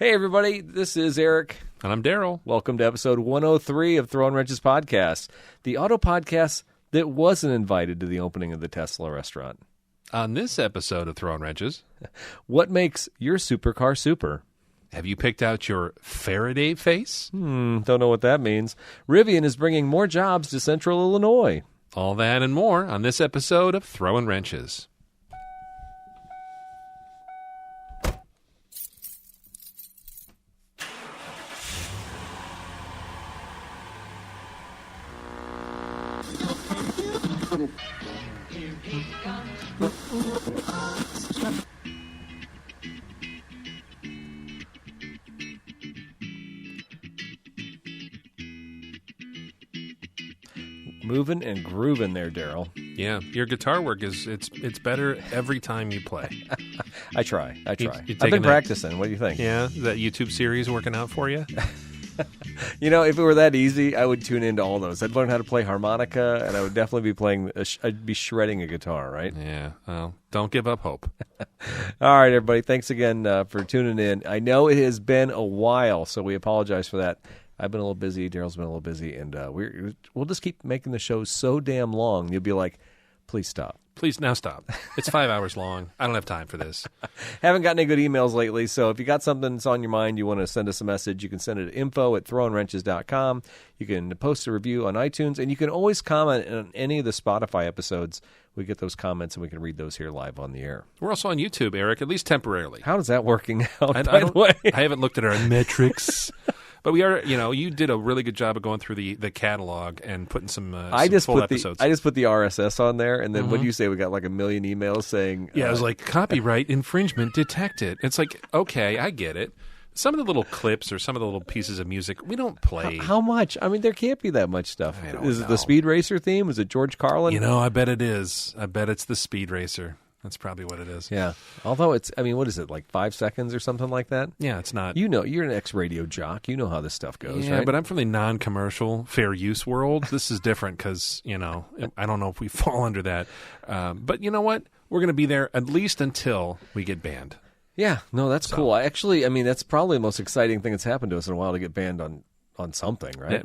Hey, everybody, this is Eric. And I'm Daryl. Welcome to episode 103 of Throwin Wrenches podcast, the auto podcast that wasn't invited to the opening of the Tesla restaurant. On this episode of Throwin Wrenches, what makes your supercar super? Have you picked out your Faraday Face? Don't know what that means. Rivian is bringing more jobs to Central Illinois. All that and more on this episode of Throwin Wrenches. Moving and grooving there, Daryl. Yeah, your guitar work it's better every time you play. I try. You I've taking been that- practicing. What do you think? Yeah, is that YouTube series working out for you? You know, if it were that easy, I would tune into all those. I'd learn how to play harmonica, and I would definitely be playing. I'd be shredding a guitar, right? Yeah, well, don't give up hope. All right, everybody. Thanks again for tuning in. I know it has been a while, so we apologize for that. I've been a little busy. Daryl's been a little busy, and we'll just keep making the show so damn long. You'll be like, please stop. Please, now stop. It's 5 hours long. I don't have time for this. Haven't gotten any good emails lately, so if you got something that's on your mind, you want to send us a message, you can send it to info@throwinwrenches.com. You can post a review on iTunes, and you can always comment on any of the Spotify episodes. We get those comments, and we can read those here live on the air. We're also on YouTube, Eric, at least temporarily. How is that working out, I by the way? I haven't looked at our metrics. But we are, you did a really good job of going through the catalog and putting some full episodes. I just put the RSS on there, and then what do you say? We got like 1 million emails saying... Yeah, it was like, copyright infringement detected. It's like, okay, I get it. Some of the little clips or some of the little pieces of music, we don't play. How much? I mean, there can't be that much stuff. I don't Is know. it the Speed Racer theme? Is it George Carlin? I bet it is. I bet it's the Speed Racer. That's probably what it is. Yeah. Although it's, what is it, like 5 seconds or something like that? Yeah, it's not. You're an ex-radio jock. You know how this stuff goes, Yeah, right? but I'm from the non-commercial, fair use world. This is different because, I don't know if we fall under that. But you know what? We're going to be there at least until we get banned. Yeah. No, that's cool. That's probably the most exciting thing that's happened to us in a while, to get banned on something, right?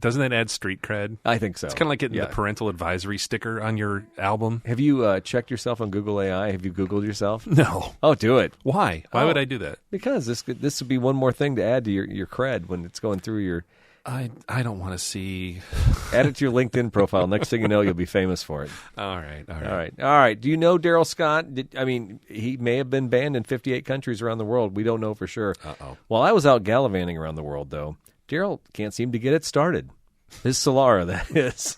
Doesn't that add street cred? I think so. It's kind of like getting the parental advisory sticker on your album. Have you checked yourself on Google AI? Have you Googled yourself? No. Oh, do it. Why? Why would I do that? Because this would be one more thing to add to your cred when it's going through your... I don't want to see... Add it to your LinkedIn profile. Next thing you know, you'll be famous for it. All right. All right. Do you know Daryl Scott? He may have been banned in 58 countries around the world. We don't know for sure. Uh-oh. While I was out gallivanting around the world, though, Daryl can't seem to get it started. His Solara, that is.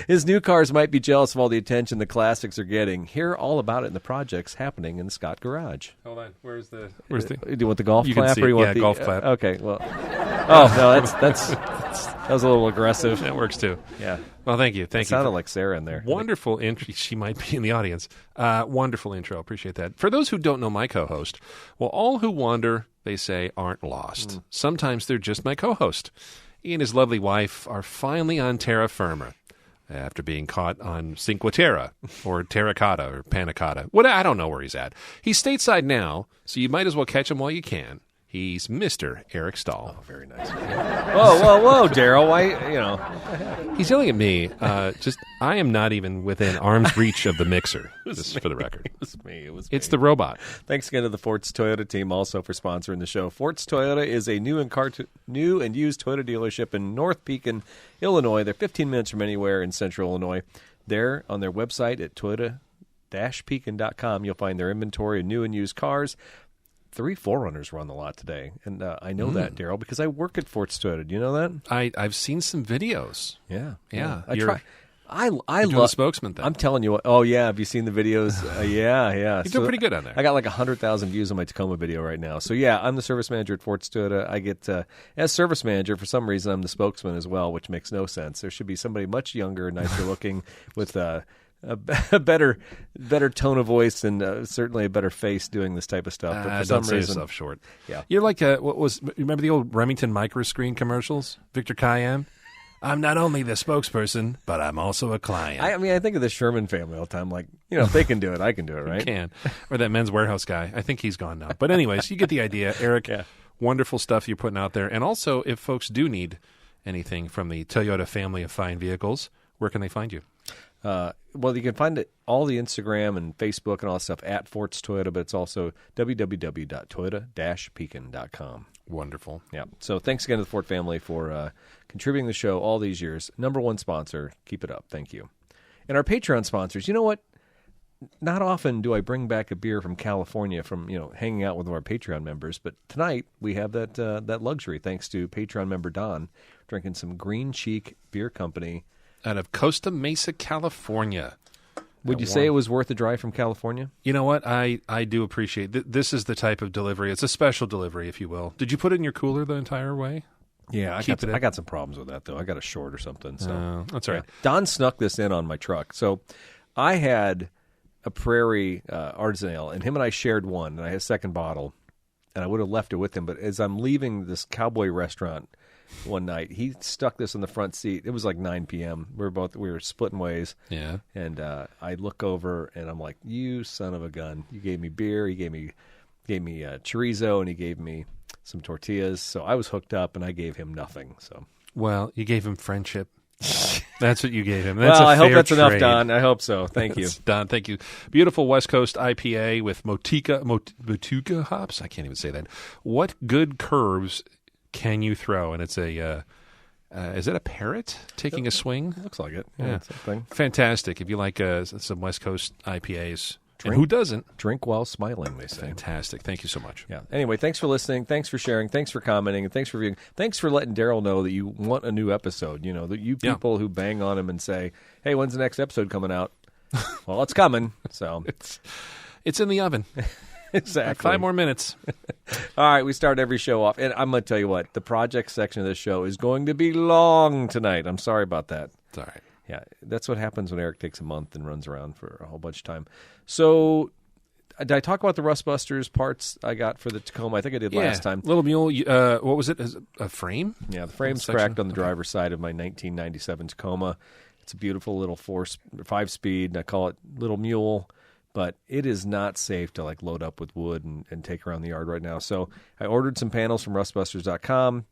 His new cars might be jealous of all the attention the classics are getting. Hear all about it in the projects happening in the Scott Garage. Hold on. Where's the... Do you want the golf You can clap? see Or you it. want Yeah, the golf clap. Okay, well... Oh, no, that was a little aggressive. That works, too. Yeah. Well, thank you. Thank you. Sounded like Sarah in there. Wonderful intro. She might be in the audience. Wonderful intro. Appreciate that. For those who don't know my co-host, well, all who wander, they say, aren't lost. Sometimes they're just my co-host. He and his lovely wife are finally on terra firma after being caught on Cinque Terre or Terracotta or Panacotta. I don't know where he's at. He's stateside now, so you might as well catch him while you can. He's Mr. Eric Stahl. Oh, very nice. Whoa, Daryl. Why, He's yelling at me. I am not even within arm's reach of the mixer, just for the record. It was me. It's the robot. Thanks again to the Forts Toyota team also for sponsoring the show. Forts Toyota is a new and used Toyota dealership in North Pekin, Illinois. They're 15 minutes from anywhere in central Illinois. There, on their website at toyota-pekin.com, you'll find their inventory of new and used cars. 3 4Runners were on the lot today, and I know that, Daryl, because I work at Forts Toyota. Do you know that? I've seen some videos. Yeah. I try. I love love spokesman thing. I'm telling you what. Oh yeah, have you seen the videos? Yeah. You're doing pretty good on there. I got like 100,000 views on my Tacoma video right now. So yeah, I'm the service manager at Forts Toyota. I get as service manager for some reason I'm the spokesman as well, which makes no sense. There should be somebody much younger, nicer looking, with a better tone of voice and certainly a better face doing this type of stuff. But for some don't sell reason, yourself short. Yeah, you're like remember the old Remington microscreen commercials? Victor Cayenne. I'm not only the spokesperson, but I'm also a client. I think of the Sherman family all the time. Like, if they can do it, I can do it, right? You can. Or that Men's Warehouse guy. I think he's gone now. But anyways, you get the idea. Eric, Wonderful stuff you're putting out there. And also, if folks do need anything from the Toyota family of fine vehicles, where can they find you? Well, you can find it all the Instagram and Facebook and all that stuff at Forts Toyota, but it's also www.toyota-pekin.com. Wonderful. Yeah. So thanks again to the Fort family for contributing to the show all these years. Number one sponsor. Keep it up. Thank you. And our Patreon sponsors. You know what? Not often do I bring back a beer from California from hanging out with one of our Patreon members, but tonight we have that luxury thanks to Patreon member Don, drinking some Green Cheek Beer Company out of Costa Mesa, California. Would you say it was worth the drive from California? You know what? I do appreciate this is the type of delivery. It's a special delivery, if you will. Did you put it in your cooler the entire way? Yeah, I got some problems with that, though. I got a short or something. So that's all right. Yeah. Don snuck this in on my truck. So I had a Prairie Artisan Ale, and him and I shared one, and I had a second bottle, and I would have left it with him. But as I'm leaving this cowboy restaurant one night, he stuck this in the front seat. It was like 9 p.m. We were splitting ways. Yeah. And I look over, and I'm like, "You son of a gun! You gave me beer. He gave me chorizo, and he gave me some tortillas." So I was hooked up, and I gave him nothing. So well, you gave him friendship. That's what you gave him. Well, I hope that's enough, Don. I hope so. Thank you. Don, thank you. Beautiful West Coast IPA with Motueka hops. I can't even say that. What good curves can you throw? And it's is it a parrot taking a swing? Looks like it. Yeah. Something. Fantastic. If you like some West Coast IPAs. And who doesn't? Drink while smiling, they say. Fantastic. Thank you so much. Yeah. Anyway, thanks for listening. Thanks for sharing. Thanks for commenting. And thanks for viewing. Thanks for letting Daryl know that you want a new episode. That you people who bang on him and say, "Hey, when's the next episode coming out?" Well, it's coming. So it's in the oven. Exactly. Like 5 more minutes. All right, we start every show off. And I'm going to tell you what, the project section of this show is going to be long tonight. I'm sorry about that. It's all right. Yeah, that's what happens when Eric takes a month and runs around for a whole bunch of time. So, did I talk about the Rustbusters parts I got for the Tacoma? I think I did last time. Little Mule, what was it? A frame? Yeah, the frame's cracked on the driver's side of my 1997 Tacoma. It's a beautiful little 5-speed, and I call it Little Mule. But it is not safe to load up with wood and take around the yard right now. So I ordered some panels from rustbusters.com.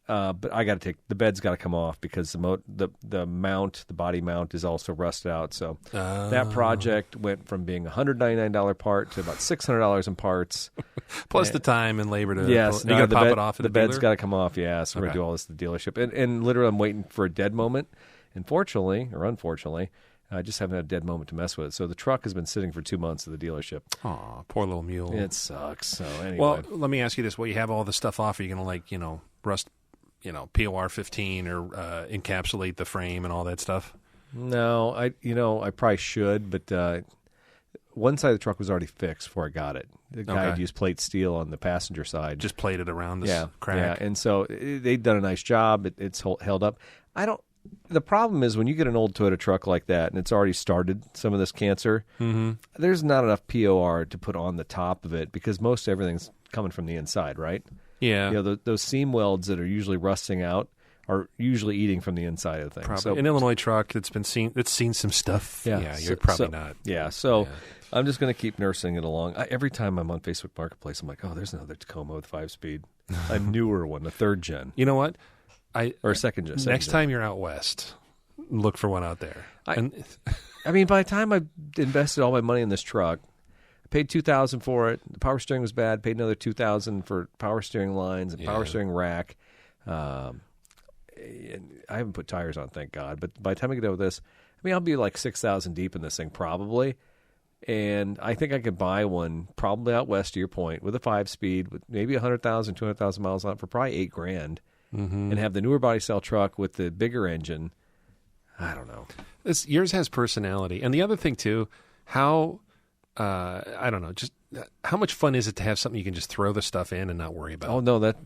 But I got to the bed's got to come off because the mount, the body mount, is also rusted out. So that project went from being a $199 part to about $600 in parts, plus the time and labor to. Yes, you got to pop it off. The bed's got to come off. Yeah, so we're gonna do all this at the dealership, and literally I'm waiting for a dead moment. And fortunately or unfortunately, I just haven't had a dead moment to mess with it. So the truck has been sitting for 2 months at the dealership. Aw, poor little mule. It sucks. So anyway, well, let me ask you this: while you have all this stuff off, are you gonna rust? POR 15 or encapsulate the frame and all that stuff? No, I probably should, but one side of the truck was already fixed before I got it. The guy had used plate steel on the passenger side. Just plated around this crack. Yeah, and so they'd done a nice job. It's held up. The problem is when you get an old Toyota truck like that and it's already started some of this cancer, there's not enough POR to put on the top of it because most everything's coming from the inside, right? Yeah. Those seam welds that are usually rusting out are usually eating from the inside of things. Probably. So, an Illinois truck that's seen some stuff. Yeah, you're probably not. Yeah, so I'm just going to keep nursing it along. Every time I'm on Facebook Marketplace, I'm like, oh, there's another Tacoma with 5-speed. A newer one, a 3rd gen. You know what? Or a 2nd gen. Next time you're out west, look for one out there. I mean, by the time I invested all my money in this truck, paid $2,000 for it. The power steering was bad. Paid another $2,000 for power steering lines and power steering rack. And I haven't put tires on, thank God. But by the time I get done with this, I'll be like $6,000 deep in this thing probably. And I think I could buy one probably out west, to your point, with a 5-speed with maybe 100,000, 200,000 miles on it for probably $8,000, and have the newer body style truck with the bigger engine. I don't know. Yours has personality, and the other thing too, how. I don't know. Just how much fun is it to have something you can just throw the stuff in and not worry about? Oh no, that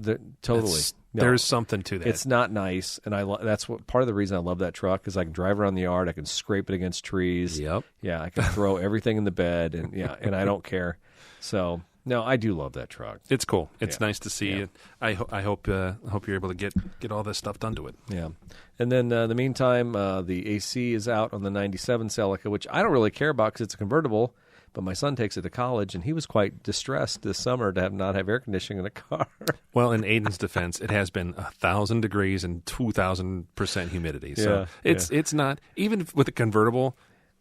totally. There's something to that. It's not nice, and that's what part of the reason I love that truck is I can drive around the yard, I can scrape it against trees. Yep. Yeah, I can throw everything in the bed, and and I don't care. So no, I do love that truck. It's cool. It's nice to see it. I hope you're able to get all this stuff done to it. Yeah, and then in the meantime, the AC is out on the '97 Celica, which I don't really care about because it's a convertible. But my son takes it to college, and he was quite distressed this summer to not have air conditioning in a car. Well, in Aiden's defense, it has been 1,000 degrees and 2,000% humidity. So it's not, even with a convertible,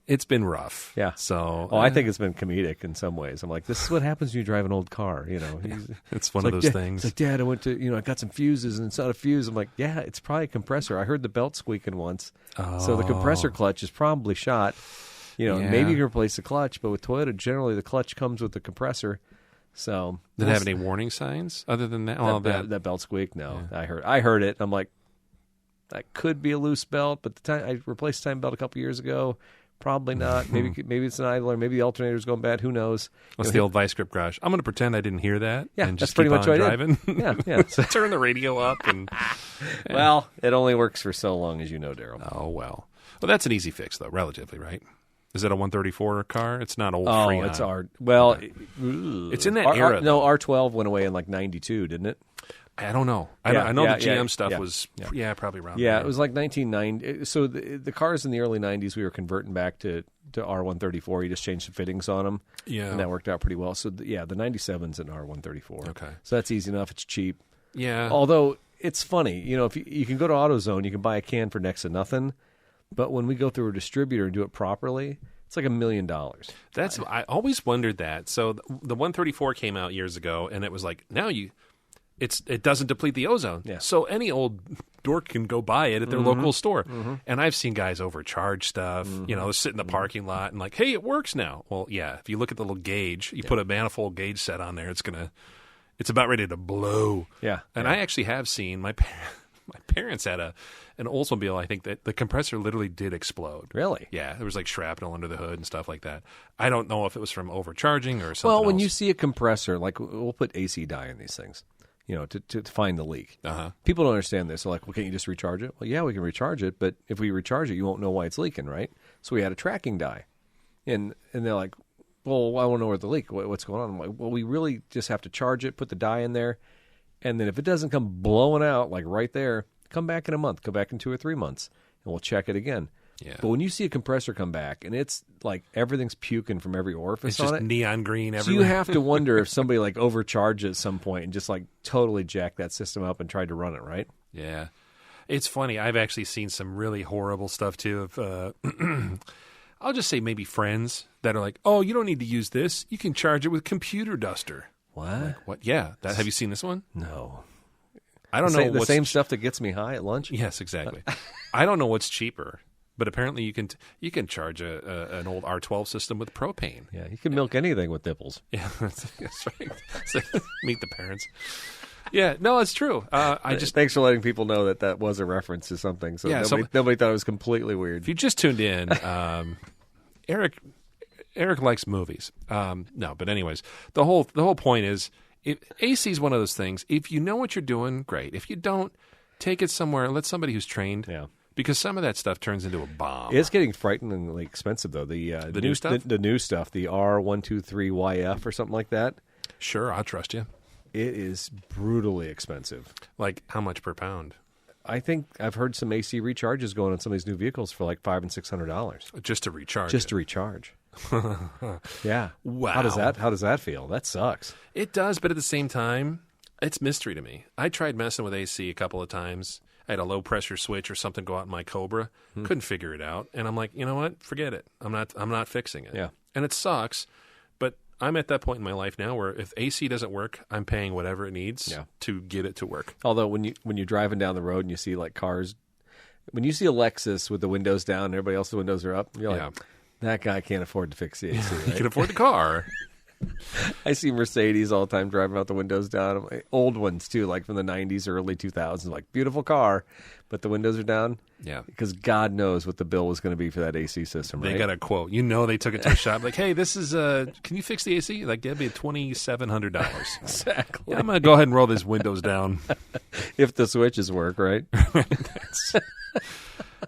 it's been rough. Yeah. So I think it's been comedic in some ways. I'm like, this is what happens when you drive an old car. It's one of those things. It's like, Dad, I went to, I got some fuses, and it's not a fuse. I'm like, yeah, it's probably a compressor. I heard the belt squeaking once. So the compressor clutch is probably shot. Maybe you can replace the clutch, but with Toyota, generally the clutch comes with the compressor. So did it have any warning signs other than that? That belt squeak? No, yeah. I heard it. I'm like, that could be a loose belt, but the time I replaced the time belt a couple years ago, probably not. Maybe it's an idler. Maybe the alternator's going bad. Who knows? That's the old Vice Grip garage. I'm going to pretend I didn't hear that. Yeah, and just that's pretty keep much on what I driving. did. Yeah. So turn the radio up and. Well, it only works for so long, as you know, Daryl. Oh well. Well, that's an easy fix though, relatively, right? Is it a 134 car? It's not old Freon. Oh, it's our. Well, okay. It's in that era. No, R12 went away in like 92, didn't it? I don't know. I know the GM stuff was probably around. Yeah, there. It was like 1990. So the cars in the early 90s, we were converting back to R134. You just changed the fittings on them. Yeah, and that worked out pretty well. So the 97's an R134. Okay, so that's easy enough. It's cheap. Yeah. Although it's funny, if you can go to AutoZone, you can buy a can for next to nothing. But when we go through a distributor and do it properly, it's like $1 million. I always wondered that. So the 134 came out years ago, and it was like, now it doesn't deplete the ozone. Yeah. So any old dork can go buy it at their local store. Mm-hmm. And I've seen guys overcharge stuff, sit in the parking lot and like, hey, it works now. Well, yeah, if you look at the little gauge, you put a manifold gauge set on there, it's about ready to blow. Yeah. And I actually have seen my parents had an Oldsmobile, I think, that the compressor literally did explode. Really? Yeah, there was like shrapnel under the hood and stuff like that. I don't know if it was from overcharging or something Well, when else. you see a compressor, like we'll put AC dye in these things, to find the leak. Uh-huh. People don't understand this. They're like, well, can't you just recharge it? Well, yeah, we can recharge it, but if we recharge it, you won't know why it's leaking, right? So we had a tracking dye. And they're like, well, I want to know where the leak, what's going on. I'm like, well, we really just have to charge it, put the dye in there, and then if it doesn't come blowing out, like right there, come back in a month, come back in 2 or 3 months, and we'll check it again. Yeah. But when you see a compressor come back, and it's like everything's puking from every orifice on it. It's just neon green everywhere. So you have to wonder if somebody like overcharged at some point and just like totally jacked that system up and tried to run it, right? Yeah. It's funny. I've actually seen some really horrible stuff too of I'll just say maybe friends that are like, oh, you don't need to use this. You can charge it with computer duster. What? Like, what? Yeah. Have you seen this one? No. I don't know. The same stuff that gets me high at lunch? Yes, exactly. I don't know what's cheaper, but apparently you can charge an old R12 system with propane. Yeah, you can milk anything with nipples. Yeah, that's right. So, meet the parents. Yeah, no, it's true. Thanks for letting people know that was a reference to something. So nobody thought it was completely weird. If you just tuned in, Eric likes movies. No, but anyways, the whole point is, AC is one of those things. If you know what you're doing, great. If you don't, take it somewhere. Let somebody who's trained. Yeah. Because some of that stuff turns into a bomb. It's getting frighteningly expensive, though. The new stuff? The new stuff, the R123YF or something like that. Sure, I'll trust you. It is brutally expensive. Like how much per pound? I think I've heard some AC recharges going on some of these new vehicles for like $500 and $600 just to recharge. To recharge. Yeah. Wow. How does that feel? That sucks. It does, but at the same time, it's mystery to me. I tried messing with AC a couple of times. I had a low pressure switch or something go out in my Cobra. Couldn't figure it out, and I'm like, you know what? Forget it. I'm not fixing it. Yeah. And it sucks, but I'm at that point in my life now where if AC doesn't work, I'm paying whatever it needs to get it to work. Although when you're driving down the road and you see like cars, when you see a Lexus with the windows down and everybody else's windows are up, you're like, that guy can't afford to fix the AC. Right? He can afford the car. I see Mercedes all the time driving out the windows down. Old ones, too, like from the 90s or early 2000s. Like, beautiful car, but the windows are down. Yeah. Because God knows what the bill was going to be for that AC system, right? They got a quote. They took it to a shop. Like, hey, this is, can you fix the AC? Like, that'd be $2,700. Exactly. Yeah, I'm going to go ahead and roll these windows down. If the switches work, right?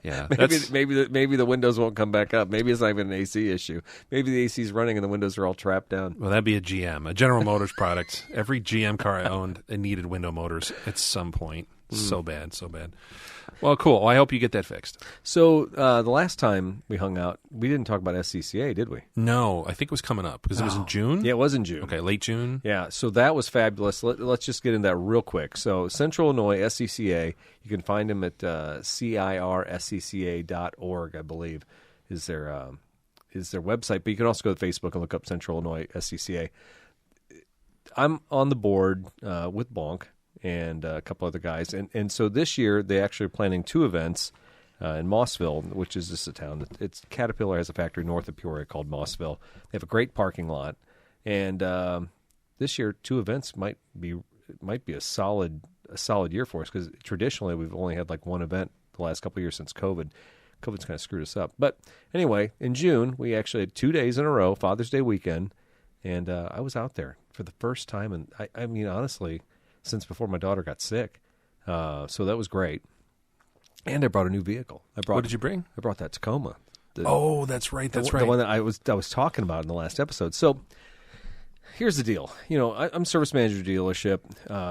Yeah, maybe the windows won't come back up. Maybe it's not even an AC issue. Maybe the AC is running and the windows are all trapped down. Well, that'd be a GM, a General Motors product. Every GM car I owned, it needed window motors at some point. So bad, so bad. Well, cool. Well, I hope you get that fixed. So the last time we hung out, we didn't talk about SCCA, did we? No, I think it was coming up because it was in June. Yeah, it was in June. Okay, late June. Yeah, so that was fabulous. Let's just get into that real quick. So Central Illinois, SCCA, you can find them at cirscca.org, I believe, is their website. But you can also go to Facebook and look up Central Illinois SCCA. I'm on the board with Bonk and a couple other guys. And so this year, they actually are planning 2 events in Mossville, which is just a town. Caterpillar has a factory north of Peoria called Mossville. They have a great parking lot. And this year, 2 events might be a solid year for us because traditionally we've only had like 1 event the last couple of years since COVID. COVID's kind of screwed us up. But anyway, in June, we actually had 2 days in a row, Father's Day weekend, and I was out there for the first time. And I mean, honestly, since before my daughter got sick. So that was great. And I brought a new vehicle. What did you bring? I brought that Tacoma. That's right. That's right. The one that I was talking about in the last episode. So here's the deal. You know, I'm service manager of the dealership.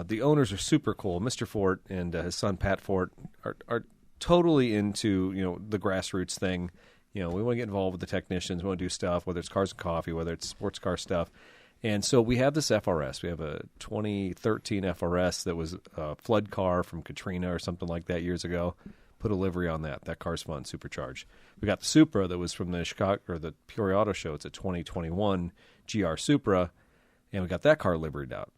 The owners are super cool. Mr. Fort and his son Pat Fort are totally into, you know, the grassroots thing. You know, we want to get involved with the technicians. We want to do stuff, whether it's cars and coffee, whether it's sports car stuff. And so we have this FRS. We have a 2013 FRS that was a flood car from Katrina or something like that years ago. Put a livery on that. That car's fun, supercharged. We got the Supra that was from the Chicago or the Peoria Auto Show. It's a 2021 GR Supra, and we got that car liveried out.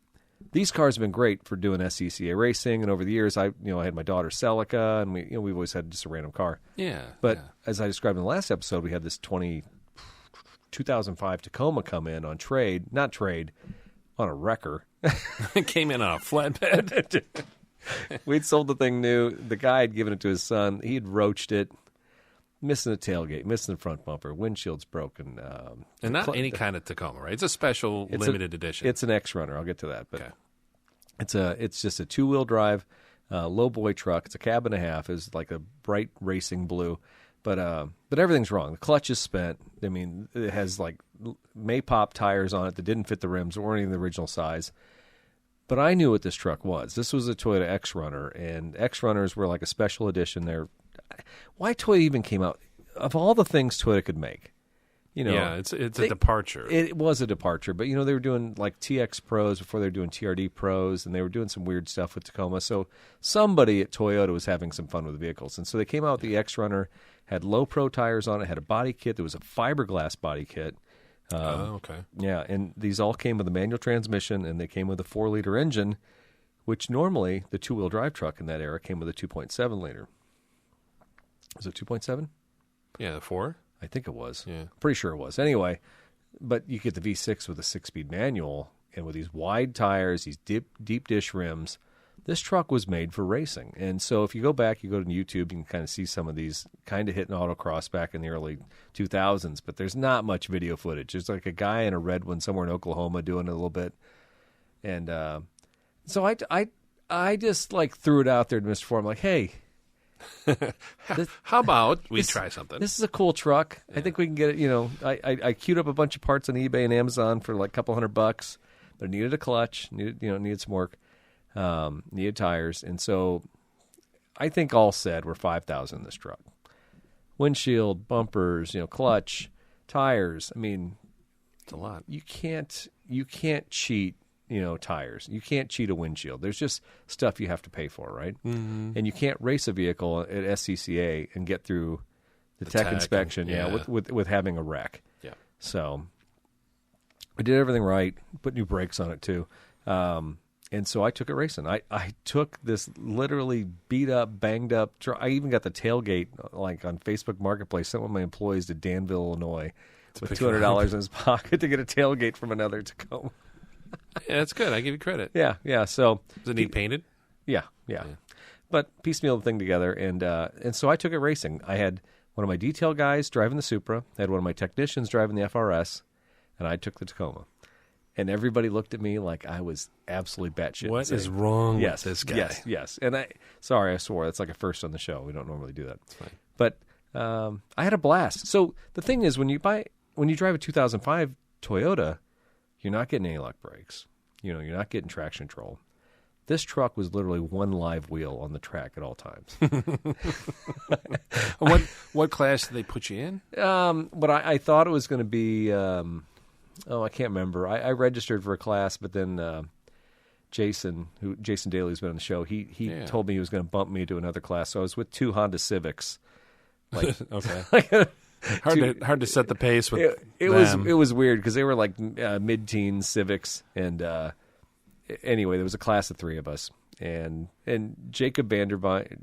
These cars have been great for doing SCCA racing, and over the years, I had my daughter Celica, and we've always had just a random car. Yeah. But as I described in the last episode, we had this 2005 Tacoma come in on on a wrecker. It came in on a flatbed. We'd sold the thing new. The guy had given it to his son. He'd roached it, missing the tailgate, missing the front bumper, windshield's broken. And not any kind of Tacoma, right? It's a special limited edition. It's an X-Runner. I'll get to that. But okay. It's just a 2-wheel drive, low boy truck. It's a cab and a half. It's like a bright racing blue. But everything's wrong. The clutch is spent. I mean, it has like Maypop tires on it that didn't fit the rims, weren't even the original size. But I knew what this truck was. This was a Toyota X-Runner, and X-Runners were like a special edition. Why Toyota even came out? Of all the things Toyota could make, you know. Yeah, it's a departure. It was a departure, but you know they were doing like TX Pros before they were doing TRD Pros, and they were doing some weird stuff with Tacoma. So somebody at Toyota was having some fun with the vehicles, and so they came out with the X-Runner. Had low pro tires on it. Had a body kit. There was a fiberglass body kit. Okay. Yeah, and these all came with a manual transmission, and they came with a 4-liter engine, which normally the 2-wheel drive truck in that era came with a 2.7 liter. Was it 2.7? Yeah, the 4? I think it was. Yeah. Pretty sure it was. Anyway, but you get the V6 with a 6-speed manual, and with these wide tires, these deep dish rims. This truck was made for racing. And so if you go back, you go to YouTube, you can kind of see some of these kind of hitting autocross back in the early 2000s, but there's not much video footage. There's like a guy in a red one somewhere in Oklahoma doing it a little bit. And so I just like threw it out there to Mr. Ford. I'm like, hey, how about we try something? This is a cool truck. Yeah. I think we can get it. You know, I queued up a bunch of parts on eBay and Amazon for like a couple $100, but it needed a clutch, needed some work. Needed tires, and so I think all said we're $5,000 in this truck. Windshield, bumpers, clutch, tires. I mean, it's a lot. You can't cheat, tires. You can't cheat a windshield. There's just stuff you have to pay for, right? Mm-hmm. And you can't race a vehicle at SCCA and get through the tech inspection, with having a wreck. Yeah. So we did everything right. Put new brakes on it too. And so I took it racing. I took this literally beat up, banged up. I even got the tailgate like on Facebook Marketplace. Sent one of my employees to Danville, Illinois, with $200 in his pocket to get a tailgate from another Tacoma. Yeah, that's good. I give you credit. Yeah. So does it need painted? Yeah. But piecemeal the thing together, and so I took it racing. I had one of my detail guys driving the Supra. I had one of my technicians driving the FRS, and I took the Tacoma. And everybody looked at me like I was absolutely batshit. What is wrong with this guy? Yes. And I swore. That's like a first on the show. We don't normally do that. It's fine. But I had a blast. So the thing is, when you drive a 2005 Toyota, you're not getting anti-lock brakes. You're not getting traction control. This truck was literally one live wheel on the track at all times. What class did they put you in? But I thought it was going to be, I can't remember. I registered for a class, but then Jason Daly, who's been on the show, he told me he was going to bump me to another class. So I was with 2 Honda Civics. Like, okay. Hard to set the pace with it was weird because they were like mid-teen Civics, and anyway, there was a class of 3 of us, and Jacob Vandervine.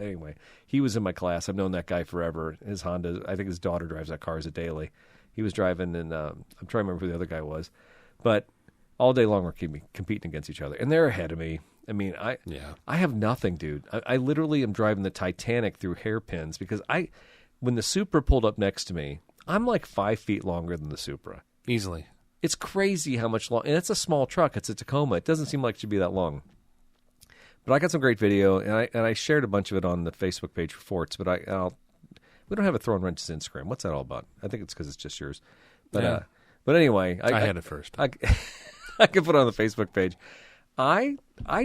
Anyway, he was in my class. I've known that guy forever. His Honda, I think his daughter drives that car as a daily. He was driving, and I'm trying to remember who the other guy was, but all day long we're competing against each other, and they're ahead of me. I mean, I have nothing, dude. I literally am driving the Titanic through hairpins because when the Supra pulled up next to me, I'm like 5 feet longer than the Supra. Easily. It's crazy how much long, and it's a small truck. It's a Tacoma. It doesn't seem like it should be that long. But I got some great video, and I shared a bunch of it on the Facebook page for Forts, but we don't have a Throwin Wrenches Instagram. What's that all about? I think it's because it's just yours. But but anyway. I had it first. I could put it on the Facebook page. I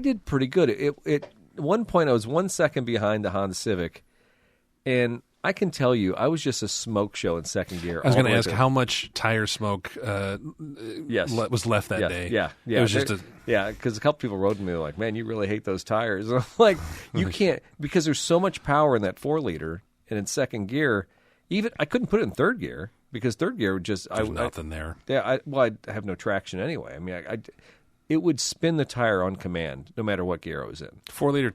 did pretty good. At one point, I was 1 second behind the Honda Civic, and I can tell you, I was just a smoke show in second gear. I was going to ask how much tire smoke was left that day. Yeah. It was because a couple people wrote to me like, "Man, you really hate those tires." And I'm like, you can't, because there's so much power in that 4-liter, and in second gear, even I couldn't put it in third gear because third gear would just there's nothing there. Yeah, I'd have no traction anyway. I mean, it would spin the tire on command no matter what gear I was in. 4-liter,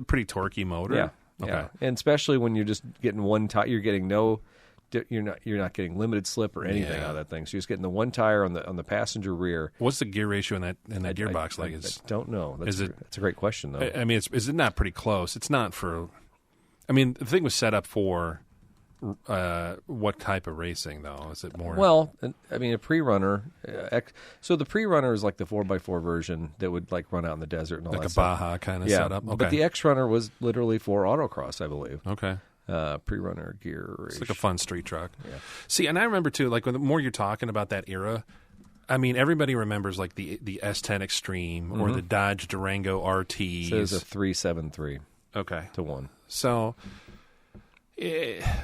pretty torquey motor. Yeah. Okay. Yeah, and especially when you're just getting one tire, you're getting you're not getting limited slip or anything out of that thing. So you're just getting the one tire on the passenger rear. What's the gear ratio in that gearbox? I don't know. That's a great question though. I mean, is it not pretty close? It's not for. I mean, the thing was set up for what type of racing though? Is it more? Well, I mean, a pre-runner. So the pre-runner is like the 4x4 version that would like run out in the desert and all like that a stuff. Baja kind of setup. Okay. But the X-Runner was literally for autocross, I believe. Okay. Pre-runner gear. It's like a fun street truck. Yeah. See, and I remember too, like when the more you're talking about that era, I mean, everybody remembers like the S10 Extreme or the Dodge Durango RTs. So it was a 373. Okay. To 1. So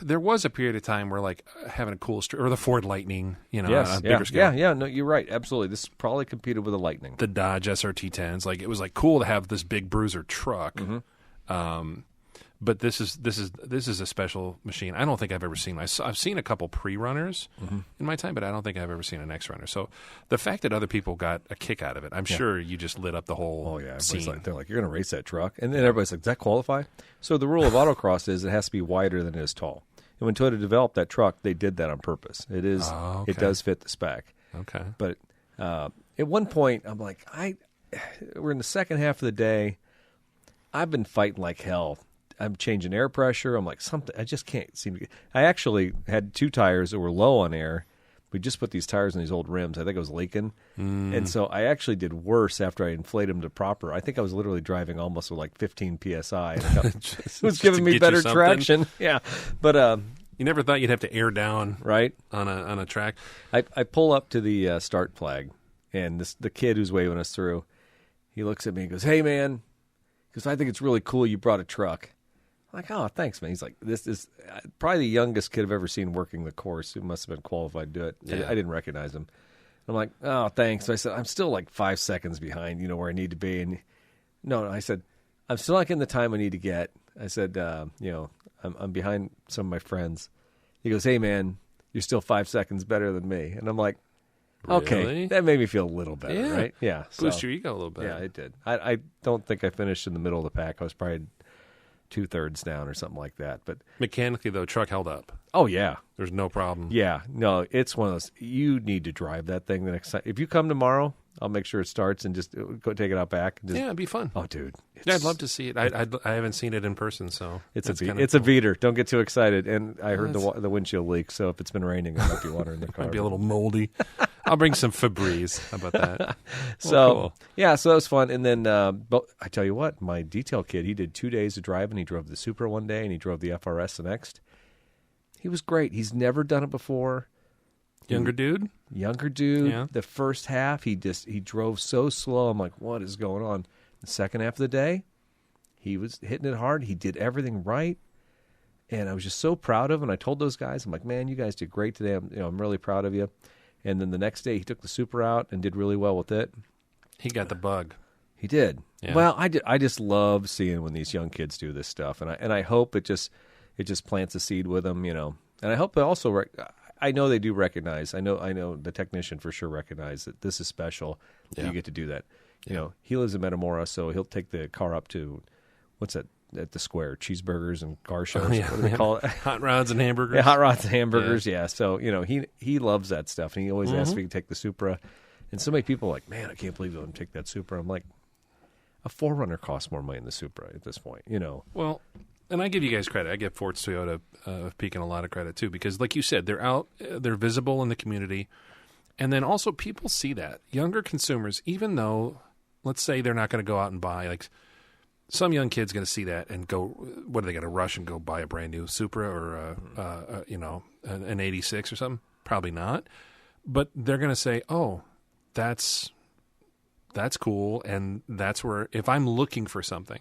there was a period of time where like having a cool street, or the Ford Lightning, on a bigger scale. Yeah, no, you're right. Absolutely. This probably competed with a Lightning. The Dodge SRT 10s, like it was like cool to have this big bruiser truck. But this is a special machine. I don't think I've ever seen. I've seen a couple pre-runners in my time, but I don't think I've ever seen an X-Runner. So the fact that other people got a kick out of it, I'm sure you just lit up the whole scene. They're like, you're going to race that truck? And then everybody's like, does that qualify? So the rule of autocross is it has to be wider than it is tall. And when Toyota developed that truck, they did that on purpose. It does fit the spec. Okay. But at one point, I'm like, we're in the second half of the day. I've been fighting like hell. I'm changing air pressure. I'm like, something. I just can't seem to get. I actually had 2 tires that were low on air. We just put these tires on these old rims. I think it was leaking. And so I actually did worse after I inflated them to proper. I think I was literally driving almost with like 15 PSI. It was giving me better traction. Yeah. But you never thought you'd have to air down right on a track? I pull up to the start flag, and the kid who's waving us through, he looks at me and goes, "Hey, man," because I think it's really cool you brought a truck. I'm like, oh, thanks, man. He's like, this is probably the youngest kid I've ever seen working the course. Who must have been qualified to do it. Yeah. I didn't recognize him. I'm like, oh, thanks. So I said, I'm still like 5 seconds behind, where I need to be. And no, I said, I'm still not getting the time I need to get. I said, I'm behind some of my friends. He goes, hey, man, you're still 5 seconds better than me. And I'm like, okay, really? That made me feel a little better, right? Yeah. Boost your ego a little bit. Yeah, it did. I don't think I finished in the middle of the pack. I was probably 2/3 down or something like that. But mechanically, though, truck held up. Oh, yeah. There's no problem. Yeah. No, it's one of those. You need to drive that thing the next time. If you come tomorrow, I'll make sure it starts and just go take it out back. Yeah, it'd be fun. Oh, dude. Yeah, I'd love to see it. I haven't seen it in person, so it's a beater. Don't get too excited. And I heard the windshield leak, so if it's been raining, it might be water in the car. Might be a little moldy. I'll bring some Febreze. How about that? Cool. Yeah, so that was fun. And then, but I tell you what, my detail kid, he did 2 days of driving. He drove the Supra one day, and he drove the FRS the next. He was great. He's never done it before. Younger dude? Younger dude. Yeah. The first half, he drove so slow. I'm like, what is going on? The second half of the day, he was hitting it hard. He did everything right. And I was just so proud of him. And I told those guys, I'm like, man, you guys did great today. I'm really proud of you. And then the next day, he took the Supra out and did really well with it. He got the bug. He did. Yeah. Well, I just love seeing when these young kids do this stuff, and I hope it just plants a seed with them, And I hope they also I know they do recognize. I know the technician for sure recognize that this is special. That you get to do that. He lives in Metamora, so he'll take the car up to what's that at the square? Cheeseburgers and car shows. Oh, yeah. What do they call it? Hot rods and hamburgers. Yeah, hot rods and hamburgers. Yeah. So he loves that stuff, and he always asks if he can take the Supra. And so many people are like, man, I can't believe they'll take that Supra. I'm like, a 4Runner costs more money than the Supra at this point, Well, and I give you guys credit. I give Ford's Toyota of Pekin a lot of credit, too, because like you said, they're out, they're visible in the community. And then also people see that. Younger consumers, even though, let's say they're not going to go out and buy, like some young kid's going to see that and go, what are they going to rush and go buy a brand new Supra or, an 86 or something? Probably not. But they're going to say, oh, that's cool, and that's where, if I'm looking for something,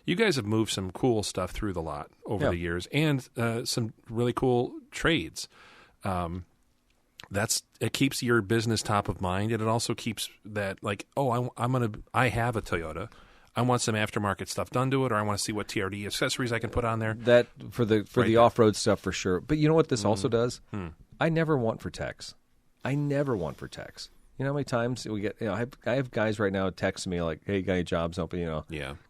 you guys have moved some cool stuff through the lot over the years, and some really cool trades. It keeps your business top of mind, and it also keeps that like, oh, I have a Toyota. I want some aftermarket stuff done to it, or I want to see what TRD accessories I can put on there. That for the off-road stuff for sure. But you know what this also does? I never want for techs. You know how many times we get? I have guys right now texting me like, "Hey, got any jobs open?"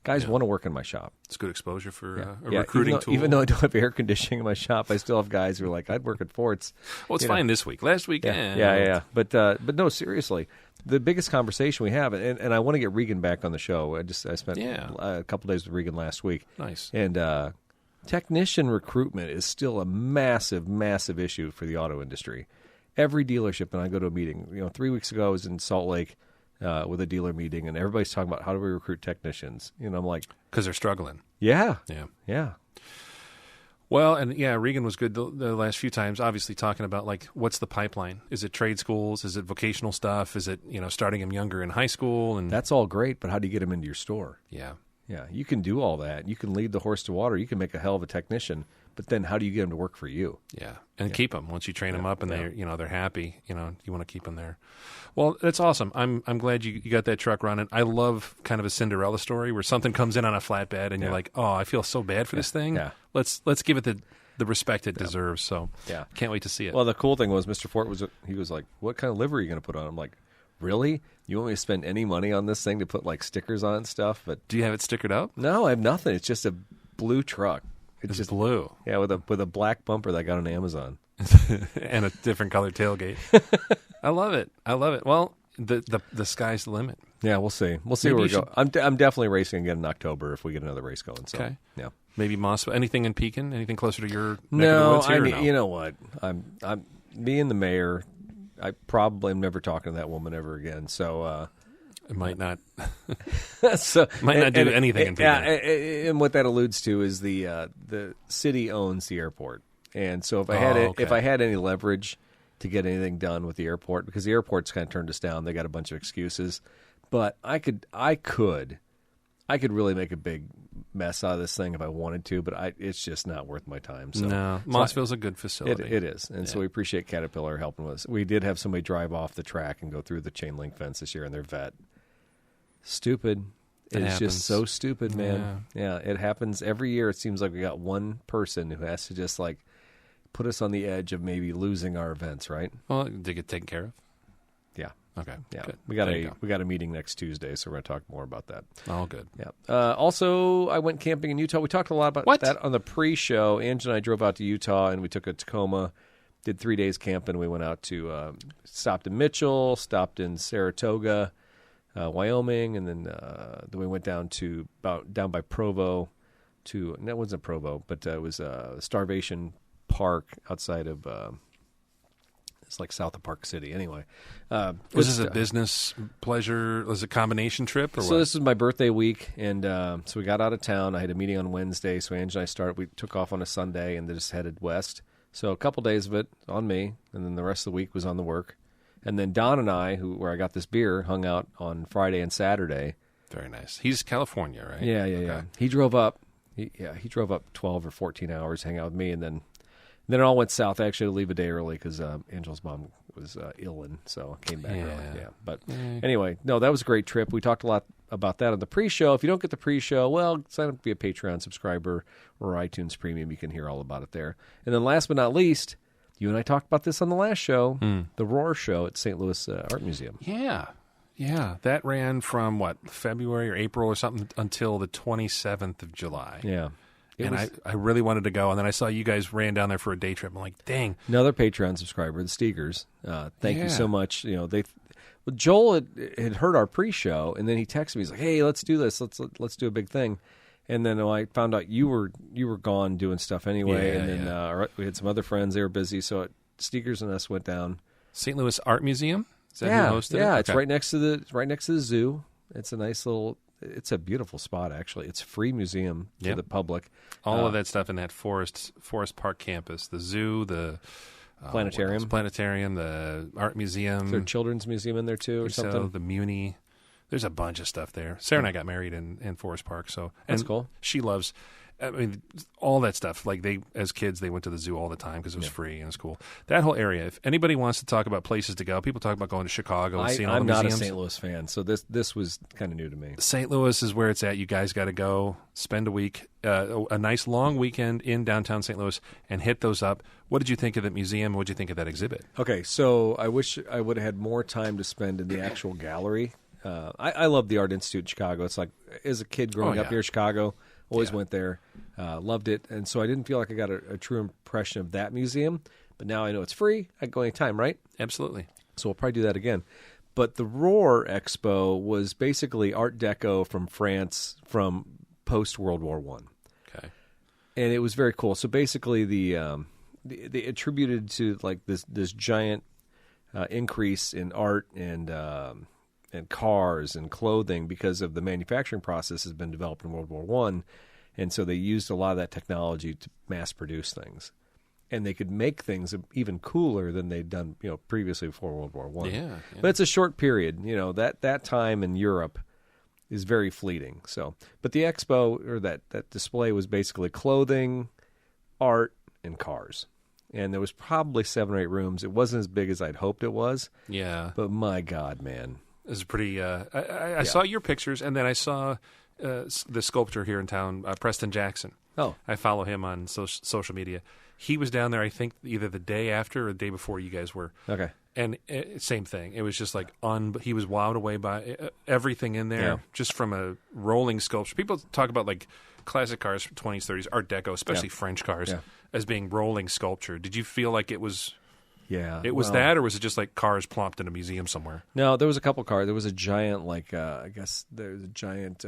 Guys want to work in my shop. It's good exposure for a recruiting tool. Even though I don't have air conditioning in my shop, I still have guys who are like, "I'd work at Fort's." Well, it's fine this week. Last week, yeah. But no, seriously, the biggest conversation we have, and I want to get Regan back on the show. I spent a couple days with Regan last week. Nice. And technician recruitment is still a massive, massive issue for the auto industry. Every dealership, and I go to a meeting. 3 weeks ago, I was in Salt Lake with a dealer meeting, and everybody's talking about how do we recruit technicians. I'm like, because they're struggling. Yeah. Well, and Regan was good the last few times. Obviously, talking about like what's the pipeline? Is it trade schools? Is it vocational stuff? Is it starting them younger in high school? And that's all great, but how do you get them into your store? Yeah, you can do all that. You can lead the horse to water. You can make a hell of a technician. But then, how do you get them to work for you? Yeah, and keep them once you train them up, and they're happy. You want to keep them there. Well, that's awesome. I'm glad you got that truck running. I love kind of a Cinderella story where something comes in on a flatbed, and you're like, oh, I feel so bad for this thing. Yeah. Let's give it the respect it deserves. So can't wait to see it. Well, the cool thing was Mr. Fort was like, what kind of livery are you going to put on? I'm like, really? You want me to spend any money on this thing to put like stickers on and stuff? But do you have it stickered up? No, I have nothing. It's just a blue truck. It's just blue. Yeah, with a black bumper that I got on Amazon. And a different colored tailgate. I love it. Well, the sky's the limit. Yeah, we'll see. We'll see where we go. I'm definitely racing again in October if we get another race going. So, okay. Yeah. Maybe Mossville. Anything in Pekin? Anything closer to your neck of the woods here? No, you know what? I'm being the mayor. I probably am never talking to that woman ever again. So it might not. Might not do anything in Pekin. Yeah, and what that alludes to is the city owns the airport, and so if I had any leverage to get anything done with the airport, because the airport's kind of turned us down, they got a bunch of excuses, but I could really make a big mess out of this thing if I wanted to, but it's just not worth my time. So, no, Mossville's a good facility. It is, and so we appreciate Caterpillar helping us. We did have somebody drive off the track and go through the chain link fence this year in their vet. Stupid. It's just so stupid, man. Yeah, it happens every year. It seems like we got one person who has to just like put us on the edge of maybe losing our events, right? Well, did it get taken care of? Yeah. Okay. Yeah. Good. We got a meeting next Tuesday, so we're going to talk more about that. All good. Yeah. Also, I went camping in Utah. We talked a lot about that on the pre-show. Ange and I drove out to Utah, and we took a Tacoma, did 3 days camping. We went out to stopped in Mitchell, stopped in Saratoga, Wyoming, and then we went down by Provo that wasn't Provo, but it was Starvation Park outside of it's like south of Park City. Anyway, was this a business pleasure? Was it a combination trip? Or so this is my birthday week, and so we got out of town. I had a meeting on Wednesday, so Ange and I we took off on a Sunday and then just headed west. So a couple days of it on me, and then the rest of the week was on the work. And then Don and I, where I got this beer, hung out on Friday and Saturday. Very nice. He's California, right? Yeah. He drove up. He drove up 12 or 14 hours, hang out with me, and then it all went south. I actually had to leave a day early because Angela's mom was ill, and so I came back early. Yeah, but anyway, no, that was a great trip. We talked a lot about that on the pre-show. If you don't get the pre-show, well, sign up to be a Patreon subscriber or iTunes Premium. You can hear all about it there. And then last but not least, you and I talked about this on the last show, the Roar Show at St. Louis Art Museum. Yeah, that ran from, February or April or something until the 27th of July. Yeah. I really wanted to go, and then I saw you guys ran down there for a day trip. I'm like, dang. Another Patreon subscriber, the Steegers. Thank you so much. Joel had heard our pre-show, and then he texted me. He's like, "Hey, let's do this. Let's do a big thing." And then I found out you were gone doing stuff anyway, and then we had some other friends. They were busy, so Steegers and us went down. St. Louis Art Museum. Is that who hosted it? Yeah, it's right next to the zoo. It's a nice little. It's a beautiful spot, actually. It's a free museum to the public. All of that stuff in that Forest Park campus, the zoo, the planetarium, the art museum. Is there a children's museum in there too, or something? The Muni. There's a bunch of stuff there. Sarah and I got married in Forest Park, so that's cool. She loves. All that stuff. Like as kids, they went to the zoo all the time because it was free and it was cool. That whole area. If anybody wants to talk about places to go, people talk about going to Chicago and seeing all the museums. I'm not a St. Louis fan, so this was kind of new to me. St. Louis is where it's at. You guys got to go spend a week, a nice long weekend in downtown St. Louis, and hit those up. What did you think of the museum? What did you think of that exhibit? Okay, so I wish I would have had more time to spend in the actual gallery. I love the Art Institute in Chicago. It's like as a kid growing up here in Chicago. Always went there, loved it, and so I didn't feel like I got a true impression of that museum. But now I know it's free. I can go anytime, right? Absolutely. So we'll probably do that again. But the Roar Expo was basically Art Deco from France from post-World War I. Okay. And it was very cool. So basically they attributed to like this giant increase in art and cars and clothing because of the manufacturing process has been developed in World War I. And so they used a lot of that technology to mass produce things. And they could make things even cooler than they'd done, previously before World War I. Yeah. But it's a short period. That time in Europe is very fleeting. So, but the expo or that display was basically clothing, art, and cars. And there was probably 7 or 8 rooms. It wasn't as big as I'd hoped it was. Yeah. But my God, man. It was pretty. I saw your pictures, and then I saw the sculptor here in town, Preston Jackson. Oh, I follow him on social media. He was down there, I think, either the day after or the day before you guys were. Okay. And same thing. It was just like he was wowed away by everything in there, just from a rolling sculpture. People talk about like classic cars from 20s, 30s, Art Deco, especially French cars, as being rolling sculpture. Did you feel like it was? Yeah. It was that, or was it just like cars plopped in a museum somewhere? No, there was a couple cars. There was a giant, I guess there's a giant.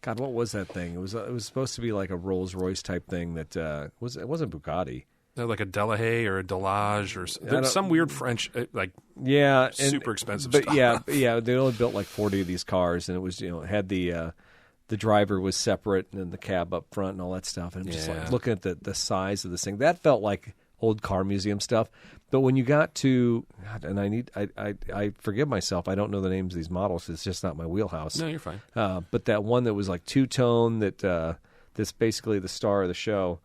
God, what was that thing? It was supposed to be like a Rolls Royce type thing that it wasn't Bugatti. Like a Delahaye or a Delage or some weird French super expensive but stuff. Yeah. They only built like 40 of these cars, and it was it had the driver was separate and then the cab up front and all that stuff. And just like looking at the size of this thing, that felt like old car museum stuff. But when you got to, and I forgive myself, I don't know the names of these models. It's just not my wheelhouse. No, you're fine. But that one that was like two-tone, that's basically the star of the show,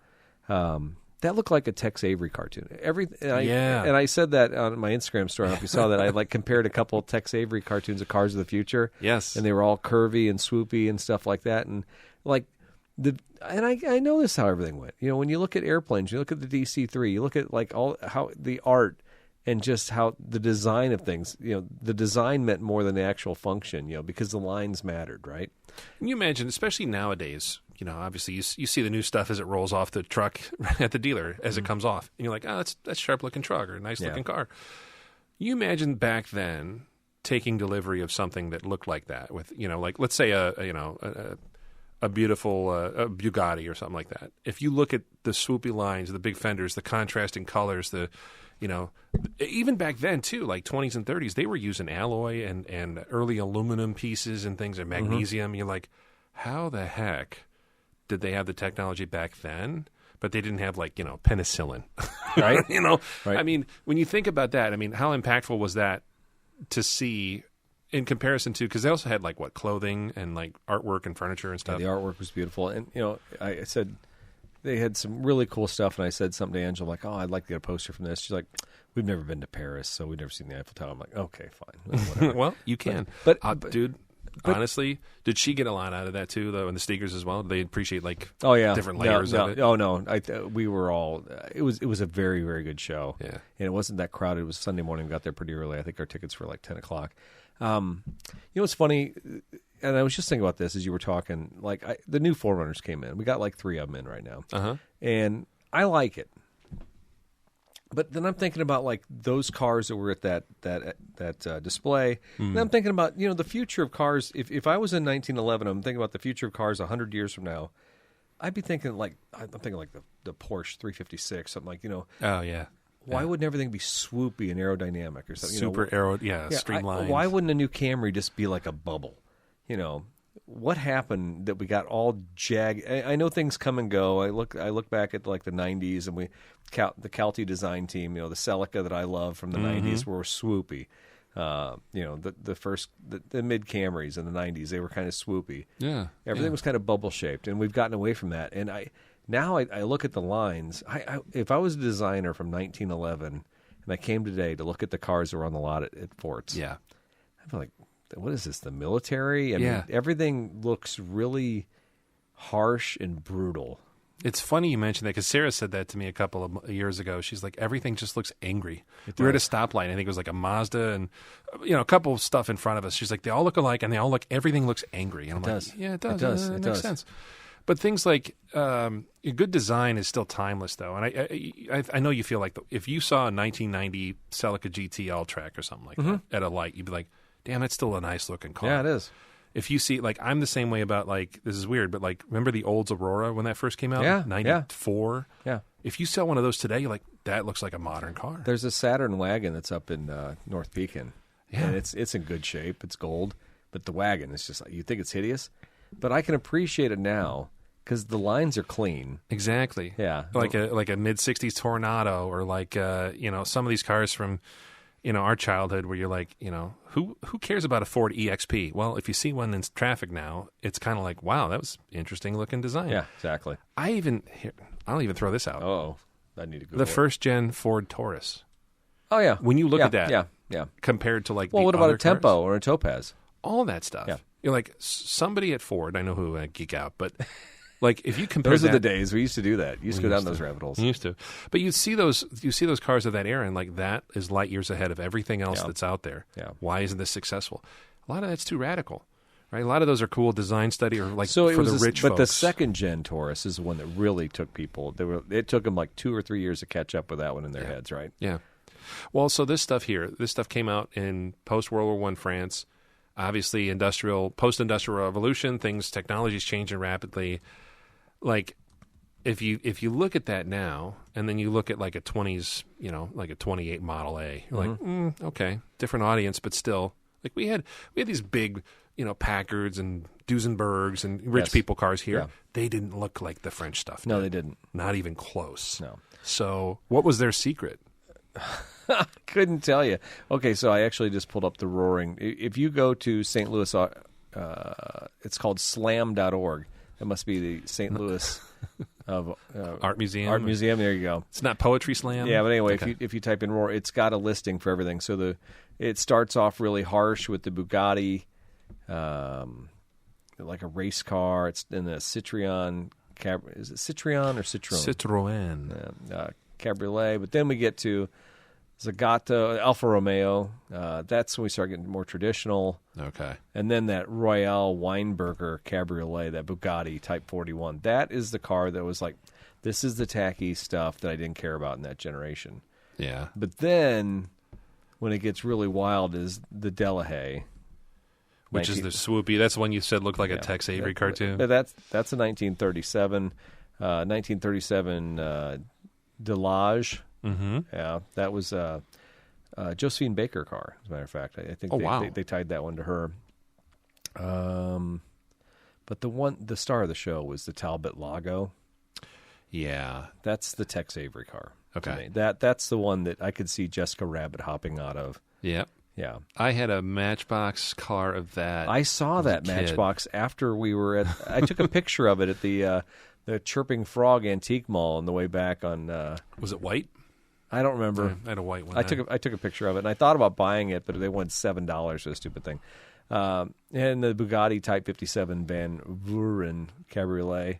that looked like a Tex Avery cartoon. And I said that on my Instagram story. I don't know if you saw that. I compared a couple of Tex Avery cartoons of Cars of the Future. Yes. And they were all curvy and swoopy and stuff like that. And I know this how everything went. When you look at airplanes, you look at the DC-3, you look at like how the art and just how the design of things. The design meant more than the actual function. Because the lines mattered, right? Can you imagine, especially nowadays? Obviously, you see the new stuff as it rolls off the truck at the dealer as it comes off, and you're like, oh, that's a sharp looking truck or a nice looking car. You imagine back then taking delivery of something that looked like that with like let's say a beautiful Bugatti or something like that. If you look at the swoopy lines, the big fenders, the contrasting colors, even back then too, like 20s and 30s, they were using alloy and early aluminum pieces and things and magnesium. You're like, how the heck did they have the technology back then? but they didn't have like, penicillin. Right. Right. I mean, when you think about that, I mean, how impactful was that to see in comparison to, because they also had like clothing and like artwork and furniture and stuff. Yeah, the artwork was beautiful. And, I said they had some really cool stuff. And I said something to Angela, like, oh, I'd like to get a poster from this. She's like, we've never been to Paris, so we've never seen the Eiffel Tower. I'm like, okay, fine. Whatever. Well, you can. But Dude, honestly, did she get a lot out of that too, though, and the sneakers as well? Did they appreciate different layers of it? Oh, no. We were all, it was a very, very good show. Yeah. And it wasn't that crowded. It was Sunday morning. We got there pretty early. I think our tickets were like 10 o'clock. What's funny, and I was just thinking about this as you were talking, like the new 4Runners came in. We got like 3 of them in right now. Uh-huh. And I like it. But then I'm thinking about like those cars that were at that display. And I'm thinking about, the future of cars. If I was in 1911, I'm thinking about the future of cars 100 years from now. I'd be thinking like, the Porsche 356, something like, Oh, yeah. Why wouldn't everything be swoopy and aerodynamic or something? Streamlined. Why wouldn't a new Camry just be like a bubble? What happened that we got all jagged? I know things come and go. I look back at like the 90s and the Calty design team, the Celica that I love from the 90s were swoopy. The mid Camrys in the 90s, they were kind of swoopy. Yeah. Everything was kind of bubble shaped, and we've gotten away from that. And Now I look at the lines. If I was a designer from 1911 and I came today to look at the cars that were on the lot at Fort's, yeah, I'd be like, what is this, the military? I mean, everything looks really harsh and brutal. It's funny you mentioned that because Sarah said that to me a couple of years ago. She's like, everything just looks angry. We were at a stoplight. I think it was like a Mazda and, a couple of stuff in front of us. She's like, they all look alike and everything looks angry. And I'm like, yeah, it does. It makes sense. But things like good design is still timeless, though. And I know you feel like if you saw a 1990 Celica GT All-Track or something like that at a light, you'd be like, damn, that's still a nice-looking car. Yeah, it is. If you see, I'm the same way about, this is weird, but, remember the Olds Aurora when that first came out? Yeah. 94? Yeah. If you sell one of those today, you're like, that looks like a modern car. There's a Saturn wagon that's up in North Pekin. Yeah. And it's in good shape. It's gold. But the wagon is just, you think it's hideous. But I can appreciate it now because the lines are clean. Exactly. Yeah. Like a mid-'60s Tornado or some of these cars from... our childhood where you're like, who cares about a Ford EXP? Well, if you see one in traffic now, it's kind of like, wow, that was interesting looking design. Yeah, exactly. I'll even throw this out. Oh, I need to go. The first-gen Ford Taurus. Oh, yeah. When you look at that, yeah, compared to what about a Tempo or a Topaz? All that stuff. Yeah. You're like, somebody at Ford, I know who I geek out, but... if you compare those are the days we used to do that. You used to go down those rabbit holes. You used to, but you see those cars of that era, and that is light years ahead of everything else that's out there. Yeah. Why isn't this successful? A lot of that's too radical, right? A lot of those are cool design study or for the rich folks. But the second gen Taurus is the one that really took people. It took them 2 or 3 years to catch up with that one in their heads, right? Yeah. Well, so this stuff came out in post World War I France. Obviously, post-industrial revolution, technology's changing rapidly. If you look at that now, and then you look at a 20s, like a 28 Model A, you're like, okay, different audience, but still, we had these big, Packards and Duesenbergs and rich people cars here. Yeah. They didn't look like the French stuff. No, they didn't. Not even close. No. So, what was their secret? Couldn't tell you. Okay, so I actually just pulled up the Roaring. If you go to St. Louis, it's called slam.org. That must be the St. Louis of Art Museum. Art Museum. There you go. It's not Poetry Slam. Yeah, but anyway, if you type in Roar, it's got a listing for everything. So it starts off really harsh with the Bugatti, like a race car. It's in the Citroen. Is it Citroen or Citroen? Citroen. Cabriolet. But then we get to Zagato, Alfa Romeo. That's when we start getting more traditional. Okay. And then that Royale Weinberger Cabriolet, that Bugatti Type 41. That is the car that was like, this is the tacky stuff that I didn't care about in that generation. Yeah. But then when it gets really wild is the Delahaye. Which is the swoopy. That's the one you said looked like a Tex Avery cartoon. That's a 1937. 1937 Delage. Mm-hmm. Yeah, that was Josephine Baker car, as a matter of fact. I think they tied that one to her. But the star of the show was the Talbot Lago. Yeah. That's the Tex Avery car. Okay. To me. That's the one that I could see Jessica Rabbit hopping out of. Yep. Yeah. I had a Matchbox car of that. I saw that Matchbox after we were at. I took a picture of it at the Chirping Frog Antique Mall on the way back on. Was it white? I don't remember. I had a white one. I took a picture of it, and I thought about buying it, but they wanted $7 for the stupid thing. And the Bugatti Type 57 Van Vuren Cabriolet,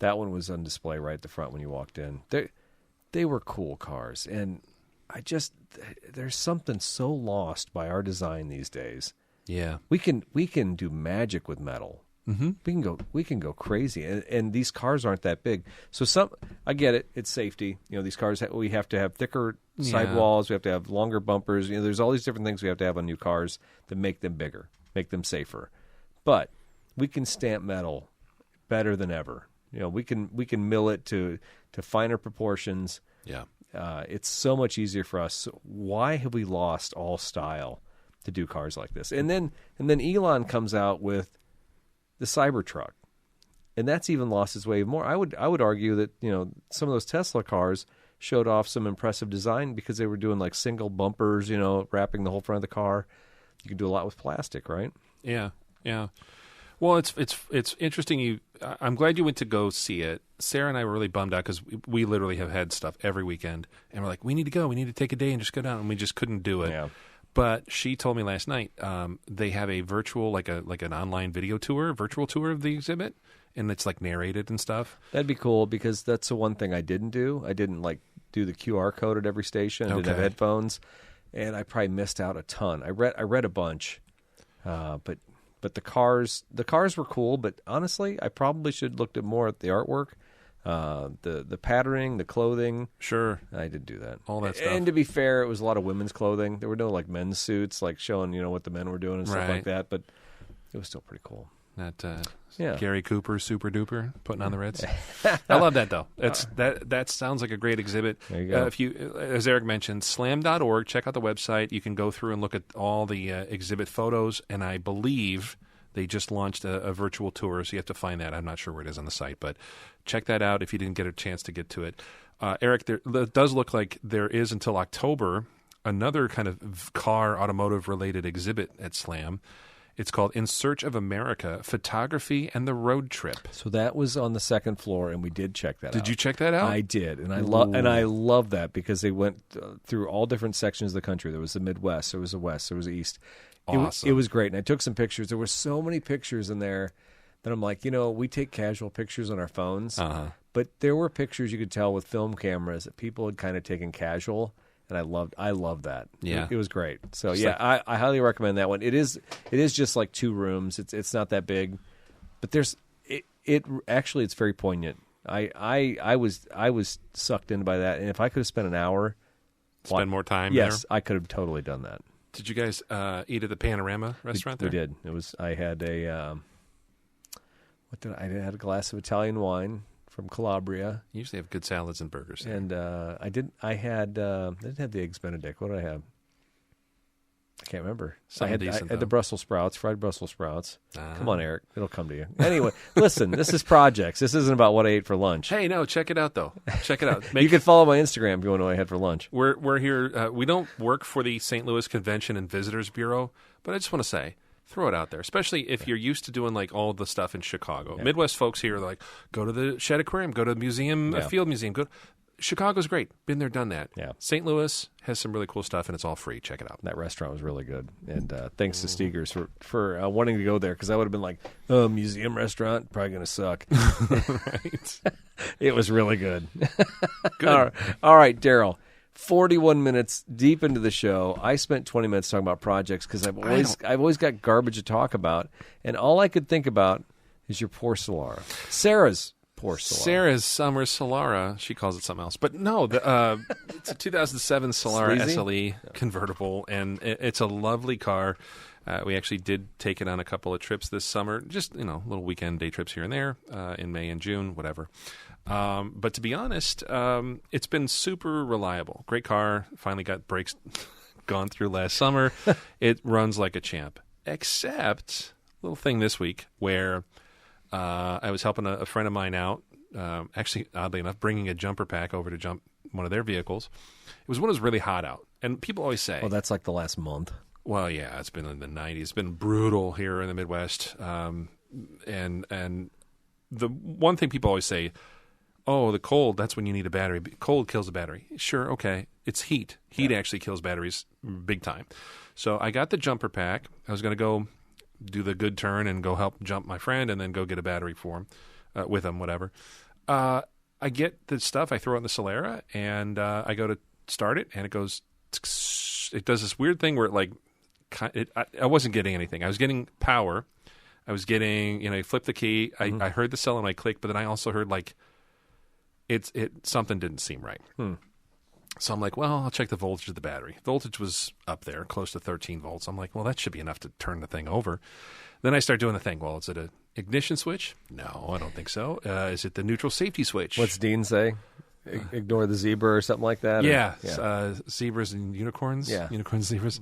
that one was on display right at the front when you walked in. They were cool cars, and there's something so lost by our design these days. Yeah, we can do magic with metal. Mm-hmm. We can go crazy, and these cars aren't that big. So I get it. It's safety. These cars we have to have thicker sidewalls. We have to have longer bumpers. There's all these different things we have to have on new cars that make them bigger, make them safer. But we can stamp metal better than ever. We can mill it to finer proportions. Yeah. It's so much easier for us. So why have we lost all style to do cars like this? And then Elon comes out with the Cybertruck, and that's even lost its way more. I would argue that some of those Tesla cars showed off some impressive design because they were doing like single bumpers, wrapping the whole front of the car. You can do a lot with plastic, right? Yeah, yeah. Well, it's interesting. I'm glad you went to go see it. Sarah and I were really bummed out because we literally have had stuff every weekend, and we're like, we need to go. We need to take a day and just go down, and we just couldn't do it. Yeah. But she told me last night they have a virtual, like an online virtual tour of the exhibit, and it's like narrated and stuff. That'd be cool because that's the one thing I didn't do. I didn't do the QR code at every station. I didn't have headphones, and I probably missed out a ton. I read a bunch, but the cars were cool. But honestly, I probably should looked at more at the artwork. The patterning, the clothing. Sure. I did do that. All that stuff. And to be fair, it was a lot of women's clothing. There were no men's suits showing, what the men were doing and stuff like that, but it was still pretty cool. That Gary Cooper, super duper, putting on the Reds. I love that though. That sounds like a great exhibit. There you go. If you, as Eric mentioned, slam.org, check out the website. You can go through and look at all the exhibit photos, and I believe they just launched a virtual tour, so you have to find that. I'm not sure where it is on the site, but check that out if you didn't get a chance to get to it. Eric, there does look like there is until October another kind of car automotive-related exhibit at Slam. It's called In Search of America, Photography and the Road Trip. So that was on the second floor, and we did check that out. Did you check that out? I did, and I love that because they went through all different sections of the country. There was the Midwest, there was the West, there was the East. Awesome. It was great, and I took some pictures. There were so many pictures in there that I'm like, we take casual pictures on our phones, but there were pictures you could tell with film cameras that people had kind of taken casual, and I loved that. Yeah, it was great. So I highly recommend that one. It is just like 2 rooms. It's not that big, but actually it's very poignant. I was sucked in by that, and if I could have spent an hour, spend more time. Yes, there? I could have totally done that. Did you guys eat at the Panorama restaurant there? We did. I had a I had a glass of Italian wine from Calabria. You usually have good salads and burgers there. And I didn't have the eggs Benedict. What did I have? I can't remember. I had the Brussels sprouts, fried Brussels sprouts. Come on, Eric. It'll come to you. Anyway, listen, this is projects. This isn't about what I ate for lunch. Hey, no, check it out, though. Check it out. You can follow my Instagram if you want to know what I had for lunch. We're here. We don't work for the St. Louis Convention and Visitors Bureau, but I just want to say, throw it out there, especially if you're used to doing all the stuff in Chicago. Yeah. Midwest folks here are like, go to the Shed Aquarium, go to the museum, Field Museum. Chicago's great. Been there, done that. Yeah. St. Louis has some really cool stuff, and it's all free. Check it out. That restaurant was really good. And thanks to Steegers for wanting to go there, because I would have been like, museum restaurant, probably going to suck. Right. It was really good. Good. All right, Daryl. 41 minutes deep into the show, I spent 20 minutes talking about projects because I've always got garbage to talk about, and all I could think about is your poor Solara. Sarah's poor Solara. Sarah's summer Solara. She calls it something else, but no, it's a 2007 Solara SLE convertible, and it's a lovely car. We actually did take it on a couple of trips this summer, just little weekend day trips here and there in May and June, whatever. But to be honest, it's been super reliable. Great car. Finally got brakes gone through last summer. It runs like a champ. Except, little thing this week where I was helping a friend of mine out actually, oddly enough, bringing a jumper pack over to jump one of their vehicles. It was when it was really hot out. And people always say... Oh, that's like the last month. Well, yeah, it's been in the 90s. It's been brutal here in the Midwest. And the one thing people always say, oh, the cold, that's when you need a battery. Cold kills a battery. Sure, okay. It's heat. Heat actually kills batteries big time. So I got the jumper pack. I was going to go do the good turn and go help jump my friend and then go get a battery for him, with him, whatever. I get the stuff. I throw it in the Solara, and I go to start it, and it goes... It does this weird thing where it like... I wasn't getting anything. I was getting power. I was getting, you flip the key. I heard the solenoid click, but then I also heard like something didn't seem right. So I'm like, well, I'll check the voltage of the battery. Voltage was up there, close to 13 volts. I'm like, well, that should be enough to turn the thing over. Then I start doing the thing. Well, is it an ignition switch? No, I don't think so. Is it the neutral safety switch? What's Dean say? Ignore the zebra or something like that? Yeah. Zebras and unicorns. Yeah. Unicorns, zebras.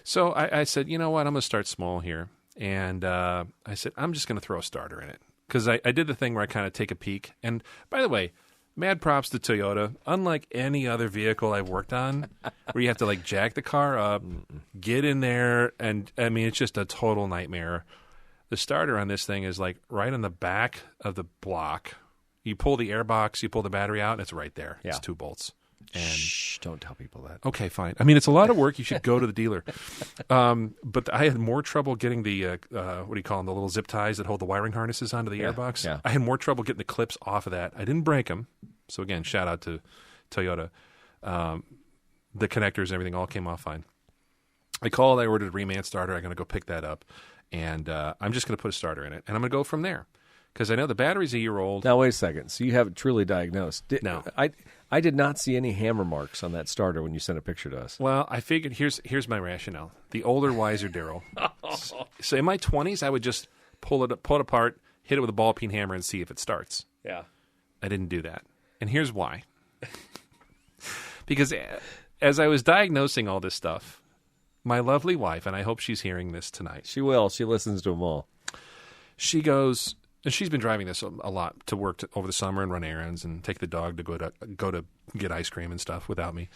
So I said, you know what? I'm going to start small here. And I said, I'm just going to throw a starter in it. Because I did the thing where I kind of take a peek. And by the way, mad props to Toyota. Unlike any other vehicle I've worked on, where you have to like jack the car up, get in there, and I mean, it's just a total nightmare. The starter on this thing is like right on the back of the block. You pull the air box, you pull the battery out, and it's right there. Yeah. It's 2 bolts. And shh, don't tell people that. Okay, fine. I mean, it's a lot of work. You should go to the dealer. But I had more trouble getting the, what do you call them, the little zip ties that hold the wiring harnesses onto the airbox. Yeah. I had more trouble getting the clips off of that. I didn't break them. So, again, shout out to Toyota. The connectors and everything all came off fine. I called. I ordered a reman starter. I'm going to go pick that up. And I'm just going to put a starter in it. And I'm going to go from there. Because I know the battery's a year old. Now, wait a second. So you haven't truly diagnosed. No. I did not see any hammer marks on that starter when you sent a picture to us. Well, I figured here's my rationale. The older, wiser Daryl. So in my 20s, I would just pull it apart, hit it with a ball peen hammer, and see if it starts. Yeah. I didn't do that. And here's why. Because as I was diagnosing all this stuff, my lovely wife, and I hope she's hearing this tonight. She will. She listens to them all. She goes... And she's been driving this a lot to work over the summer and run errands and take the dog to go to get ice cream and stuff without me.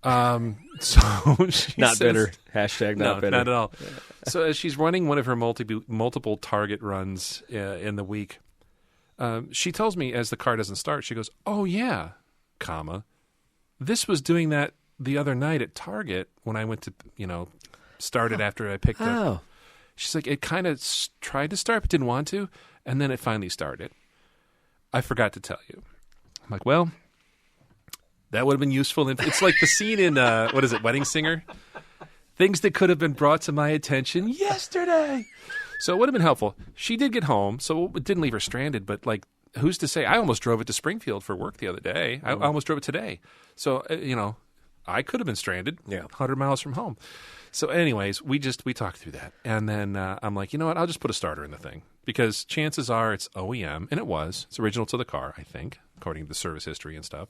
So she not says, bitter. Hashtag not bitter. Not at all. Yeah. So as she's running one of her multiple target runs in the week, she tells me as the car doesn't start, she goes, "Oh yeah, this was doing that the other night at Target when I went to start it after I picked up." She's like, it kind of tried to start but didn't want to. And then it finally started. I forgot to tell you. I'm like, well, that would have been useful. It's like the scene in, Wedding Singer? Things that could have been brought to my attention yesterday. So it would have been helpful. She did get home, so it didn't leave her stranded. But, like, who's to say? I almost drove it to Springfield for work the other day. I almost drove it today. So, I could have been stranded 100 miles from home. So anyways, we talked through that. And then I'm like, you know what? I'll just put a starter in the thing. Because chances are it's OEM. And it was. It's original to the car, I think, according to the service history and stuff.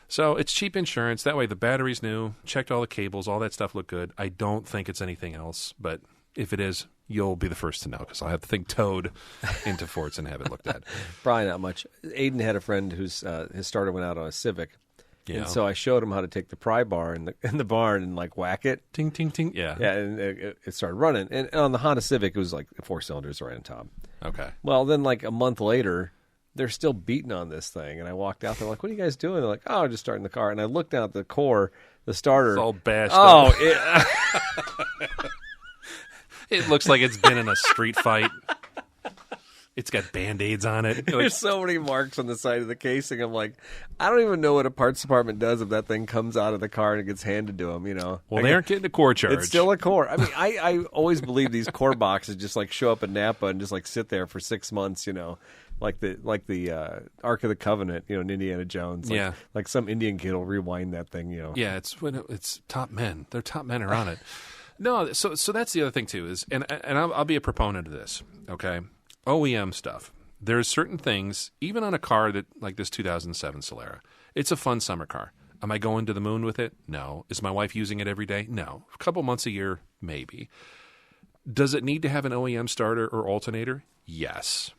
So it's cheap insurance. That way the battery's new. Checked all the cables. All that stuff looked good. I don't think it's anything else. But if it is, you'll be the first to know. Because I'll have the thing towed into Forts and have it looked at. Probably not much. Aiden had a friend his starter went out on a Civic. Yeah. And so I showed him how to take the pry bar in the barn and like whack it. Ting, ting, ting. Yeah. Yeah, and it started running. And on the Honda Civic, it was like 4 cylinders right on top. Okay. Well, then like a month later, they're still beating on this thing. And I walked out there like, what are you guys doing? They're like, oh, just starting the car. And I looked down at the core, the starter. It's all bashed up. It looks like it's been in a street fight. It's got Band-Aids on it. There's so many marks on the side of the casing. I'm like, I don't even know what a parts department does if that thing comes out of the car and it gets handed to them, Well, they aren't getting a core charge. It's still a core. I mean, I always believe these core boxes just like show up in Napa and just like sit there for 6 months, like the Ark of the Covenant, in Indiana Jones. Like some Indian kid will rewind that thing, Yeah, it's top men. Their top men are on it. No, so that's the other thing too is, and I'll be a proponent of this, okay? OEM stuff. There's certain things, even on a car that like this 2007 Solara, it's a fun summer car. Am I going to the moon with it? No. Is my wife using it every day? No. A couple months a year, maybe. Does it need to have an OEM starter or alternator? Yes.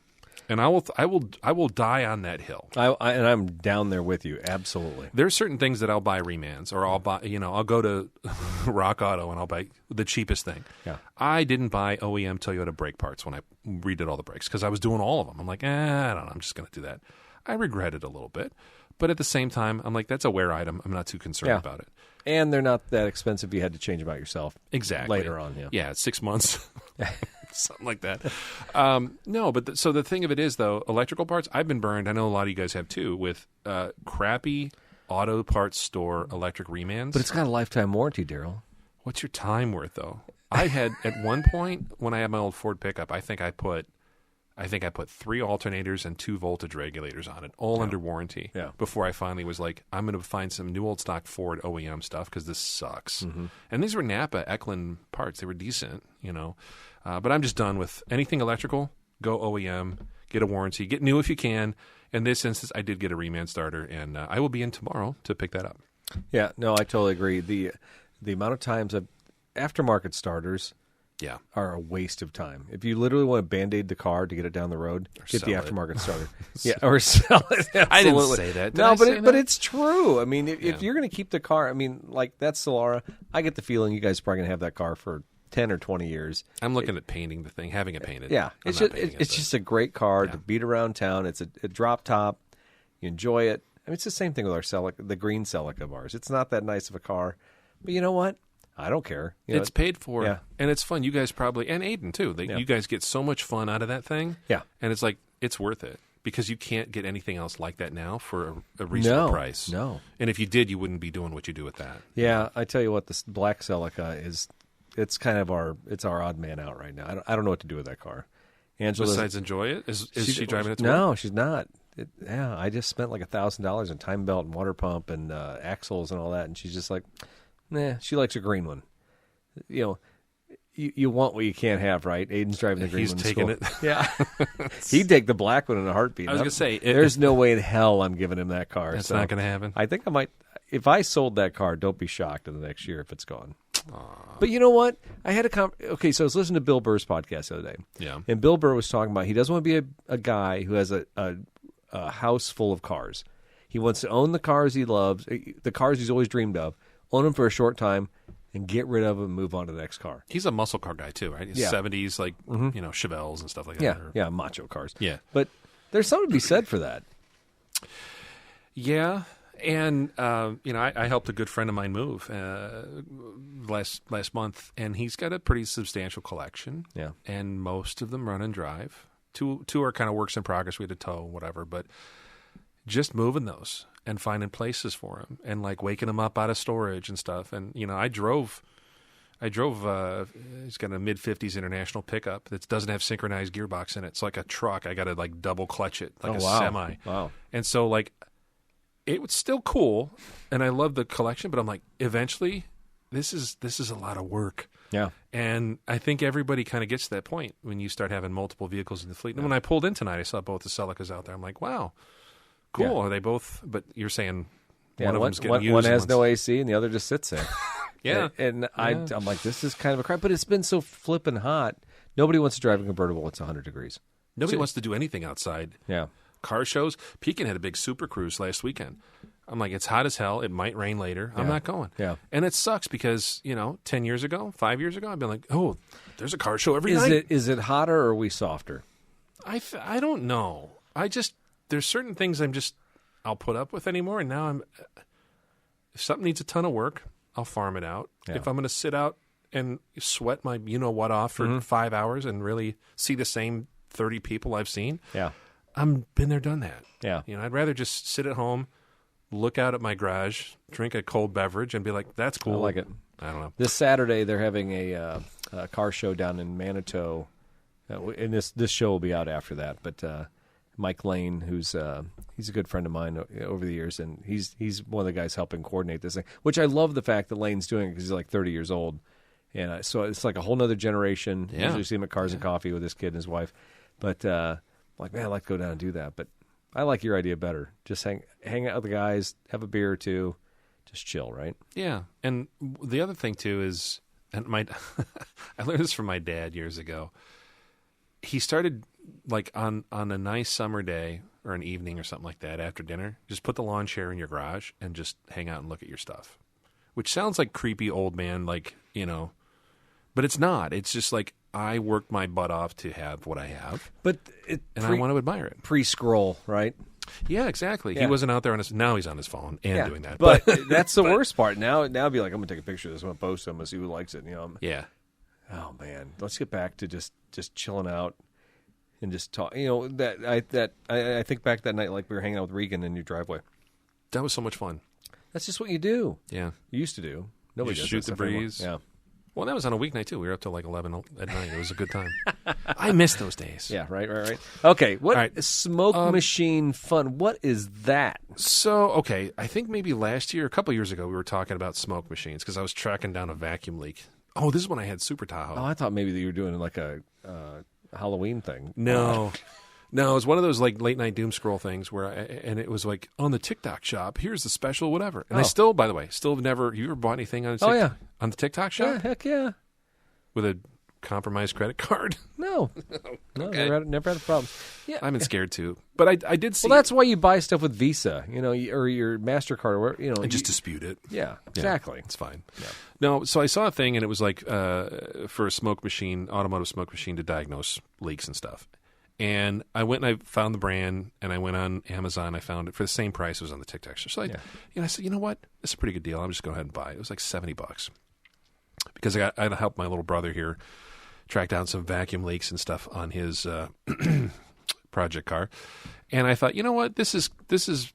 And I will die on that hill. And I'm down there with you. Absolutely. There's certain things that I'll buy remands, or I'll go to Rock Auto and I'll buy the cheapest thing. Yeah. I didn't buy OEM Toyota brake parts when I redid all the brakes because I was doing all of them. I'm like, I don't know. I'm just going to do that. I regret it a little bit. But at the same time, I'm like, that's a wear item. I'm not too concerned about it. And they're not that expensive. You had to change them out yourself. Exactly. Later on, Yeah, 6 months. Something like that. No, but so the thing of it is, though, electrical parts, I've been burned. I know a lot of you guys have, too, with crappy auto parts store electric remands. But it's got a lifetime warranty, Daryl. What's your time worth, though? I had, at one point, when I had my old Ford pickup, I think I put 3 alternators and 2 voltage regulators on it, all under warranty. Yeah. Before I finally was like, I'm going to find some new old stock Ford OEM stuff because this sucks. Mm-hmm. And these were Napa Eklund parts; they were decent, But I'm just done with anything electrical. Go OEM, get a warranty, get new if you can. In this instance, I did get a remand starter, and I will be in tomorrow to pick that up. Yeah, no, I totally agree. The amount of times aftermarket starters. Yeah, are a waste of time. If you literally want to Band-Aid the car to get it down the road, get the aftermarket starter. Yeah, or sell it. Absolutely. I didn't say that. But it's true. I mean, if you're going to keep the car, I mean, like that Solara, I get the feeling you guys are probably going to have that car for 10 or 20 years. I'm looking at painting the thing, having it painted. Yeah, it's just a great car to beat around town. It's a drop top. You enjoy it. I mean, it's the same thing with our Celica, the green Celica of ours. It's not that nice of a car, but you know what? I don't care. It's paid for, and it's fun. You guys probably, and Aiden too, you guys get so much fun out of that thing. Yeah. And it's like, it's worth it because you can't get anything else like that now for a reasonable price. No. And if you did, you wouldn't be doing what you do with that. Yeah. I tell you what, this black Celica it's kind of our odd man out right now. I don't know what to do with that car. Angela, besides enjoy it? Is she driving it to work? No, she's not. I just spent like $1,000 on time belt and water pump and axles and all that, and she's just like, nah, she likes a green one. You want what you can't have, right? Aiden's driving the green one. He's taking it. Yeah. He'd take the black one in a heartbeat. I was going to say. There's no way in hell I'm giving him that car. That's not going to happen. I think I might. If I sold that car, don't be shocked in the next year if it's gone. Aww. But you know what? I had okay, so I was listening to Bill Burr's podcast the other day. Yeah. And Bill Burr was talking about he doesn't want to be a guy who has a house full of cars. He wants to own the cars he loves, the cars he's always dreamed of, own them for a short time, and get rid of them and move on to the next car. He's a muscle car guy, too, right? He's 70s, like, Chevelles and stuff like that. Yeah, macho cars. Yeah. But there's something to be said for that. Yeah. And, I helped a good friend of mine move last month, and he's got a pretty substantial collection. Yeah. And most of them run and drive. Two are kind of works in progress. We had to tow, whatever. But just moving those and finding places for him and like waking him up out of storage and stuff. And, I drove, he's got a mid-50s International pickup that doesn't have synchronized gearbox in it. It's like a truck. I got to like double clutch it like semi. Wow. And so like it was still cool and I love the collection, but I'm like, eventually this is a lot of work. Yeah. And I think everybody kind of gets to that point when you start having multiple vehicles in the fleet. And when I pulled in tonight, I saw both the Celicas out there. I'm like, wow. Cool. Yeah. Are they both? But you're saying one of them's getting used. One has no AC and the other just sits there. Yeah. And I'm like, this is kind of a crap. But it's been so flippin' hot. Nobody wants to drive a convertible. It's 100 degrees. Nobody wants to do anything outside. Yeah. Car shows. Pekin had a big super cruise last weekend. I'm like, it's hot as hell. It might rain later. I'm not going. Yeah. And it sucks because, 10 years ago, 5 years ago, I've been like, oh, there's a car show every night. Is it hotter or are we softer? I don't know. There's certain things I'll put up with anymore. And now if something needs a ton of work, I'll farm it out. Yeah. If I'm going to sit out and sweat my you-know-what off for 5 hours and really see the same 30 people I've seen, I've been there, done that. Yeah. I'd rather just sit at home, look out at my garage, drink a cold beverage, and be like, that's cool. I like it. I don't know. This Saturday, they're having a car show down in Manitou. And this show will be out after that. But Mike Lane, he's a good friend of mine over the years, and he's one of the guys helping coordinate this thing, which I love the fact that Lane's doing it because he's like 30 years old. And so it's like a whole nother generation. Yeah. Usually see him at Cars and Coffee with his kid and his wife. But like, man, I'd like to go down and do that. But I like your idea better. Just hang out with the guys, have a beer or two, just chill, right? Yeah. And the other thing, too, is, and I learned this from my dad years ago. He started like on a nice summer day or an evening or something like that after dinner, just put the lawn chair in your garage and just hang out and look at your stuff. Which sounds like creepy old man, like, but it's not. It's just like I worked my butt off to have what I have. But I want to admire it. Pre-scroll, right? Yeah, exactly. Yeah. He wasn't out there on his. Now he's on his phone and doing that. But that's the worst part. Now I'd be like, I'm gonna take a picture of this. I'm gonna post it. I'm gonna see who likes it. Yeah. Oh man, let's get back to just chilling out and just talk. I think back that night, like we were hanging out with Regan in your driveway. That was so much fun. That's just what you do. Yeah, you used to do. Nobody just does shoot the that anymore. breeze. Yeah. Well, that was on a weeknight too. We were up till like 11 at night. It was a good time. I miss those days. Yeah, right. Okay, what right. smoke machine fun? What is that? So, okay, I think maybe last year, a couple years ago, we were talking about smoke machines because I was tracking down a vacuum leak. Oh, this is when I had Super Tahoe. Oh, I thought maybe that you were doing like a Halloween thing. No. No, it was one of those like late night doom scroll things where and it was like on the TikTok shop, here's the special whatever. And I still, by the way, never, you ever bought anything on on the TikTok shop? Yeah, heck yeah. With a compromised credit card? No. No, Okay. never had a problem. Yeah. I've been scared too. But I did see. Well, that's why you buy stuff with Visa, or your MasterCard, or whatever, and just dispute it. Yeah, exactly. It's fine. Yeah. No, so I saw a thing and it was like for a smoke machine, automotive smoke machine to diagnose leaks and stuff. And I went and I found the brand, and I went on Amazon. I found it for the same price it was on the TikTok store. So I said, you know what? This is a pretty good deal. I'm just going to go ahead and buy it. It was like $70 because I had to help my little brother here track down some vacuum leaks and stuff on his project car. And I thought, you know what? This is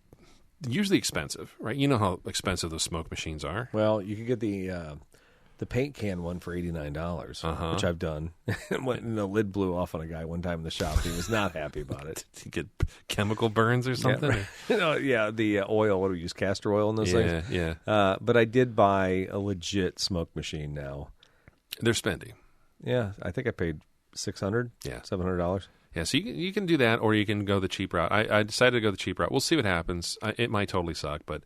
usually expensive, right? You know how expensive those smoke machines are. Well, you could get the paint can one for $89, which I've done. And the lid blew off on a guy one time in the shop. He was not happy about it. Did you get chemical burns or something? Yeah, the oil. What do we use? Castor oil in those things? Yeah. But I did buy a legit smoke machine now. They're spendy. Yeah, I think I paid $600, $700. Yeah, so you can do that, or you can go the cheap route. I decided to go the cheap route. We'll see what happens. It might totally suck, but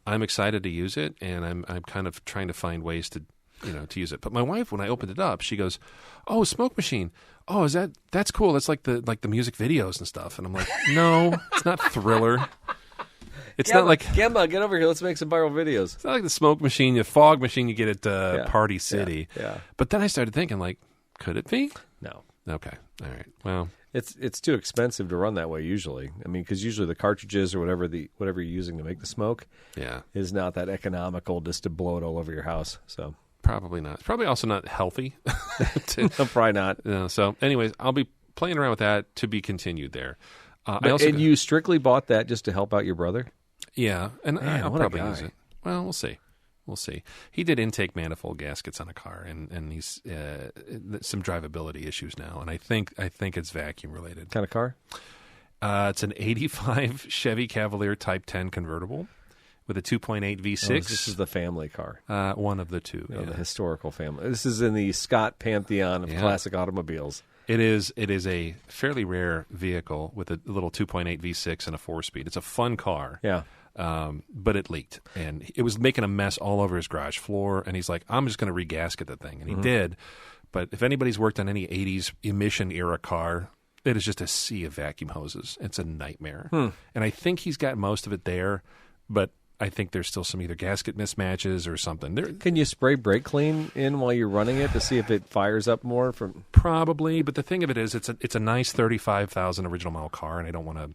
I'm excited to use it, and I'm kind of trying to find ways to use it. But my wife, when I opened it up, she goes, "Oh, smoke machine. Oh, that's cool. That's like the music videos and stuff." And I'm like, "No, it's not Thriller. It's not like Gemma, get over here. Let's make some viral videos." It's not like the smoke machine, the fog machine you get at Party City. Yeah. But then I started thinking, like, could it be? No. Okay. All right. Well, it's too expensive to run that way usually. I mean, because usually the cartridges or whatever you're using to make the smoke, is not that economical just to blow it all over your house. So. Probably not. It's probably also not healthy. Probably not. So, anyways, I'll be playing around with that to be continued there. You strictly bought that just to help out your brother? Yeah, and Man, I'll what probably a guy. use it. Well, we'll see. He did intake manifold gaskets on a car, and he's some drivability issues now, and I think it's vacuum related. What kind of car? It's an '85 Chevy Cavalier Type 10 convertible with a 2.8 V6. This is the family car. One of the two. The historical family. This is in the Scott pantheon of classic automobiles. It is a fairly rare vehicle with a little 2.8 V6 and a 4-speed. It's a fun car. Yeah. But it leaked, and it was making a mess all over his garage floor, and he's like, I'm just going to re-gasket the thing. And he did. But if anybody's worked on any 80s emission-era car, it is just a sea of vacuum hoses. It's a nightmare. And I think he's got most of it there, but I think there's still some either gasket mismatches or something. Can you spray brake clean in while you're running it to see if it fires up more? Probably, but the thing of it is, it's a nice 35,000 original model car, and I don't want to.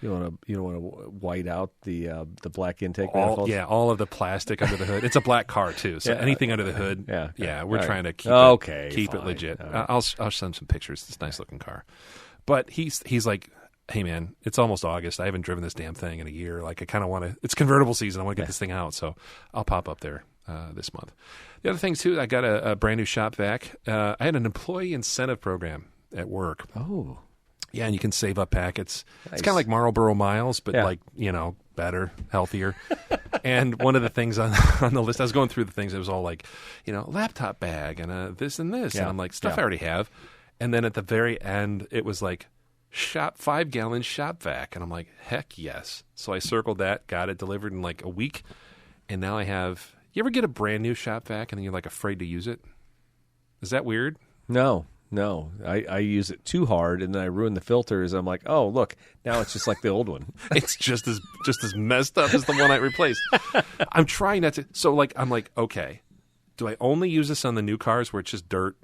You don't want to white out the black intake manifolds? All of the plastic under the hood. It's a black car too, so anything under the hood. We're trying to keep it legit. Right. I'll send some pictures. It's a nice looking car, but he's like, hey man, it's almost August. I haven't driven this damn thing in a year. Like I kind of want to. It's convertible season. I want to get this thing out, so I'll pop up there this month. The other thing too, I got a brand new shop vac. I had an employee incentive program at work. Oh. Yeah, and you can save up packets. Nice. It's kind of like Marlboro Miles, but better, healthier. And one of the things on the list, I was going through the things. It was all like, laptop bag and this and this. Yeah. And I'm like, stuff I already have. And then at the very end, it was like, 5-gallon shop vac. And I'm like, heck yes. So I circled that, got it delivered in like a week. And now I have, you ever get a brand new shop vac and then you're like afraid to use it? Is that weird? No. No, I use it too hard, and then I ruin the filters. I'm like, oh, look, now it's just like the old one. It's just as messed up as the one I replaced. I'm trying not to. So, like, I'm like, okay, do I only use this on the new cars where it's just dirt,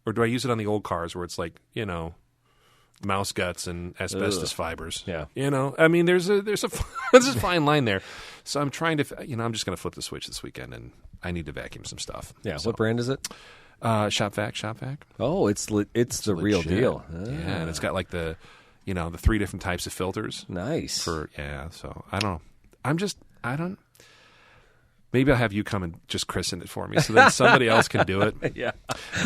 or do I use it on the old cars where it's like, mouse guts and asbestos fibers? Yeah, I mean, there's a there's a fine line there. So I'm trying to, I'm just going to flip the switch this weekend, and I need to vacuum some stuff. Yeah. So, what brand is it? Shop Vac. Oh, it's the real legit. deal. Yeah, and it's got like the 3 different types of filters. Nice. So I don't know. Maybe I'll have you come and just christen it for me, so then somebody else can do it. Yeah.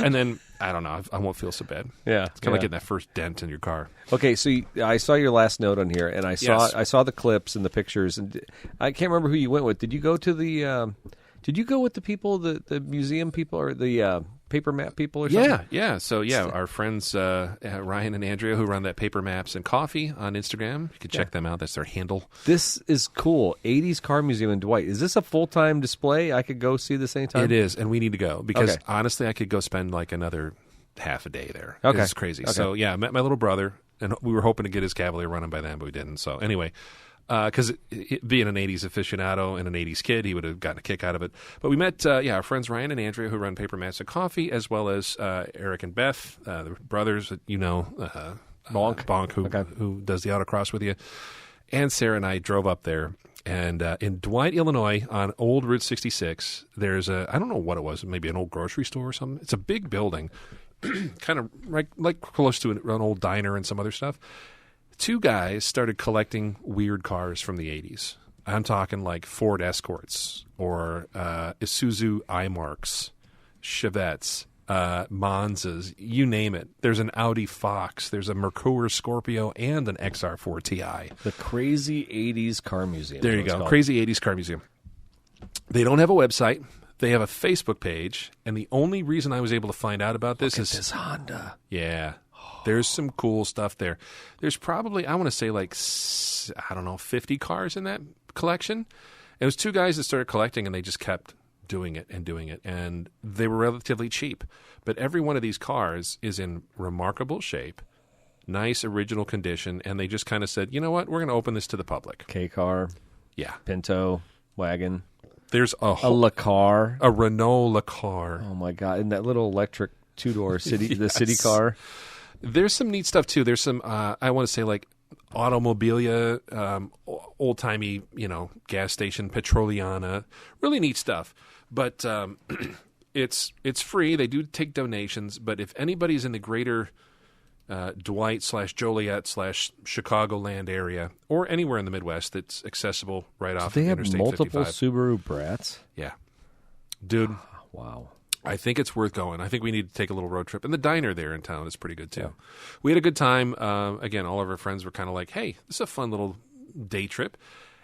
And then I don't know. I won't feel so bad. Yeah. It's kind of like getting that first dent in your car. Okay, so I saw your last note on here, and I saw the clips and the pictures, and I can't remember who you went with. Did you go to the? Did you go with the people, the museum people, or the paper map people, or something? Yeah. So our friends Ryan and Andrea, who run that Paper Maps and Coffee on Instagram. You can check them out. That's their handle. This is cool. 80s Car Museum in Dwight. Is this a full-time display? I could go see this anytime? It is, and we need to go because honestly, I could go spend like another half a day there. Okay. It's crazy. Okay. So I met my little brother, and we were hoping to get his Cavalier running by then, but we didn't. So anyway. Because being an 80s aficionado and an 80s kid, he would have gotten a kick out of it. But we met, our friends Ryan and Andrea, who run Paper Maps and Coffee, as well as Eric and Beth, the brothers that Bonk, who does the autocross with you. And Sarah and I drove up there. And in Dwight, Illinois, on Old Route 66, there's I don't know what it was, maybe an old grocery store or something. It's a big building, kind of like close to an old diner and some other stuff. 2 guys started collecting weird cars from the 80s. I'm talking like Ford Escorts or Isuzu iMarks, Chevettes, Monzas, you name it. There's an Audi Fox, there's a Merkur Scorpio, and an XR4 Ti. The Crazy 80s Car Museum. There you go, Crazy 80s Car Museum. They don't have a website. They have a Facebook page, and the only reason I was able to find out about this is this Honda. Yeah. There's some cool stuff there. There's probably, I want to say like, 50 cars in that collection. It was 2 guys that started collecting, and they just kept doing it. And they were relatively cheap. But every one of these cars is in remarkable shape, nice original condition, and they just kind of said, you know what, we're going to open this to the public. K-Car. Yeah. Pinto. Wagon. There's a LaCar. A Renault LaCar. Oh, my God. And that little electric 2-door city, the city car. There's some neat stuff, too. There's some, I want to say, like, automobilia, old-timey, gas station, Petroliana. Really neat stuff. But it's free. They do take donations. But if anybody's in the greater Dwight/Joliet/Chicagoland area, or anywhere in the Midwest that's accessible right off of Interstate 55. They have multiple Subaru Brats? Yeah. Dude. Wow. I think it's worth going. I think we need to take a little road trip. And the diner there in town is pretty good, too. Yeah. We had a good time. Again, all of our friends were kind of like, hey, this is a fun little day trip.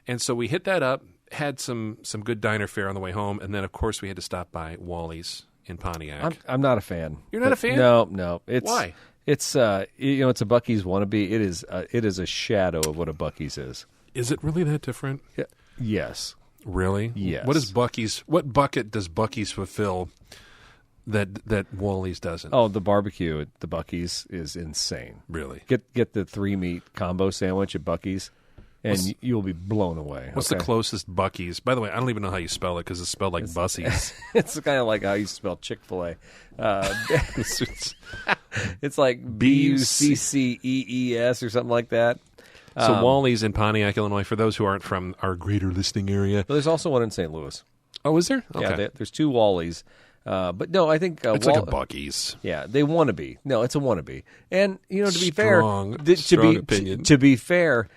And so we hit that up, had some good diner fare on the way home, and then, of course, we had to stop by Wally's in Pontiac. I'm not a fan. You're not a fan? No. Why? It's it's a Buc-ee's wannabe. It is a shadow of what a Buc-ee's is. Is it really that different? Yeah. Yes. Really? Yes. What bucket does Buc-ee's fulfill that Wally's doesn't? Oh, the barbecue at the Buc-ee's is insane. Really? Get the 3-meat combo sandwich at Buc-ee's, and you'll be blown away. What's the closest Buc-ee's? By the way, I don't even know how you spell it because it's spelled like Bussies. It's kind of like how you spell Chick-fil-A. It's like Buccees or something like that. So Wally's in Pontiac, Illinois, for those who aren't from our greater listening area. Well, there's also one in St. Louis. Oh, is there? Okay. Yeah, there's 2 Wally's. But no, I think it's like a Buc-ee's. Yeah, they want to be. No, it's a wannabe. And to be strong opinion. To be fair,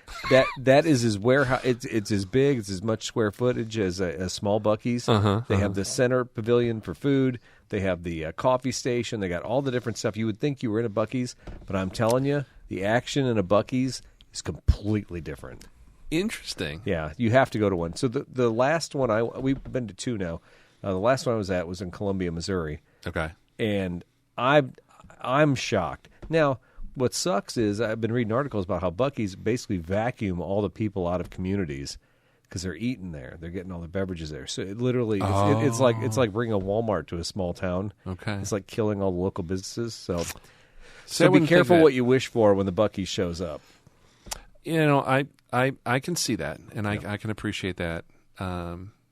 that is his warehouse. It's as big. It's as much square footage as a small Buc-ee's. They have the center pavilion for food. They have the coffee station. They got all the different stuff. You would think you were in a Buc-ee's, but I'm telling you, the action in a Buc-ee's is completely different. Interesting. Yeah, you have to go to one. So the last one we've been to 2 now. The last one I was at was in Columbia, Missouri. Okay. And I'm shocked. Now, what sucks is I've been reading articles about how Buc-ee's basically vacuum all the people out of communities because they're eating there. They're getting all the beverages there. So it literally, it's like bringing a Walmart to a small town. Okay. It's like killing all the local businesses. So be careful what you wish for when the Buc-ee shows up. I can see that, and I can appreciate that.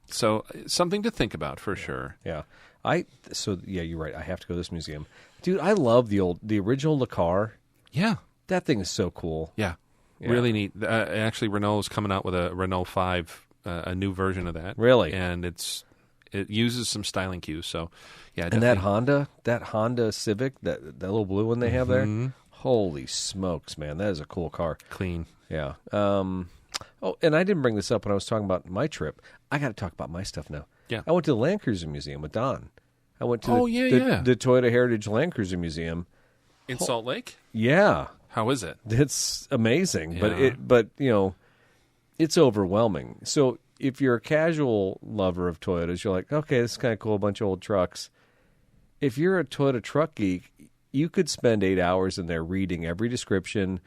So something to think about for sure. Yeah. You're right. I have to go to this museum. Dude, I love the original Le Car. Yeah. That thing is so cool. Yeah. Really neat. Actually, Renault's coming out with a Renault 5, a new version of that. Really? And it uses some styling cues. So, yeah. And that Honda Civic, that little blue one they have there, holy smokes, man. That is a cool car. Clean. Yeah. And I didn't bring this up when I was talking about my trip. I got to talk about my stuff now. Yeah. I went to the Land Cruiser Museum with Don. I went to the Toyota Heritage Land Cruiser Museum. In Salt Lake? Yeah. How is it? It's amazing, Yeah. but it's overwhelming. So if you're a casual lover of Toyotas, you're like, okay, this is kind of cool, a bunch of old trucks. If you're a Toyota truck geek, you could spend 8 hours in there reading every description,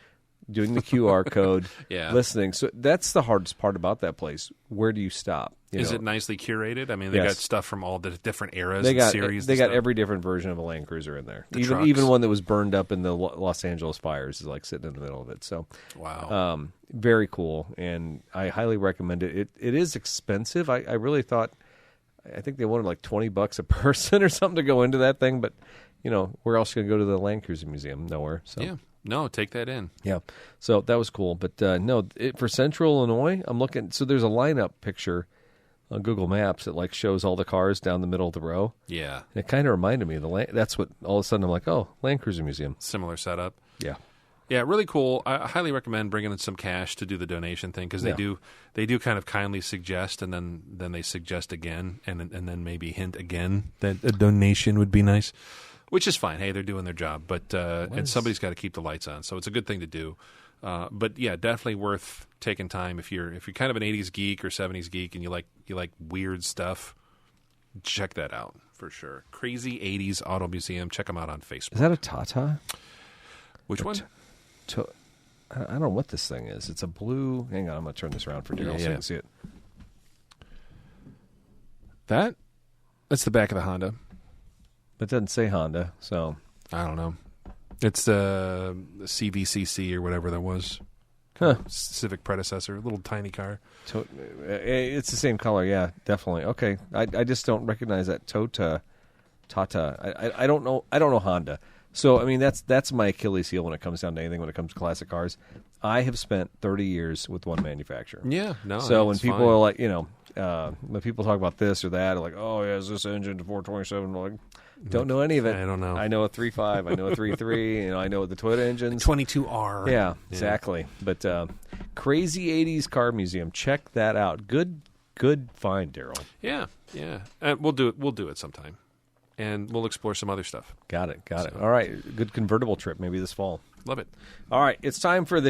doing the QR code, listening. So that's the hardest part about that place. Where do you stop? Is it nicely curated? I mean, they got stuff from all the different eras and series. They got every different version of a Land Cruiser in there. Even one that was burned up in the Los Angeles fires is like sitting in the middle of it. So, wow, very cool, and I highly recommend it. It is expensive. I really thought, I think they wanted like $20 a person or something to go into that thing, but where else are you going to go to the Land Cruiser Museum? Nowhere. So yeah. No, take that in. Yeah. So that was cool. But for Central Illinois, I'm looking. So there's a lineup picture on Google Maps that shows all the cars down the middle of the row. Yeah. And it kind of reminded me of that's what all of a sudden I'm like, oh, Land Cruiser Museum. Similar setup. Yeah. Yeah, really cool. I highly recommend bringing in some cash to do the donation thing because they do kind of kindly suggest and then they suggest again and then maybe hint again that a donation would be nice. Which is fine. Hey, they're doing their job, but and somebody's got to keep the lights on, so it's a good thing to do. But yeah, definitely worth taking time if you're kind of an '80s geek or '70s geek and you like weird stuff. Check that out for sure. Crazy '80s Auto Museum. Check them out on Facebook. Is that a Tata? Which one? I don't know what this thing is. It's a blue. Hang on, I'm going to turn this around for Daryl so you can see it. That's the back of the Honda. But it doesn't say Honda, so I don't know. It's the CVCC or whatever that was. Civic predecessor, little tiny car. It's the same color, yeah, definitely. Okay, I just don't recognize that Tata. I don't know Honda. So I mean that's my Achilles heel when it comes down to anything when it comes to classic cars. I have spent 30 years with one manufacturer. Yeah, no. So when people are like, when people talk about this or that, they're like, oh yeah, is this engine 427? Like, don't know any of it. I don't know. I know a 3.5. I know a 3.3. I know the Toyota engines. 22R. Yeah, exactly. But Crazy 80s Car Museum. Check that out. Good find, Daryl. Yeah. We'll do it sometime. And we'll explore some other stuff. Got it. All right. Good convertible trip maybe this fall. Love it. All right. It's time for